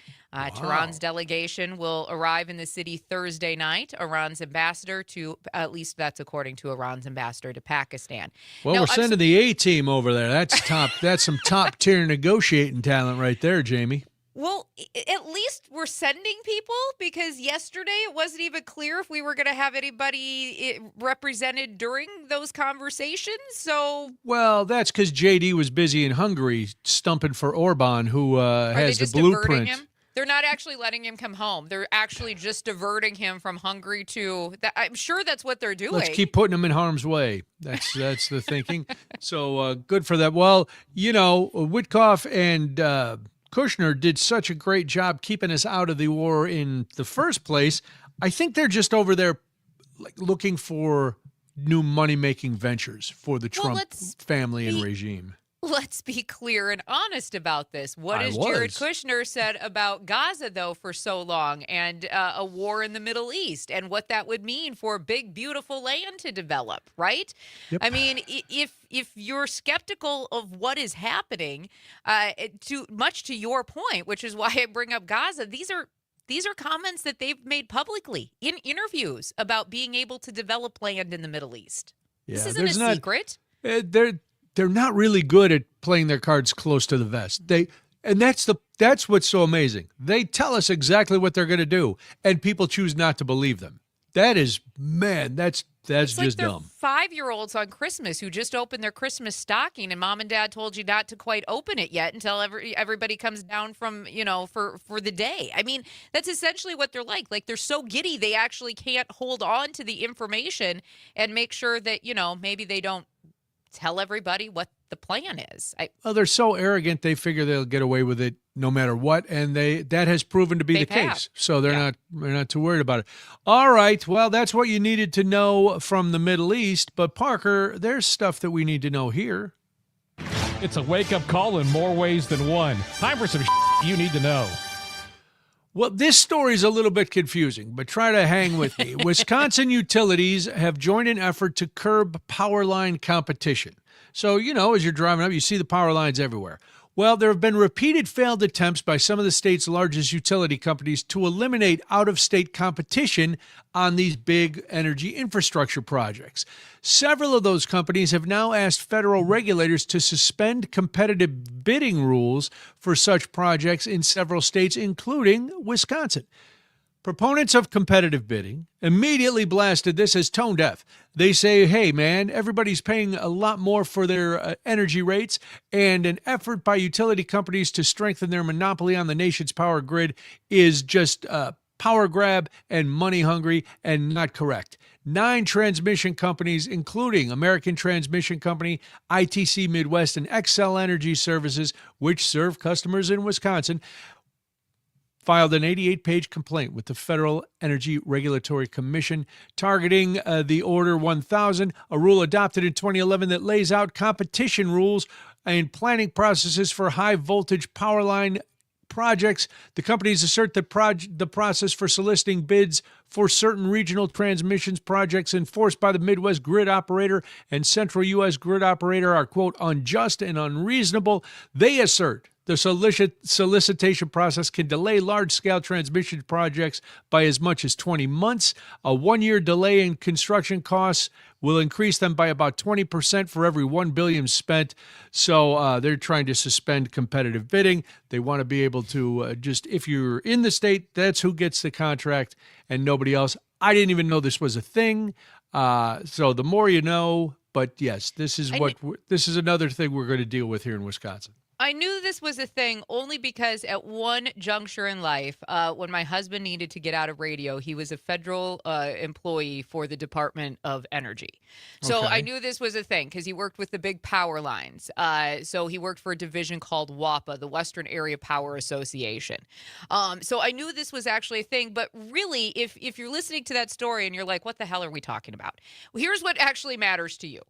Tehran's delegation will arrive in the city Thursday night. Iran's ambassador to, at least that's according to Iran's ambassador to Pakistan. Well, we're sending the A-team over there. That's top. That's some top-tier negotiating talent right there, Jamie. Well, at least we're sending people, because yesterday it wasn't even clear if we were going to have anybody represented during those conversations. So, well, that's because JD was busy in Hungary stumping for Orban, who has the blueprint. Him? They're not actually letting him come home. They're actually just diverting him from Hungary to. I'm sure that's what they're doing. Let's keep putting him in harm's way. That's the thinking. So good for that. Well, Witkoff and Kushner did such a great job keeping us out of the war in the first place. I think they're just over there looking for new money-making ventures for the Trump family and regime. Let's be clear and honest about this. What has Jared Kushner said about Gaza, though, for so long, and a war in the Middle East, and what that would mean for big, beautiful land to develop, right? Yep. I mean, if you're skeptical of what is happening, much to your point, which is why I bring up Gaza, these are comments that they've made publicly in interviews about being able to develop land in the Middle East. Yeah, this isn't a secret. They're not really good at playing their cards close to the vest. That's what's so amazing. They tell us exactly what they're going to do, and people choose not to believe them. That's it's just like dumb. 5-year-olds on Christmas who just opened their Christmas stocking, and mom and dad told you not to quite open it yet until everybody comes down from, for the day. I mean, that's essentially what they're like. Like, they're so giddy they actually can't hold on to the information and make sure that, maybe they don't tell everybody what the plan is. Well, they're so arrogant they figure they'll get away with it no matter what, and that has proven to be the case. So they're not too worried about it. All right, well, that's what you needed to know from the Middle East. But Parker, there's stuff that we need to know here. It's a wake-up call in more ways than one. Time for some you need to know. Well, this story is a little bit confusing, but try to hang with me. Wisconsin utilities have joined an effort to curb power line competition. So, as you're driving up, you see the power lines everywhere. Well, there have been repeated failed attempts by some of the state's largest utility companies to eliminate out-of-state competition on these big energy infrastructure projects. Several of those companies have now asked federal regulators to suspend competitive bidding rules for such projects in several states, including Wisconsin. Proponents of competitive bidding immediately blasted this as tone deaf. They say, hey, man, everybody's paying a lot more for their energy rates, and an effort by utility companies to strengthen their monopoly on the nation's power grid is just power grab and money hungry and not correct. 9 transmission companies, including American Transmission Company, ITC Midwest, and Xcel Energy Services, which serve customers in Wisconsin, filed an 88-page complaint with the Federal Energy Regulatory Commission targeting the Order 1000, a rule adopted in 2011 that lays out competition rules and planning processes for high-voltage power line projects. The companies assert that the process for soliciting bids for certain regional transmissions projects enforced by the Midwest grid operator and Central U.S. grid operator are, quote, unjust and unreasonable. They assert the solicitation process can delay large-scale transmission projects by as much as 20 months. A one-year delay in construction costs will increase them by about 20% for every $1 billion spent. So they're trying to suspend competitive bidding. They want to be able to just, if you're in the state, that's who gets the contract and nobody else. I didn't even know this was a thing. So the more you know. But yes, this is another thing we're going to deal with here in Wisconsin. I knew this was a thing only because at one juncture in life, when my husband needed to get out of radio, he was a federal employee for the Department of Energy. So Okay. I knew this was a thing because he worked with the big power lines. So he worked for a division called WAPA, the Western Area Power Association. So I knew this was actually a thing. But really, if you're listening to that story and you're like, what the hell are we talking about? Well, here's what actually matters to you.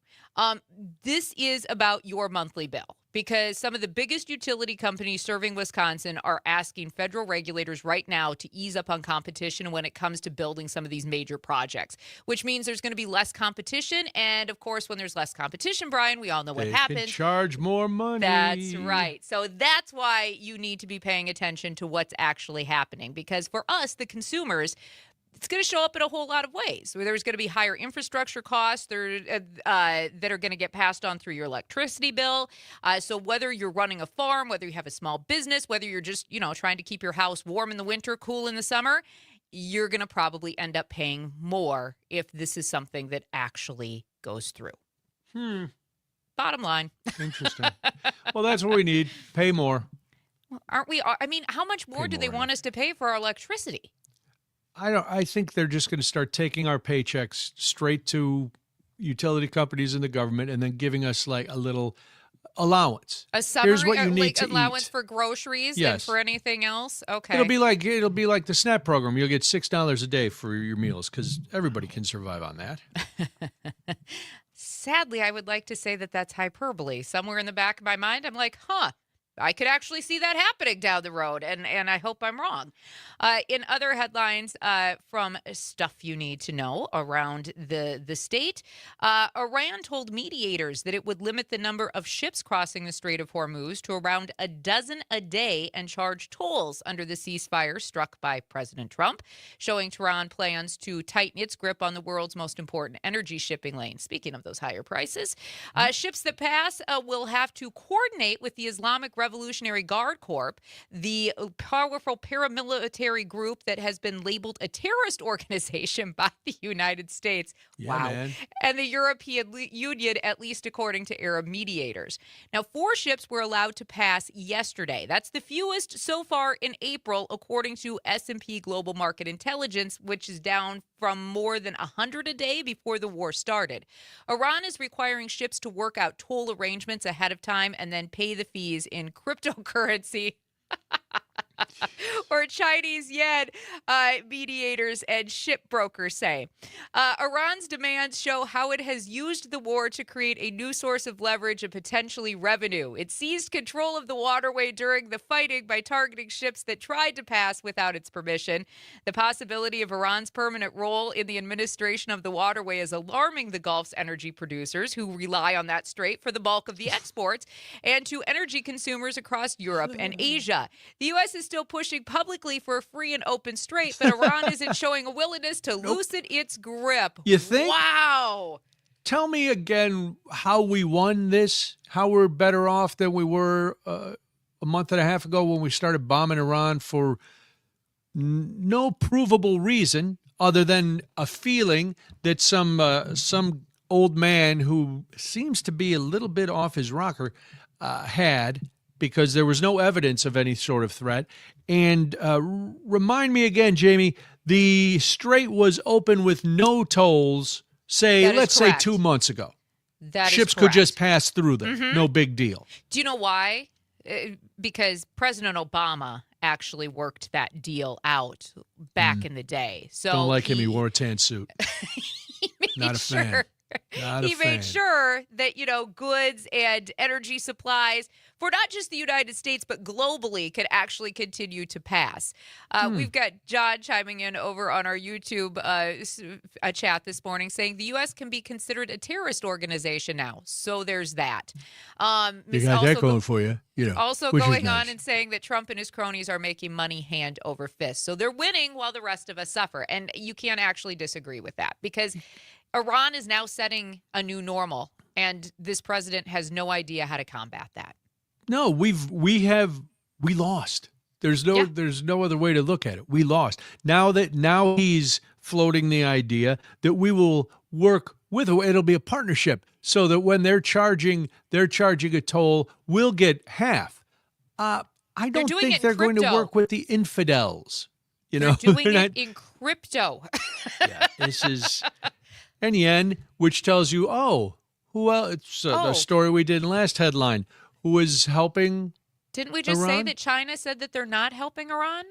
This is about your monthly bill. Because some of the biggest utility companies serving Wisconsin are asking federal regulators right now to ease up on competition when it comes to building some of these major projects, which means there's going to be less competition. And of course, when there's less competition, Brian, we all know what They happens. can charge more money. That's right. So that's why you need to be paying attention to what's actually happening. Because for us, the consumers, it's going to show up in a whole lot of ways. There's going to be higher infrastructure costs that are going to get passed on through your electricity bill. So whether you're running a farm, whether you have a small business, whether you're just, trying to keep your house warm in the winter, cool in the summer, you're going to probably end up paying more if this is something that actually goes through. Bottom line. Interesting. Well, that's what we need. Pay more. Aren't we? I mean, how much more do they want us to pay for our electricity? I think they're just going to start taking our paychecks straight to utility companies and the government and then giving us like a little allowance. A summary, Here's what you need to allowance eat. for groceries and Yes. for anything else? Okay. It'll be like the SNAP program. You'll get $6 a day for your meals because everybody can survive on that. Sadly, I would like to say that that's hyperbole. Somewhere in the back of my mind, I'm like, I could actually see that happening down the road, and I hope I'm wrong. In other headlines from stuff you need to know around the state, Iran told mediators that it would limit the number of ships crossing the Strait of Hormuz to around a dozen a day and charge tolls under the ceasefire struck by President Trump, showing Tehran plans to tighten its grip on the world's most important energy shipping lane. Speaking of those higher prices, ships that pass will have to coordinate with the Islamic Revolutionary Guard Corps, the powerful paramilitary group that has been labeled a terrorist organization by the United States. Yeah, man. And the European Union, at least according to Arab mediators. Now, 4 ships were allowed to pass yesterday. That's the fewest so far in April, according to S&P Global Market Intelligence, which is down from more than 100 a day before the war started. Iran is requiring ships to work out toll arrangements ahead of time and then pay the fees in cryptocurrency. Or Chinese yuan, mediators and ship brokers say. Iran's demands show how it has used the war to create a new source of leverage and potentially revenue. It seized control of the waterway during the fighting by targeting ships that tried to pass without its permission. The possibility of Iran's permanent role in the administration of the waterway is alarming the Gulf's energy producers, who rely on that strait for the bulk of the exports, and to energy consumers across Europe and Asia. The U.S. is still pushing publicly for a free and open strait, but Iran isn't showing a willingness to loosen its grip. You think? Wow. Tell me again how we won this, how we're better off than we were a month and a half ago when we started bombing Iran for no provable reason other than a feeling that some old man who seems to be a little bit off his rocker had, because there was no evidence of any sort of threat. And remind me again, Jamie, the strait was open with no tolls, let's say 2 months ago. That is Ships could correct. just pass through there. Mhm. No big deal. Do you know why? Because President Obama actually worked that deal out back in the day. So Don't like him. He wore a tan suit. Not a fan. Not a he made fan. sure that, goods and energy supplies for not just the United States, but globally could actually continue to pass. We've got John chiming in over on our YouTube chat this morning saying the U.S. can be considered a terrorist organization now. So there's that. You got that going for you. Also which is going on nice. and saying that Trump and his cronies are making money hand over fist. So they're winning while the rest of us suffer. And you can't actually disagree with that because Iran is now setting a new normal, and this president has no idea how to combat that. No, we lost. There's no other way to look at it. We lost. Now he's floating the idea that we will work with it'll be a partnership so that when they're charging a toll, we'll get half. I don't think they're going to work with the infidels. They're doing it in crypto. Yeah, this is and yen, which tells you, who else? It's the story we did in last headline. Who is helping? Didn't we just say Iran? that China said that they're not helping Iran?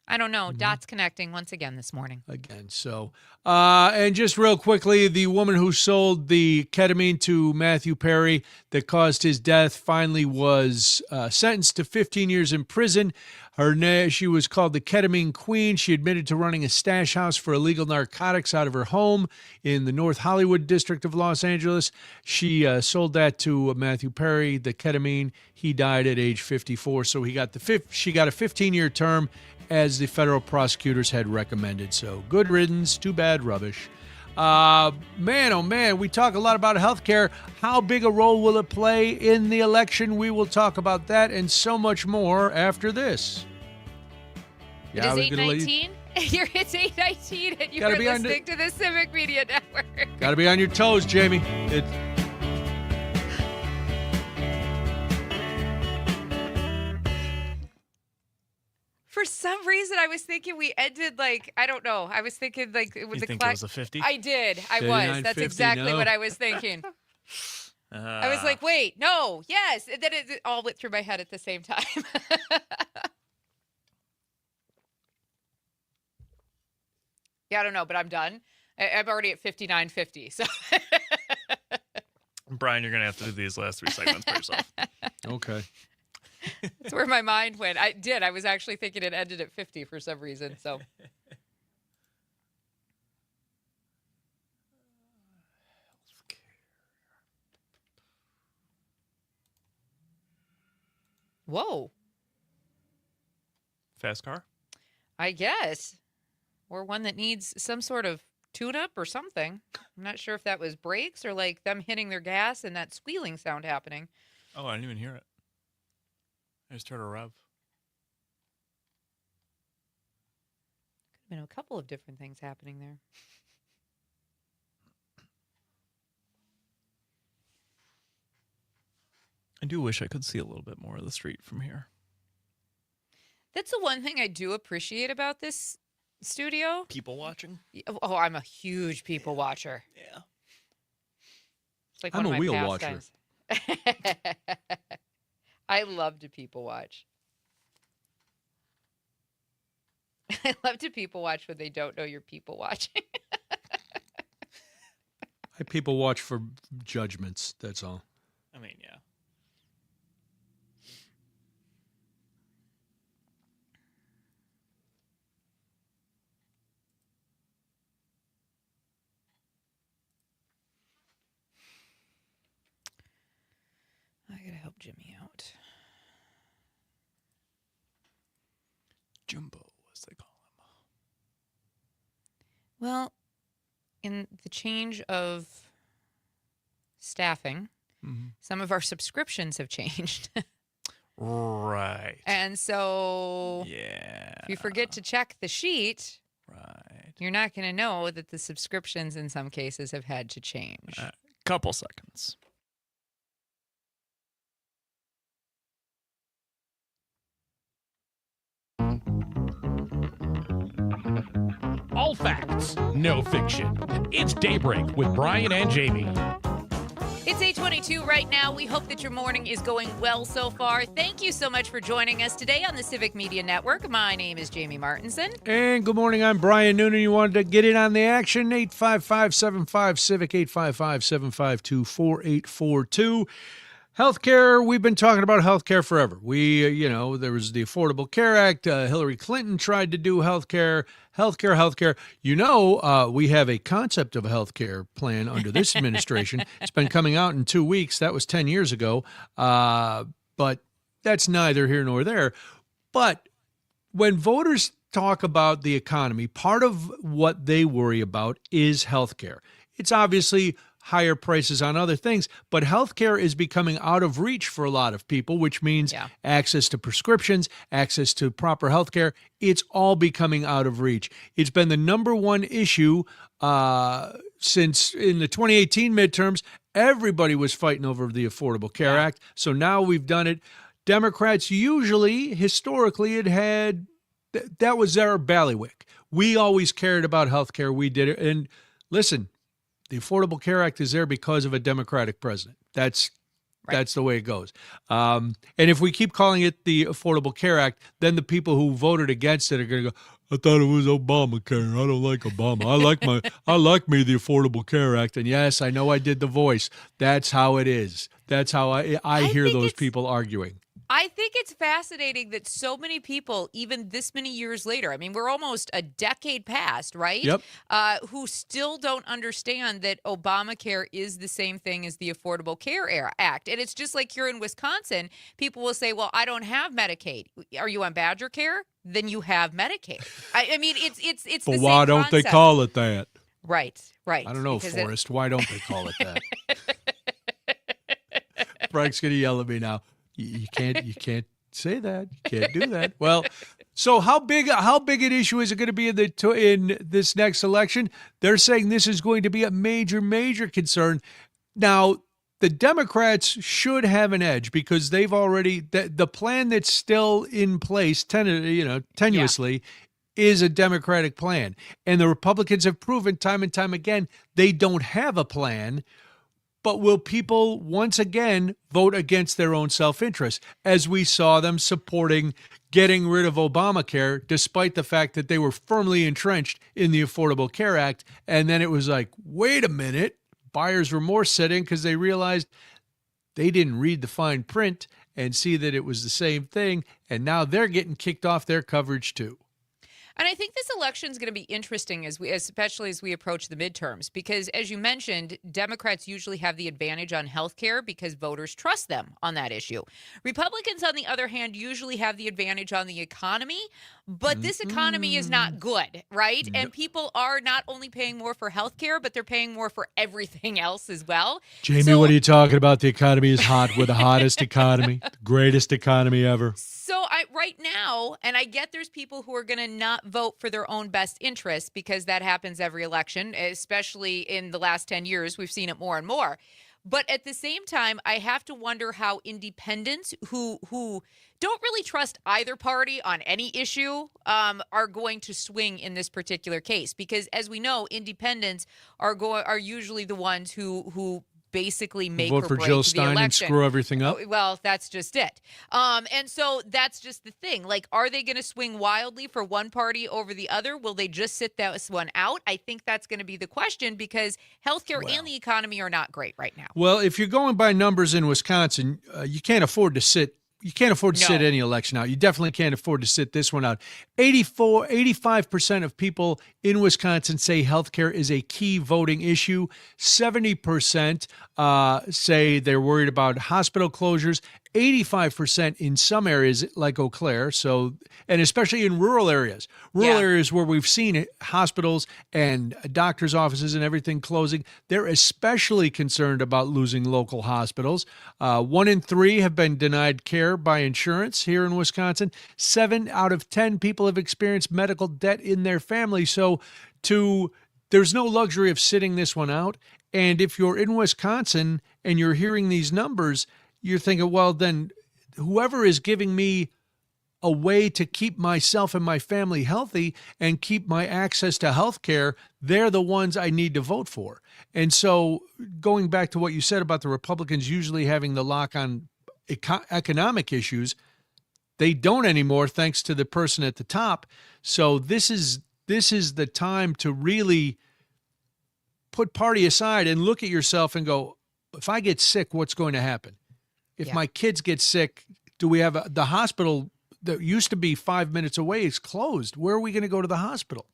I don't know. Dots connecting once again this morning. Again, so and just real quickly, the woman who sold the ketamine to Matthew Perry that caused his death finally was sentenced to 15 years in prison. She was called the Ketamine Queen. She admitted to running a stash house for illegal narcotics out of her home in the North Hollywood district of Los Angeles. She sold that to Matthew Perry, the ketamine. He died at age 54, so she got a 15-year term as the federal prosecutors had recommended. So good riddance, too bad rubbish. Man, oh man, we talk a lot about healthcare. How big a role will it play in the election? We will talk about that and so much more after this. It is 8:19. It's 8:19, and you're listening to the Civic Media Network. Got to be on your toes, Jamie. For some reason, I was thinking we ended I don't know. I was thinking it was it was a 50? I did. I was. That's 50, exactly no. what I was thinking. I was like, wait, no, yes. And then it all went through my head at the same time. Yeah, I don't know, but I'm done. I'm already at 59.50. So, Brian, you're going to have to do these last 3 segments by yourself. Okay. that's where my mind went. I did. I was actually thinking it ended at 50 for some reason. So. Whoa. Fast car? I guess. Or one that needs some sort of tune-up or something. I'm not sure if that was brakes or them hitting their gas and that squealing sound happening. Oh, I didn't even hear it. I just heard a rev. Could have been a couple of different things happening there. I do wish I could see a little bit more of the street from here. That's the one thing I do appreciate about this studio. People watching? Oh, I'm a huge people watcher. Yeah. It's like I'm one of a my wheel watcher. pastimes. I love to people watch. I love to people watch when they don't know you're people watching. I people watch for judgments, that's all. I mean, yeah. I gotta help Jimmy out. Jumbo, as they call him. Well, in the change of staffing, some of our subscriptions have changed. Right. And so if you forget to check the sheet, you're not going to know that the subscriptions in some cases have had to change. Couple seconds. All facts, no fiction. It's Daybreak with Brian and Jamie. It's 8:22 right now. We hope that your morning is going well so far. Thank you so much for joining us today on the Civic Media Network. My name is Jamie Martinson. And good morning, I'm Brian Noonan. You wanted to get in on the action, 855-75-CIVIC, 855-752-4842. Healthcare, we've been talking about healthcare forever. There was the Affordable Care Act. Hillary Clinton tried to do healthcare. We have a concept of a healthcare plan under this administration. It's been coming out in 2 weeks. That was 10 years ago. But that's neither here nor there. But when voters talk about the economy, part of what they worry about is healthcare. It's obviously higher prices on other things, but healthcare is becoming out of reach for a lot of people, which means access to prescriptions, access to proper healthcare. It's all becoming out of reach. It's been the number one issue since in the 2018 midterms. Everybody was fighting over the Affordable Care Act. So now we've done it. Democrats historically, that was their bailiwick. We always cared about healthcare. We did it. And listen, the Affordable Care Act is there because of a Democratic president. That's the way it goes. And if we keep calling it the Affordable Care Act, then the people who voted against it are going to go, I thought it was Obamacare. I don't like Obama. I like the Affordable Care Act. And yes, I know I did the voice. That's how it is. That's how I hear those people arguing. I think it's fascinating that so many people, even this many years later, I mean, we're almost a decade past, right? Yep. Who still don't understand that Obamacare is the same thing as the Affordable Care Act. And it's just like here in Wisconsin, people will say, well, I don't have Medicaid. Are you on Badger Care? Then you have Medicaid. I mean, it's the same why don't concept. they call it that? Right. I don't know, Forrest. Why don't they call it that? Frank's going to yell at me now. You can't say that. You can't do that. Well, so how big an issue is it going to be in this next election? They're saying this is going to be a major, major concern. Now, the Democrats should have an edge because they've already the plan that's still in place, tenuously, is a Democratic plan, and the Republicans have proven time and time again they don't have a plan. But will people once again vote against their own self-interest, as we saw them supporting getting rid of Obamacare, despite the fact that they were firmly entrenched in the Affordable Care Act? And then it was like, wait a minute, buyer's remorse set in because they realized they didn't read the fine print and see that it was the same thing. And now they're getting kicked off their coverage too. And I think this election is going to be interesting especially as we approach the midterms, because as you mentioned, Democrats usually have the advantage on health care because voters trust them on that issue. Republicans, on the other hand, usually have the advantage on the economy, but this economy is not good, right? And people are not only paying more for health care, but they're paying more for everything else as well. Jamie, what are you talking about? The economy is hot. We're the hottest economy, the greatest economy ever. So right now, and I get there's people who are going to not vote for their own best interests because that happens every election, especially in the last 10 years. We've seen it more and more. But at the same time, I have to wonder how independents who don't really trust either party on any issue are going to swing in this particular case. Because as we know, independents are usually the ones who basically make vote or for break Jill the Stein election. and screw everything up. Well, that's just it. And so that's just the thing. Like, are they going to swing wildly for one party over the other? Will they just sit that one out? I think that's going to be the question because healthcare and the economy are not great right now. Well, if you're going by numbers in Wisconsin, you can't afford to sit. You can't afford to sit any election out. You definitely can't afford to sit this one out. 85% of people in Wisconsin say healthcare is a key voting issue. 70% say they're worried about hospital closures. 85% in some areas like Eau Claire, and especially in rural areas areas where we've seen hospitals and doctors' offices and everything closing, they're especially concerned about losing local hospitals. 1 in 3 have been denied care by insurance here in Wisconsin. 7 out of 10 people have experienced medical debt in their family. So there's no luxury of sitting this one out. And if you're in Wisconsin and you're hearing these numbers, you're thinking, well, then whoever is giving me a way to keep myself and my family healthy and keep my access to health care, they're the ones I need to vote for. And so going back to what you said about the Republicans usually having the lock on economic issues, they don't anymore thanks to the person at the top. So this is the time to really put party aside and look at yourself and go, if I get sick, what's going to happen? If my kids get sick, do we have the hospital that used to be 5 minutes away is closed? Where are we going to go to the hospital?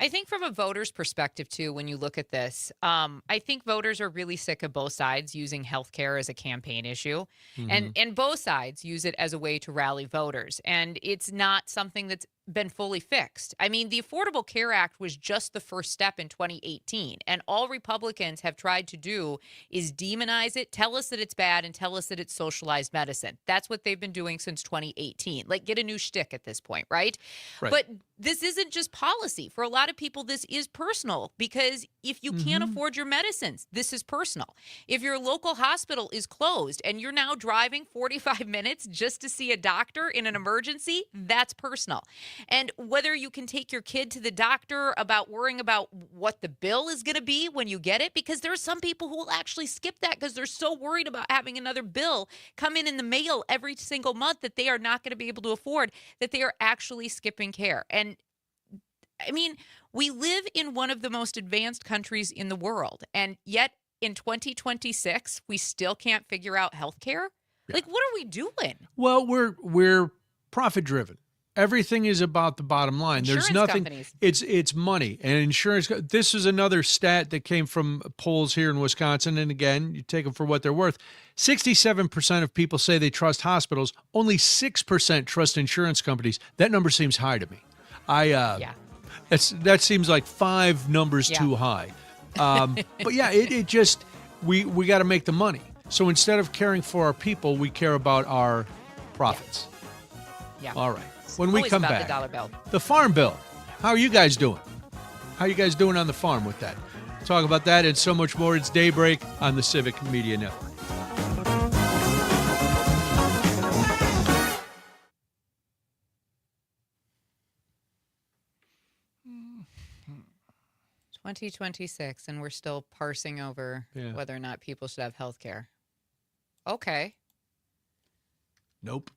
I think from a voter's perspective, too, when you look at this, I think voters are really sick of both sides using healthcare as a campaign issue. And both sides use it as a way to rally voters. And it's not something that's been fully fixed. I mean, the Affordable Care Act was just the first step in 2018. And all Republicans have tried to do is demonize it, tell us that it's bad, and tell us that it's socialized medicine. That's what they've been doing since 2018. Like, get a new shtick at this point, right? But this isn't just policy. For a lot of people, this is personal, because if you can't afford your medicines, this is personal. If your local hospital is closed and you're now driving 45 minutes just to see a doctor in an emergency, that's personal. And whether you can take your kid to the doctor about worrying about what the bill is going to be when you get it, because there are some people who will actually skip that because they're so worried about having another bill come in the mail every single month that they are not going to be able to afford, that they are actually skipping care. And I mean, we live in one of the most advanced countries in the world, and yet in 2026, we still can't figure out healthcare. Like, what are we doing? Well, we're profit driven. Everything is about the bottom line. There's nothing. Companies. It's money and insurance. This is another stat that came from polls here in Wisconsin. And again, you take them for what they're worth. 67% of people say they trust hospitals. Only 6% trust insurance companies. That number seems high to me. That seems like 5 numbers too high. But yeah, it just we got to make the money. So instead of caring for our people, we care about our profits. Yeah. All right. When we Always come about back, the dollar bill. the farm bill. How are you guys doing? How are you guys doing on the farm with that? Talk about that and so much more. It's Daybreak on the Civic Media Network. $2026, and we're still parsing over whether or not people should have health care. Okay. Nope.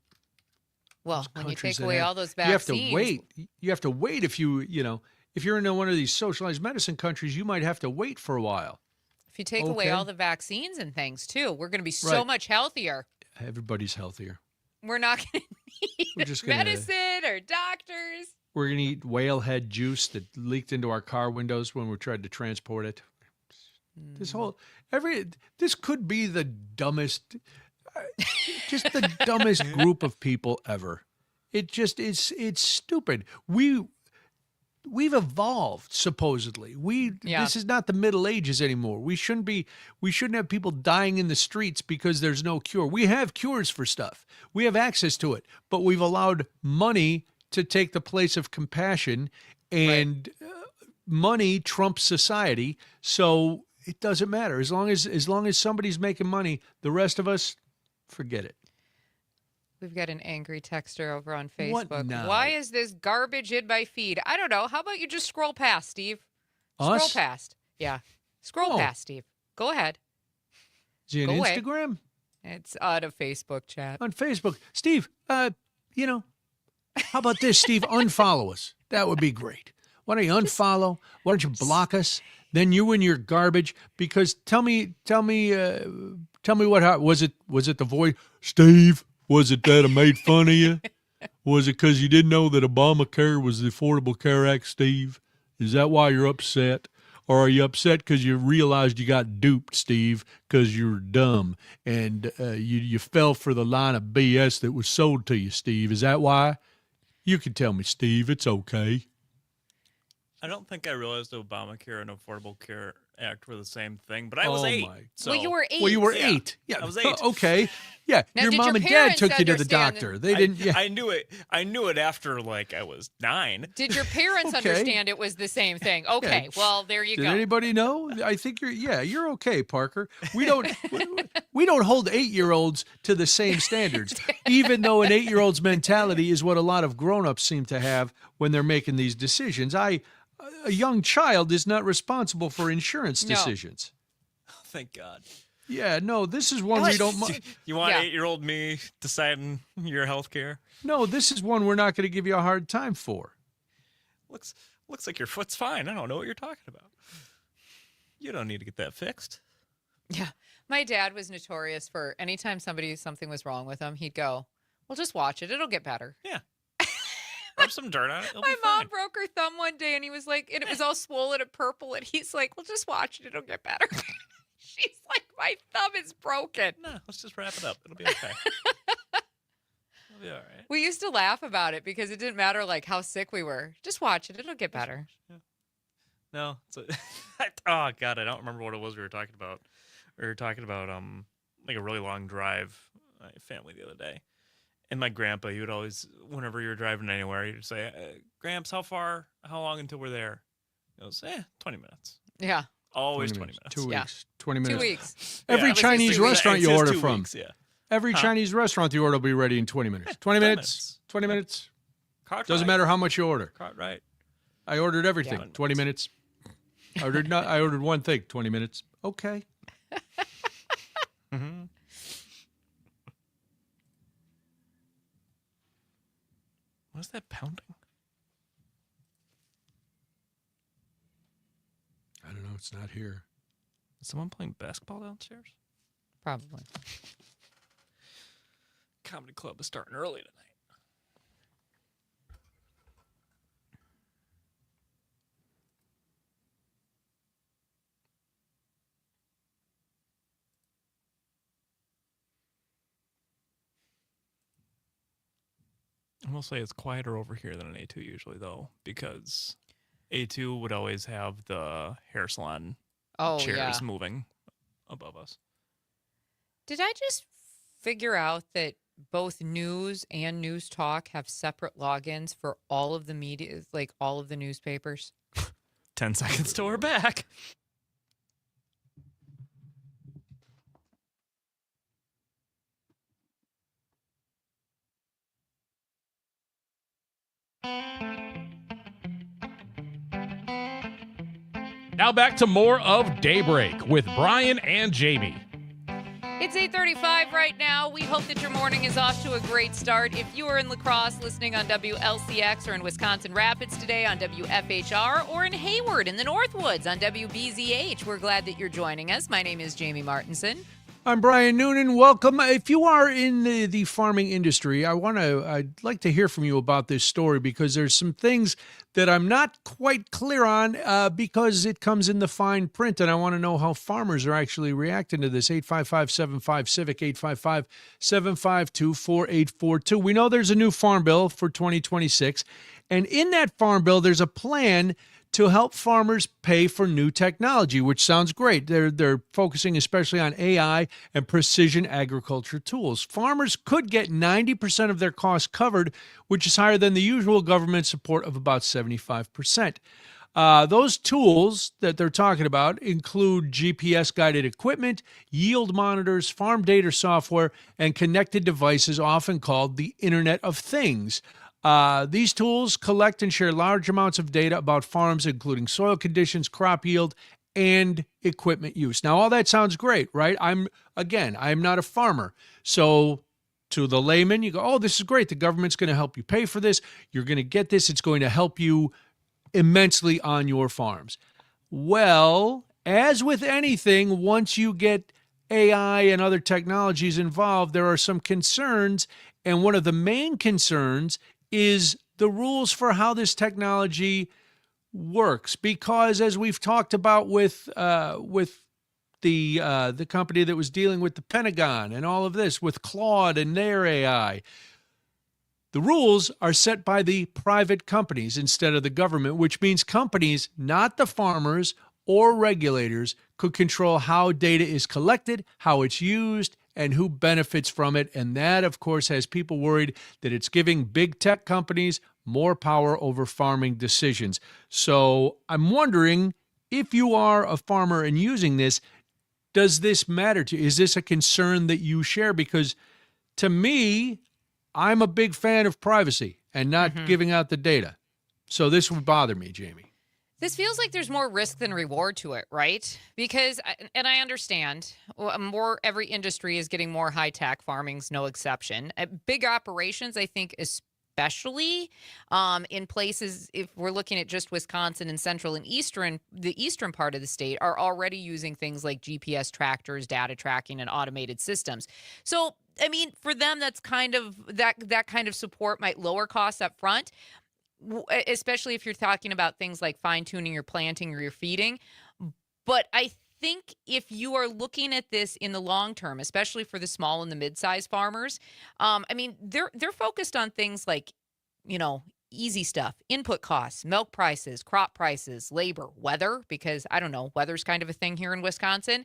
Well, when you take away all those you have vaccines. to wait. You have to wait if if you're in one of these socialized medicine countries, you might have to wait for a while. If you take away all the vaccines and things, too, we're going to be so much healthier. Everybody's healthier. We're not going to need medicine or doctors. We're going to eat whale head juice that leaked into our car windows when we tried to transport it. This could be the dumbest, just the dumbest group of people ever. It's stupid. We've evolved, supposedly. This is not the Middle Ages anymore. We shouldn't have people dying in the streets because there's no cure. We have cures for stuff. We have access to it, but we've allowed money to take the place of compassion, and money trumps society. So it doesn't matter. As long as somebody's making money, the rest of us, forget it. We've got an angry texter over on Facebook. What now? Why is this garbage in my feed? I don't know. How about you just scroll past, Steve? Scroll past. Yeah. Scroll past, Steve. Go ahead. Is he on Instagram? It's on a Facebook chat. On Facebook. Steve, how about this, Steve? Unfollow us. That would be great. Why don't you unfollow? Why don't you block us? Then you and your garbage. Because tell me what was it? Was it the voice, Steve? Was it that I made fun of you? Was it because you didn't know that Obamacare was the Affordable Care Act, Steve? Is that why you're upset? Or are you upset because you realized you got duped, Steve, because you're dumb and you fell for the line of BS that was sold to you, Steve? Is that why? You can tell me, Steve. It's okay. I don't think I realized Obamacare and Affordable Care act were the same thing, but I was 8. So Well, you were 8. Well, you were Yeah, 8. Yeah, I was 8. Okay. Yeah, Now, your did mom your and dad parents took you to the understand doctor. that- They didn't. Yeah. I knew it. I knew it after like I was 9. Did your parents Okay. understand it was the same thing? Okay, well, there you Did go. anybody know? I think you're okay, Parker. We don't we don't hold 8-year-olds to the same standards, even though an 8-year-old's mentality is what a lot of grown-ups seem to have when they're making these decisions. A young child is not responsible for insurance No. decisions. Thank God. Yeah, no, this is one we don't. You want Yeah. 8-year-old me deciding your health care? No, this is one we're not going to give you a hard time for. Looks like your foot's fine. I don't know what you're talking about. You don't need to get that fixed. Yeah. My dad was notorious for anytime something was wrong with him, he'd go, well, just watch it. It'll get better. Yeah. Rub some dirt on it. It'll My be mom fine. broke her thumb one day and he was like, and it was all swollen and purple. And he's like, well, just watch it. It'll get better. She's like, my thumb is broken. No, let's just wrap it up. It'll be okay. It'll be all right. We used to laugh about it because it didn't matter like how sick we were. Just watch it. It'll get better. No. Oh God, I don't remember what it was we were talking about. We were talking about like a really long drive, my family the other day, and my grandpa. He would always, whenever you were driving anywhere, he'd say, "Gramps, how long until we're there?" He goes, 20 minutes. Yeah. Always 20 minutes. 2 Yeah. weeks. 20 minutes. 2 weeks. Every Yeah. Chinese restaurant It's you just order 2 from. weeks, yeah. Every Chinese restaurant you order will be ready in 20 minutes. 20 10 minutes. 20 minutes. Cart Doesn't right. matter how much you order. Cart right. I ordered everything. Yeah. 20 minutes. I ordered one thing. 20 minutes. Okay. Mm-hmm. What's that pounding? I don't know. It's not here. Is someone playing basketball downstairs? Probably. Comedy club is starting early tonight. I will say it's quieter over here than an A2 usually, though, because A2 would always have the hair salon chairs yeah. moving above us. Did I just figure out that both news and news talk have separate logins for all of the media, like all of the newspapers? 10 seconds till we're back. Now back to more of Daybreak with Brian and Jamie. It's 8:35 right now. We hope that your morning is off to a great start. If you are in La Crosse listening on WLCX or in Wisconsin Rapids today on WFHR or in Hayward in the Northwoods on WBZH, we're glad that you're joining us. My name is Jamie Martinson. I'm Brian Noonan. Welcome. If you are in the farming industry, I'd like to hear from you about this story because there's some things that I'm not quite clear on because it comes in the fine print, and I want to know how farmers are actually reacting to this. 855-75-CIVIC, 855-752-4842. We know there's a new farm bill for 2026, and in that farm bill, there's a plan to help farmers pay for new technology, which sounds great. They're focusing especially on AI and precision agriculture tools. Farmers could get 90% of their costs covered, which is higher than the usual government support of about 75%. Those tools that they're talking about include GPS-guided equipment, yield monitors, farm data software, and connected devices, often called the Internet of Things. These tools collect and share large amounts of data about farms, including soil conditions, crop yield, and equipment use. Now, all that sounds great, right? I'm not a farmer. So to the layman, you go, oh, this is great. The government's going to help you pay for this. You're going to get this. It's going to help you immensely on your farms. Well, as with anything, once you get AI and other technologies involved, there are some concerns. And one of the main concerns is the rules for how this technology works, because as we've talked about with the company that was dealing with the Pentagon and all of this, with Claude and their AI, the rules are set by the private companies instead of the government, which means companies, not the farmers, or regulators could control how data is collected, how it's used, and who benefits from it. And that, of course, has people worried that it's giving big tech companies more power over farming decisions. So I'm wondering, if you are a farmer and using this, does this matter to you? Is this a concern that you share? Because to me, I'm a big fan of privacy and not giving out the data. So this would bother me, Jamie. This feels like there's more risk than reward to it, right? Because, and I understand, every industry is getting more high tech. Farming's no exception. Big operations, I think, especially in places, if we're looking at just Wisconsin and central and the eastern part of the state, are already using things like GPS tractors, data tracking, and automated systems. So, I mean, for them, that's kind of that kind of support might lower costs up front, especially if you're talking about things like fine-tuning your planting or your feeding. But I think if you are looking at this in the long term, especially for the small and the mid-sized farmers, I mean, they're focused on things like, easy stuff, input costs, milk prices, crop prices, labor, weather, because I don't know, weather's kind of a thing here in Wisconsin.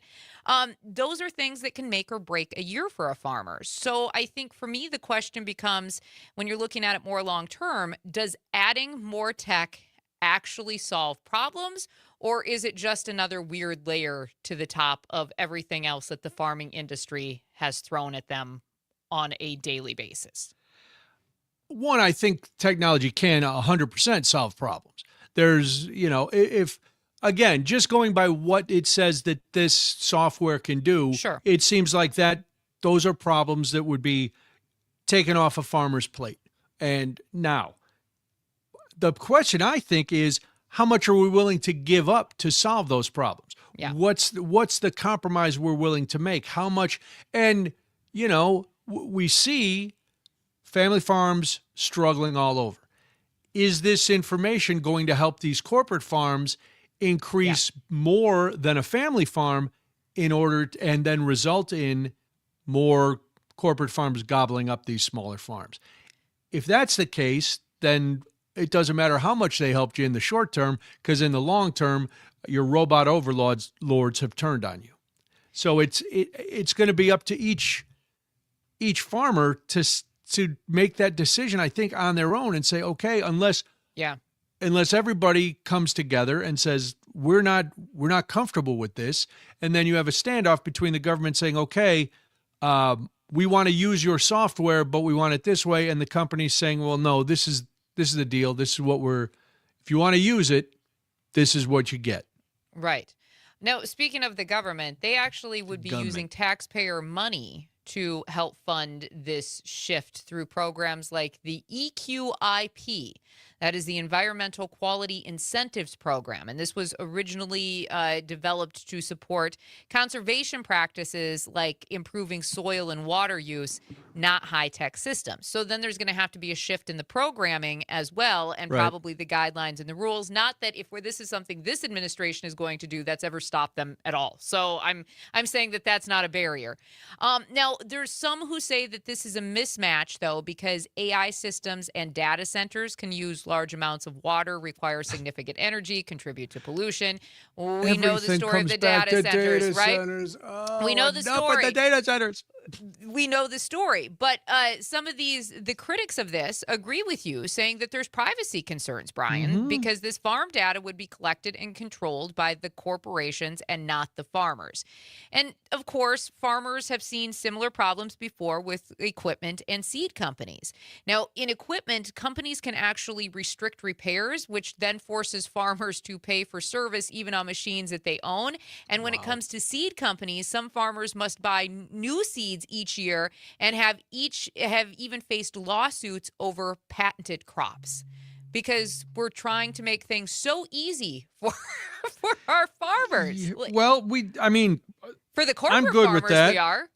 Those are things that can make or break a year for a farmer. So I think for me, the question becomes, when you're looking at it more long term, does adding more tech actually solve problems, or is it just another weird layer to the top of everything else that the farming industry has thrown at them on a daily basis? One, I think technology can 100% solve problems. There's, if, again, just going by what it says that this software can do, sure, it seems like those are problems that would be taken off a farmer's plate. And now, the question, I think, is how much are we willing to give up to solve those problems? Yeah. What's the compromise we're willing to make? How much? And, we see family farms struggling all over. Is this information going to help these corporate farms increase more than a family farm and then result in more corporate farms gobbling up these smaller farms? If that's the case, then it doesn't matter how much they helped you in the short term, because in the long term, your robot overlords have turned on you. So it's going to be up to each farmer to make that decision, I think, on their own and say, okay, unless everybody comes together and says, we're not comfortable with this. And then you have a standoff between the government saying, okay, we want to use your software, but we want it this way. And the company's saying, well, no, this is the deal. This is what if you want to use it, this is what you get. Right. Now, speaking of the government, they actually would be using taxpayer money to help fund this shift through programs like the EQIP. That is the Environmental Quality Incentives Program. And this was originally developed to support conservation practices like improving soil and water use, not high-tech systems. So then there's going to have to be a shift in the programming as well, and probably the guidelines and the rules. Not that this is something this administration is going to do, that's ever stopped them at all. So I'm saying that that's not a barrier. Now, there's some who say that this is a mismatch, though, because AI systems and data centers can use large amounts of water, require significant energy, contribute to pollution. We know the story of the data centers, right? Oh, we know the story. The data centers. We know the story, but some of the critics of this agree with you, saying that there's privacy concerns, Brian, because this farm data would be collected and controlled by the corporations and not the farmers. And of course, farmers have seen similar problems before with equipment and seed companies. Now, in equipment, companies can actually restrict repairs, which then forces farmers to pay for service even on machines that they own. And when it comes to seed companies, some farmers must buy new seeds each year and have even faced lawsuits over patented crops, because we're trying to make things so easy for our farmers. Well, for the corporate I'm good farmers, with that. we are.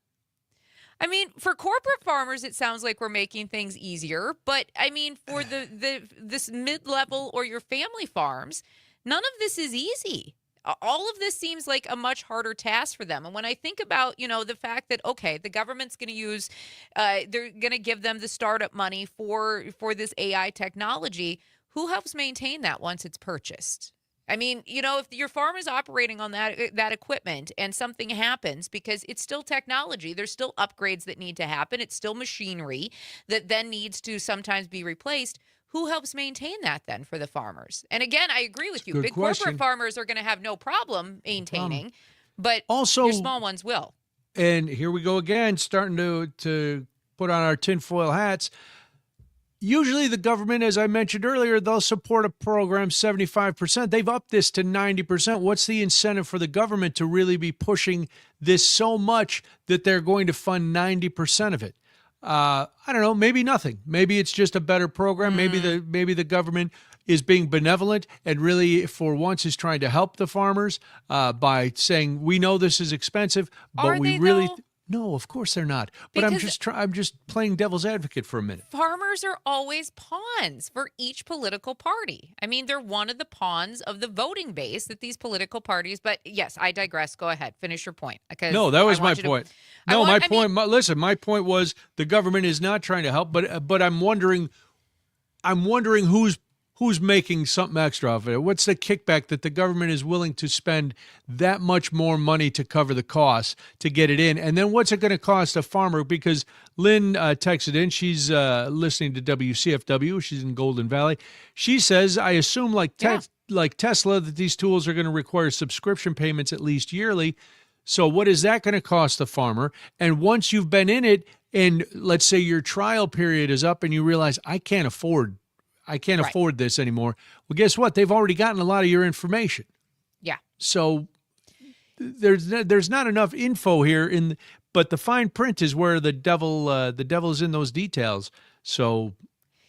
I mean, for corporate farmers, it sounds like we're making things easier. But I mean, for this mid-level or your family farms, none of this is easy. All of this seems like a much harder task for them. And when I think about, the fact that, okay, the government's going to use, they're going to give them the startup money for this AI technology, who helps maintain that once it's purchased? I mean, if your farm is operating on that equipment and something happens, because it's still technology, there's still upgrades that need to happen. It's still machinery that then needs to sometimes be replaced. Who helps maintain that then for the farmers? And again, I agree with you. Good Big question. corporate farmers are going to have no problem maintaining, but Also, your small ones will. And here we go again, starting to put on our tinfoil hats. Usually the government, as I mentioned earlier, they'll support a program 75%. They've upped this to 90%. What's the incentive for the government to really be pushing this so much that they're going to fund 90% of it? I don't know, maybe nothing. Maybe it's just a better program. Maybe the government is being benevolent and really, for once, is trying to help the farmers by saying, we know this is expensive, but Are we they, really... though? No, of course they're not. But I'm just playing devil's advocate for a minute. Farmers are always pawns for each political party. I mean, they're one of the pawns of the voting base that these political parties. But yes, I digress. Go ahead, finish your point. No, that was my point. Listen, my point was the government is not trying to help, but I'm wondering who's making something extra off of it. What's the kickback that the government is willing to spend that much more money to cover the costs to get it in? And then what's it going to cost a farmer? Because Lynn texted in. She's listening to WCFW. She's in Golden Valley. She says, I assume like Tesla that these tools are going to require subscription payments at least yearly. So what is that going to cost the farmer? And once you've been in it and let's say your trial period is up and you realize I can't afford this anymore. Well, guess what? They've already gotten a lot of your information. Yeah. So there's not enough info here but the fine print is where the devil's in those details. So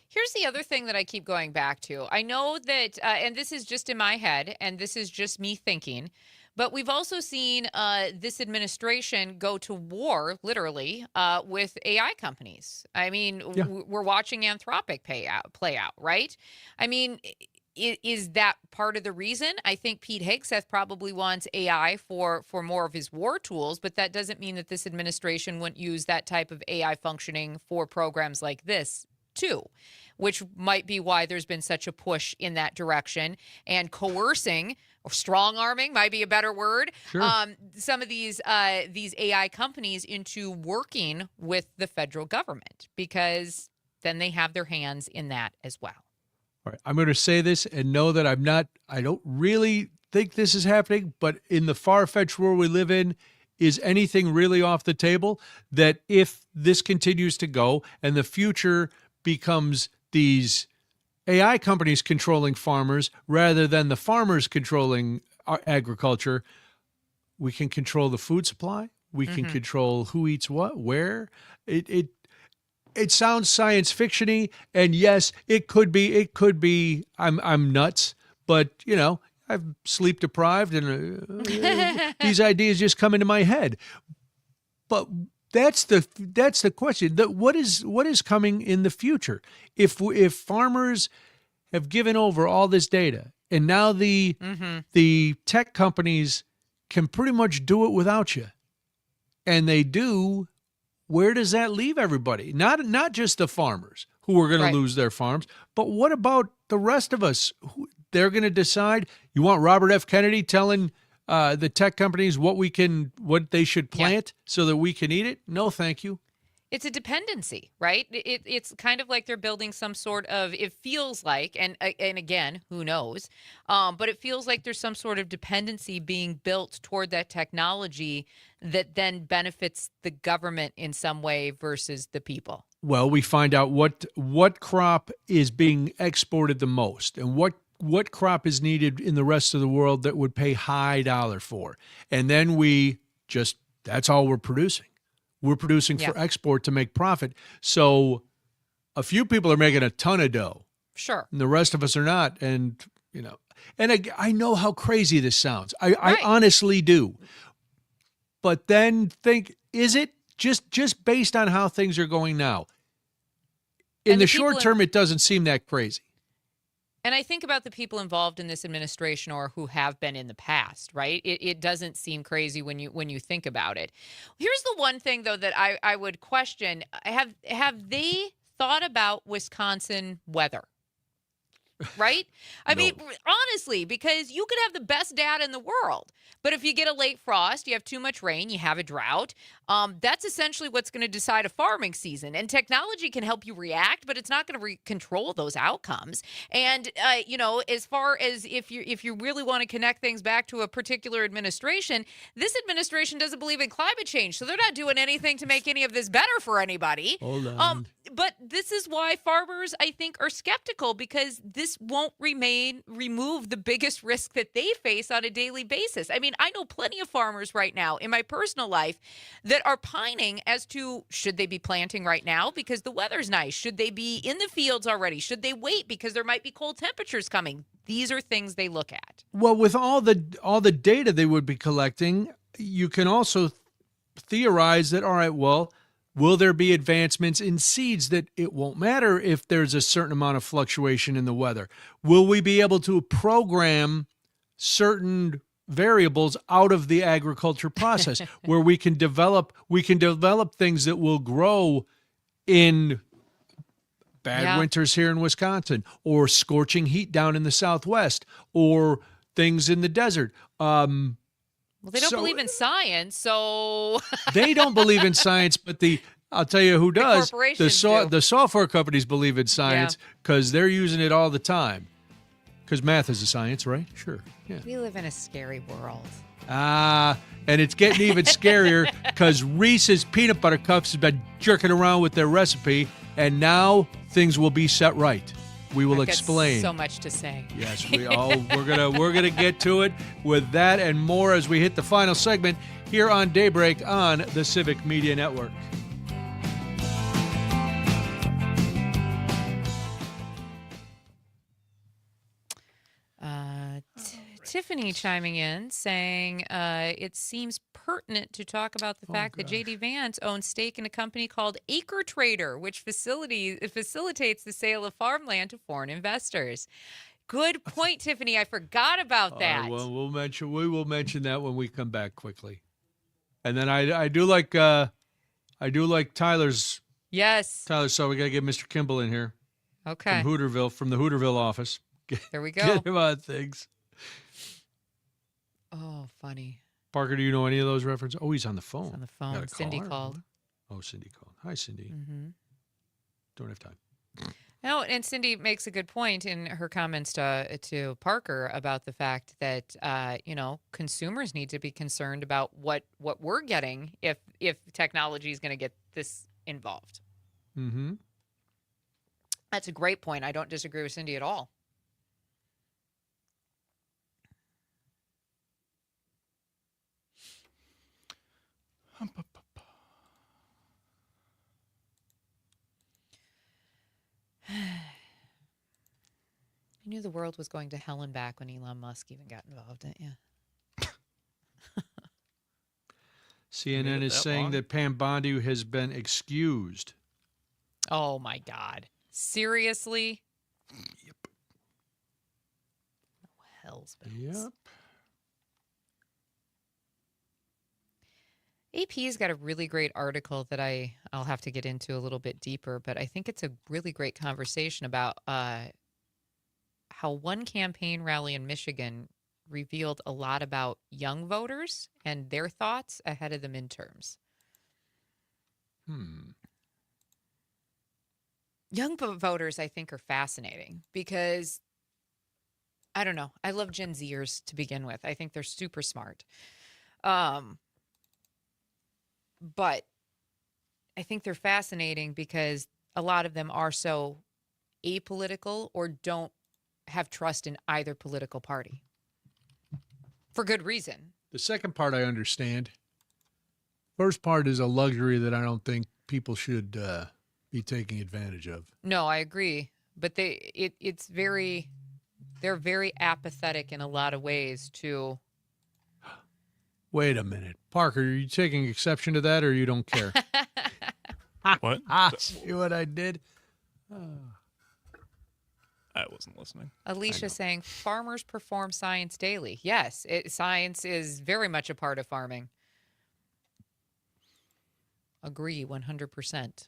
here's the other thing that I keep going back to. I know that, and this is just in my head, and this is just me thinking, but we've also seen this administration go to war, literally, with AI companies. I mean, we're watching Anthropic play out, right? I mean, is that part of the reason? I think Pete Hegseth probably wants AI for more of his war tools, but that doesn't mean that this administration wouldn't use that type of AI functioning for programs like this, too, which might be why there's been such a push in that direction and coercing or strong-arming might be a better word. Sure. Some of these AI companies into working with the federal government because then they have their hands in that as well. All right, I'm going to say this and know that I don't really think this is happening, but in the far-fetched world we live in, is anything really off the table? That if this continues to go and the future becomes these AI companies controlling farmers rather than the farmers controlling agriculture, we can control the food supply. We can control who eats what, where. It sounds science fiction-y, and yes, it could be. I'm nuts, but I'm sleep deprived, and these ideas just come into my head. But that's the question. What is coming in the future? If farmers have given over all this data, and now the tech companies can pretty much do it without you, and they do, where does that leave everybody? Not just the farmers who are going to lose their farms, but what about the rest of us? They're going to decide. You want Robert F. Kennedy telling the tech companies what they should plant so that we can eat it? No, thank you. It's a dependency, right? It's kind of like they're building some sort of, it feels like, and again, who knows, but it feels like there's some sort of dependency being built toward that technology that then benefits the government in some way versus the people. Well, we find out what crop is being exported the most and what crop is needed in the rest of the world that would pay high dollar for. And then that's all we're producing. We're producing for export to make profit. So a few people are making a ton of dough. Sure. And the rest of us are not. And, and I know how crazy this sounds. I honestly do. But then think, is it just based on how things are going now? In the short term, it doesn't seem that crazy. And I think about the people involved in this administration or who have been in the past, right? It doesn't seem crazy when you think about it. Here's the one thing, though, that I would question. Have they thought about Wisconsin weather? right? I No. mean, honestly, because you could have the best data in the world, but if you get a late frost, you have too much rain, you have a drought, that's essentially what's going to decide a farming season. And technology can help you react, but it's not going to control those outcomes. And as far as if you really want to connect things back to a particular administration, this administration doesn't believe in climate change, so they're not doing anything to make any of this better for anybody. Hold on. But this is why farmers, I think, are skeptical, because this won't remove the biggest risk that they face on a daily basis. I mean, I know plenty of farmers right now in my personal life that are pining as to, should they be planting right now because the weather's nice? Should they be in the fields already? Should they wait because there might be cold temperatures coming? These are things they look at. Well, with all the data they would be collecting, you can also theorize that, all right, well, will there be advancements in seeds that it won't matter if there's a certain amount of fluctuation in the weather? Will we be able to program certain variables out of the agriculture process where we can develop things that will grow in bad winters here in Wisconsin, or scorching heat down in the Southwest, or things in the desert? Well, they don't believe in science, so they don't believe in science, but I'll tell you who does. The software companies believe in science because they're using it all the time. Because math is a science, right? Sure. Yeah. We live in a scary world. And it's getting even scarier because Reese's Peanut Butter Cups has been jerking around with their recipe, and now things will be set right. We will explain. So much to say. Yes, we're gonna get to it with that and more as we hit the final segment here on Daybreak on the Civic Media Network. Tiffany chiming in saying it seems pertinent to talk about the fact that J.D. Vance owns stake in a company called Acre Trader, which facilitates the sale of farmland to foreign investors. Good point, Tiffany. I forgot about that. Well, we will mention that when we come back quickly. And then I do like Tyler's. Yes. Tyler, so we got to get Mr. Kimball in here. Okay. From the Hooterville office. There we go. Get him on things. Oh, funny. Parker, do you know any of those references? Oh, he's on the phone. He's on the phone. Cindy called. Oh, Cindy called. Hi, Cindy. Mm-hmm. Don't have time. No, and Cindy makes a good point in her comments to Parker about the fact that consumers need to be concerned about what we're getting if technology is going to get this involved. Mm-hmm. That's a great point. I don't disagree with Cindy at all. I knew the world was going to hell and back when Elon Musk even got involved, didn't you? CNN is saying that Pam Bondi has been excused. Oh, my God. Seriously? Yep. Oh, hell's bells. Yep. AP's got a really great article that I'll have to get into a little bit deeper, but I think it's a really great conversation about how one campaign rally in Michigan revealed a lot about young voters and their thoughts ahead of the midterms. Young voters, I think, are fascinating because, I don't know, I love Gen Zers to begin with. I think they're super smart. But I think they're fascinating because a lot of them are so apolitical or don't have trust in either political party for good reason. The second part I understand. First part is a luxury that I don't think people should be taking advantage of. No, I agree. But they're very apathetic in a lot of ways to. Wait a minute. Parker, are you taking exception to that or you don't care? What? See what I did? I wasn't listening. Alicia saying farmers perform science daily. Yes, science is very much a part of farming. Agree 100%.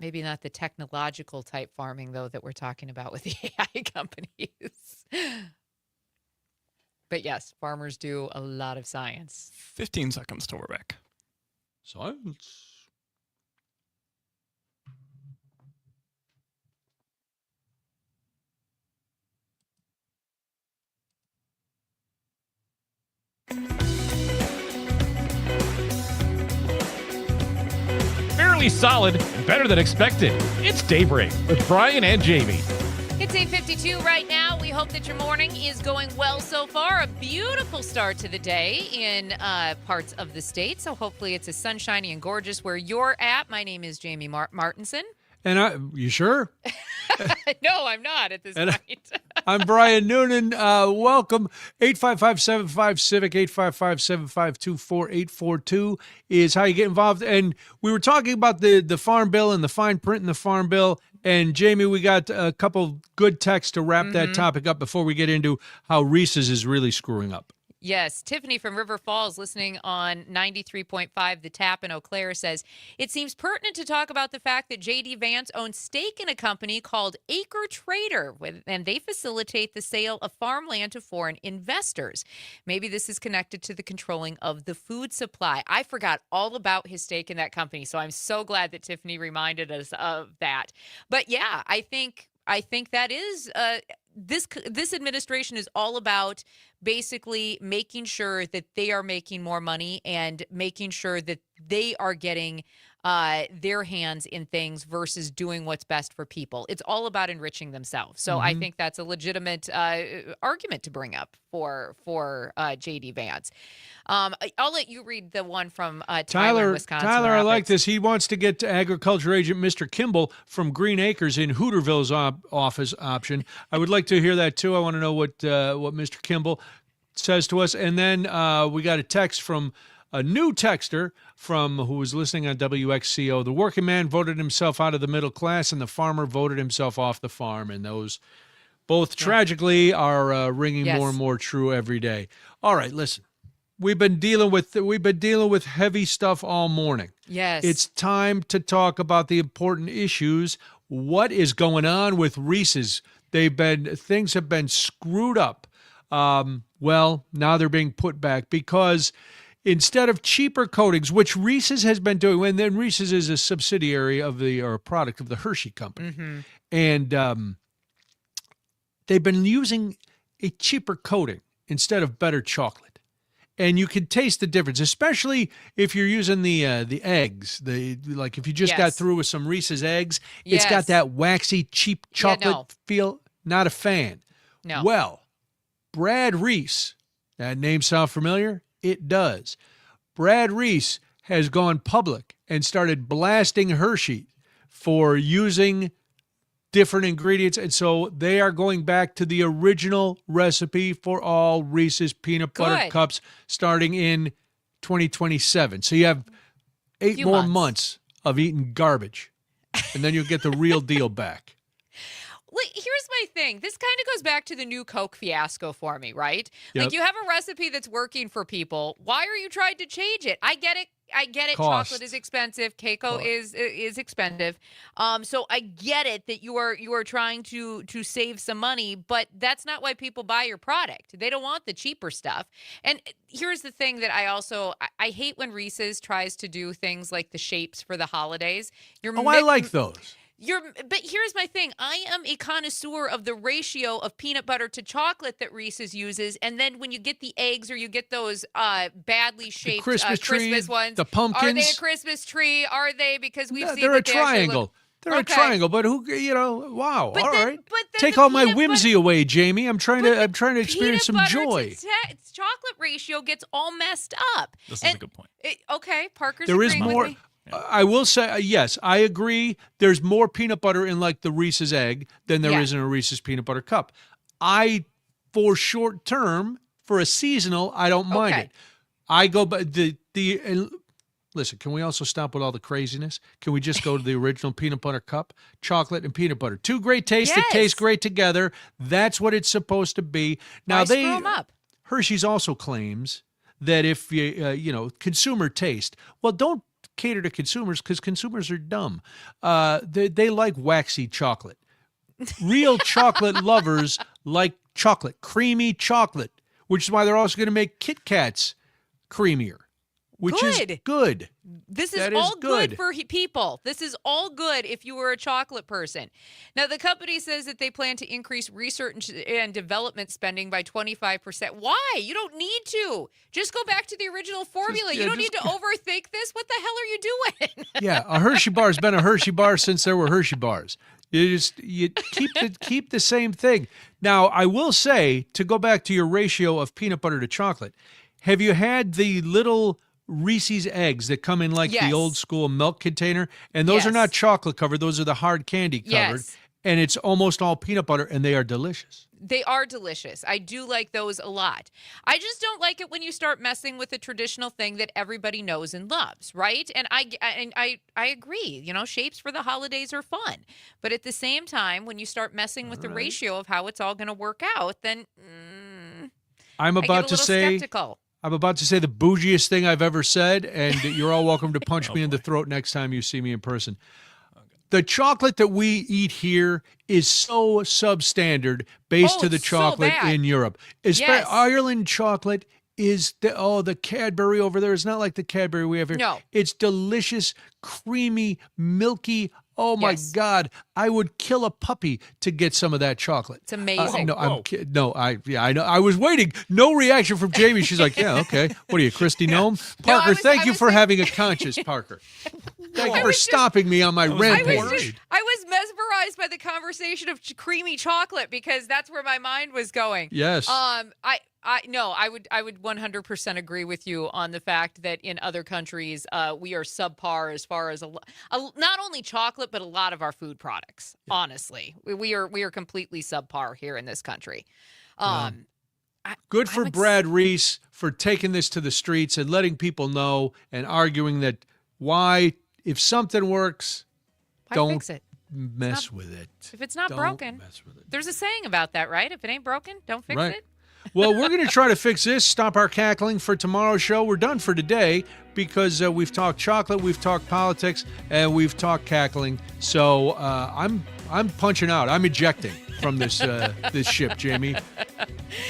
Maybe not the technological type farming, though, that we're talking about with the AI companies. But yes, farmers do a lot of science. 15 seconds till we're back. Science. Fairly solid and better than expected. It's Daybreak with Brian and Jamie. It's 8:52 right now. We hope that your morning is going well so far. A beautiful start to the day in parts of the state. So hopefully it's as sunshiny and gorgeous where you're at. My name is Jamie Martinson. And you sure? No, I'm not at this point. I'm Brian Noonan. Welcome. 855-75-CIVIC, 855-752-4842 is how you get involved. And we were talking about the Farm Bill and the fine print in the Farm Bill. And Jamie, we got a couple good texts to wrap that topic up before we get into how Reese's is really screwing up. Yes, Tiffany from River Falls, listening on 93.5 The Tap in Eau Claire, says, it seems pertinent to talk about the fact that J.D. Vance owns stake in a company called Acre Trader, and they facilitate the sale of farmland to foreign investors. Maybe this is connected to the controlling of the food supply. I forgot all about his stake in that company, so I'm so glad that Tiffany reminded us of that. But yeah, I think that is this administration is all about basically making sure that they are making more money and making sure that they are getting their hands in things versus doing what's best for people. It's all about enriching themselves. So I think that's a legitimate argument to bring up for J.D. Vance. I'll let you read the one from Tyler in Wisconsin. Tyler, I Rapids. like this. He wants to get to agriculture agent Mr. Kimball from Green Acres in Hooterville's office option. I would like to hear that too. I want to know what Mr. Kimball says to us. And then we got a text from a new texter who was listening on WXCO. The working man voted himself out of the middle class, and the farmer voted himself off the farm. And those both tragically are ringing more and more true every day. All right, listen. We've been dealing with heavy stuff all morning. Yes. It's time to talk about the important issues. What is going on with Reese's? Things have been screwed up. Well, now they're being put back because instead of cheaper coatings, which Reese's has been doing, and then Reese's is a subsidiary of or a product of the Hershey Company, and they've been using a cheaper coating instead of better chocolate. And you can taste the difference, especially if you're using the eggs. Like if you just got through with some Reese's eggs, it's got that waxy, cheap chocolate feel. Not a fan. No. Well, Brad Reese, that name sound familiar? It does. Brad Reese has gone public and started blasting Hershey for using different ingredients. And so they are going back to the original recipe for all Reese's peanut butter cups starting in 2027. So you have 8 more months of eating garbage, and then you'll get the real deal back. Here's my thing. This kind of goes back to the new Coke fiasco for me, right? Yep. Like you have a recipe that's working for people. Why are you trying to change it? I get it. Cost. Chocolate is expensive. Cocoa is expensive. So I get it that you are trying to save some money, but that's not why people buy your product. They don't want the cheaper stuff. And here's the thing that I hate when Reese's tries to do things like the shapes for the holidays. I like those. But here's my thing. I am a connoisseur of the ratio of peanut butter to chocolate that Reese's uses, and then when you get the eggs or you get those badly shaped Christmas ones, the pumpkins. Are they a Christmas tree? Are they? Because we've seen they're a that they actually triangle. They're a triangle, but who? Wow. But all then- right. but then Take the all my peanut whimsy away, Jamie. I'm trying to experience some peanut butter joy. to chocolate ratio gets all messed up. This is a good point. Okay, Parker's There is agreeing with more. me. I will say, yes, I agree. There's more peanut butter in like the Reese's egg than there is in a Reese's peanut butter cup. For short term, for a seasonal, I don't mind it. I go, but listen, can we also stop with all the craziness? Can we just go to the original peanut butter cup? Chocolate and peanut butter. Two great tastes that taste great together. That's what it's supposed to be. Now, Why screw 'em up? Hershey's also claims that if consumer taste, well, don't cater to consumers because consumers are dumb. They like waxy chocolate. Real chocolate lovers like chocolate, creamy chocolate, which is why they're also going to make Kit Kats creamier, which is good. This is all good for people. This is all good if you were a chocolate person. Now, the company says that they plan to increase research and development spending by 25%. Why? You don't need to. Just go back to the original formula. You don't need to overthink this. What the hell are you doing? Yeah, a Hershey bar has been a Hershey bar since there were Hershey bars. You keep the same thing. Now, I will say, to go back to your ratio of peanut butter to chocolate, have you had the little Reese's eggs that come in like the old school milk container? And those are not chocolate covered. Those are the hard candy covered. Yes. And it's almost all peanut butter, and they are delicious. They are delicious. I do like those a lot. I just don't like it when you start messing with a traditional thing that everybody knows and loves, right? And I agree. You know, shapes for the holidays are fun. But at the same time, when you start messing with the ratio of how it's all going to work out, then I'm about to say skeptical. I'm about to say the bougiest thing I've ever said, and you're all welcome to punch me in the throat next time you see me in person. The chocolate that we eat here is so substandard based to the chocolate in Europe. Ireland chocolate is the Cadbury over there is not like the Cadbury we have here. No. It's delicious, creamy, milky. Oh my God! I would kill a puppy to get some of that chocolate. It's amazing. I know. I was waiting. No reaction from Jamie. She's like, yeah, okay. What are you, Christy Gnome? Parker, thank you for having a conscience, Parker. Thank you for stopping me on my rampage. I was mesmerized by the conversation of creamy chocolate because that's where my mind was going. Yes. I would 100% agree with you on the fact that in other countries we are subpar as far as not only chocolate but a lot of our food products. Yeah. Honestly, we are completely subpar here in this country. Good for Brad Reese for taking this to the streets and letting people know and arguing that if something works, don't fix it. Mess with it. If it's not broken, mess with it. There's a saying about that, right? If it ain't broken, don't fix it. Well, we're going to try to fix this, stop our cackling for tomorrow's show. We're done for today because we've talked chocolate, we've talked politics, and we've talked cackling. So I'm punching out. I'm ejecting from this this ship, Jamie.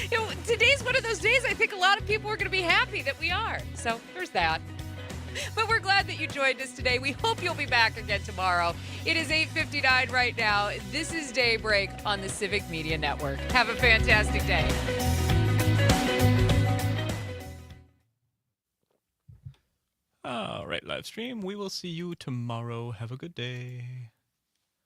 You know, today's one of those days I think a lot of people are going to be happy that we are. So there's that. But we're glad that you joined us today. We hope you'll be back again tomorrow. It is 8:59 right now. This is Daybreak on the Civic Media Network. Have a fantastic day. All right, live stream. We will see you tomorrow. Have a good day.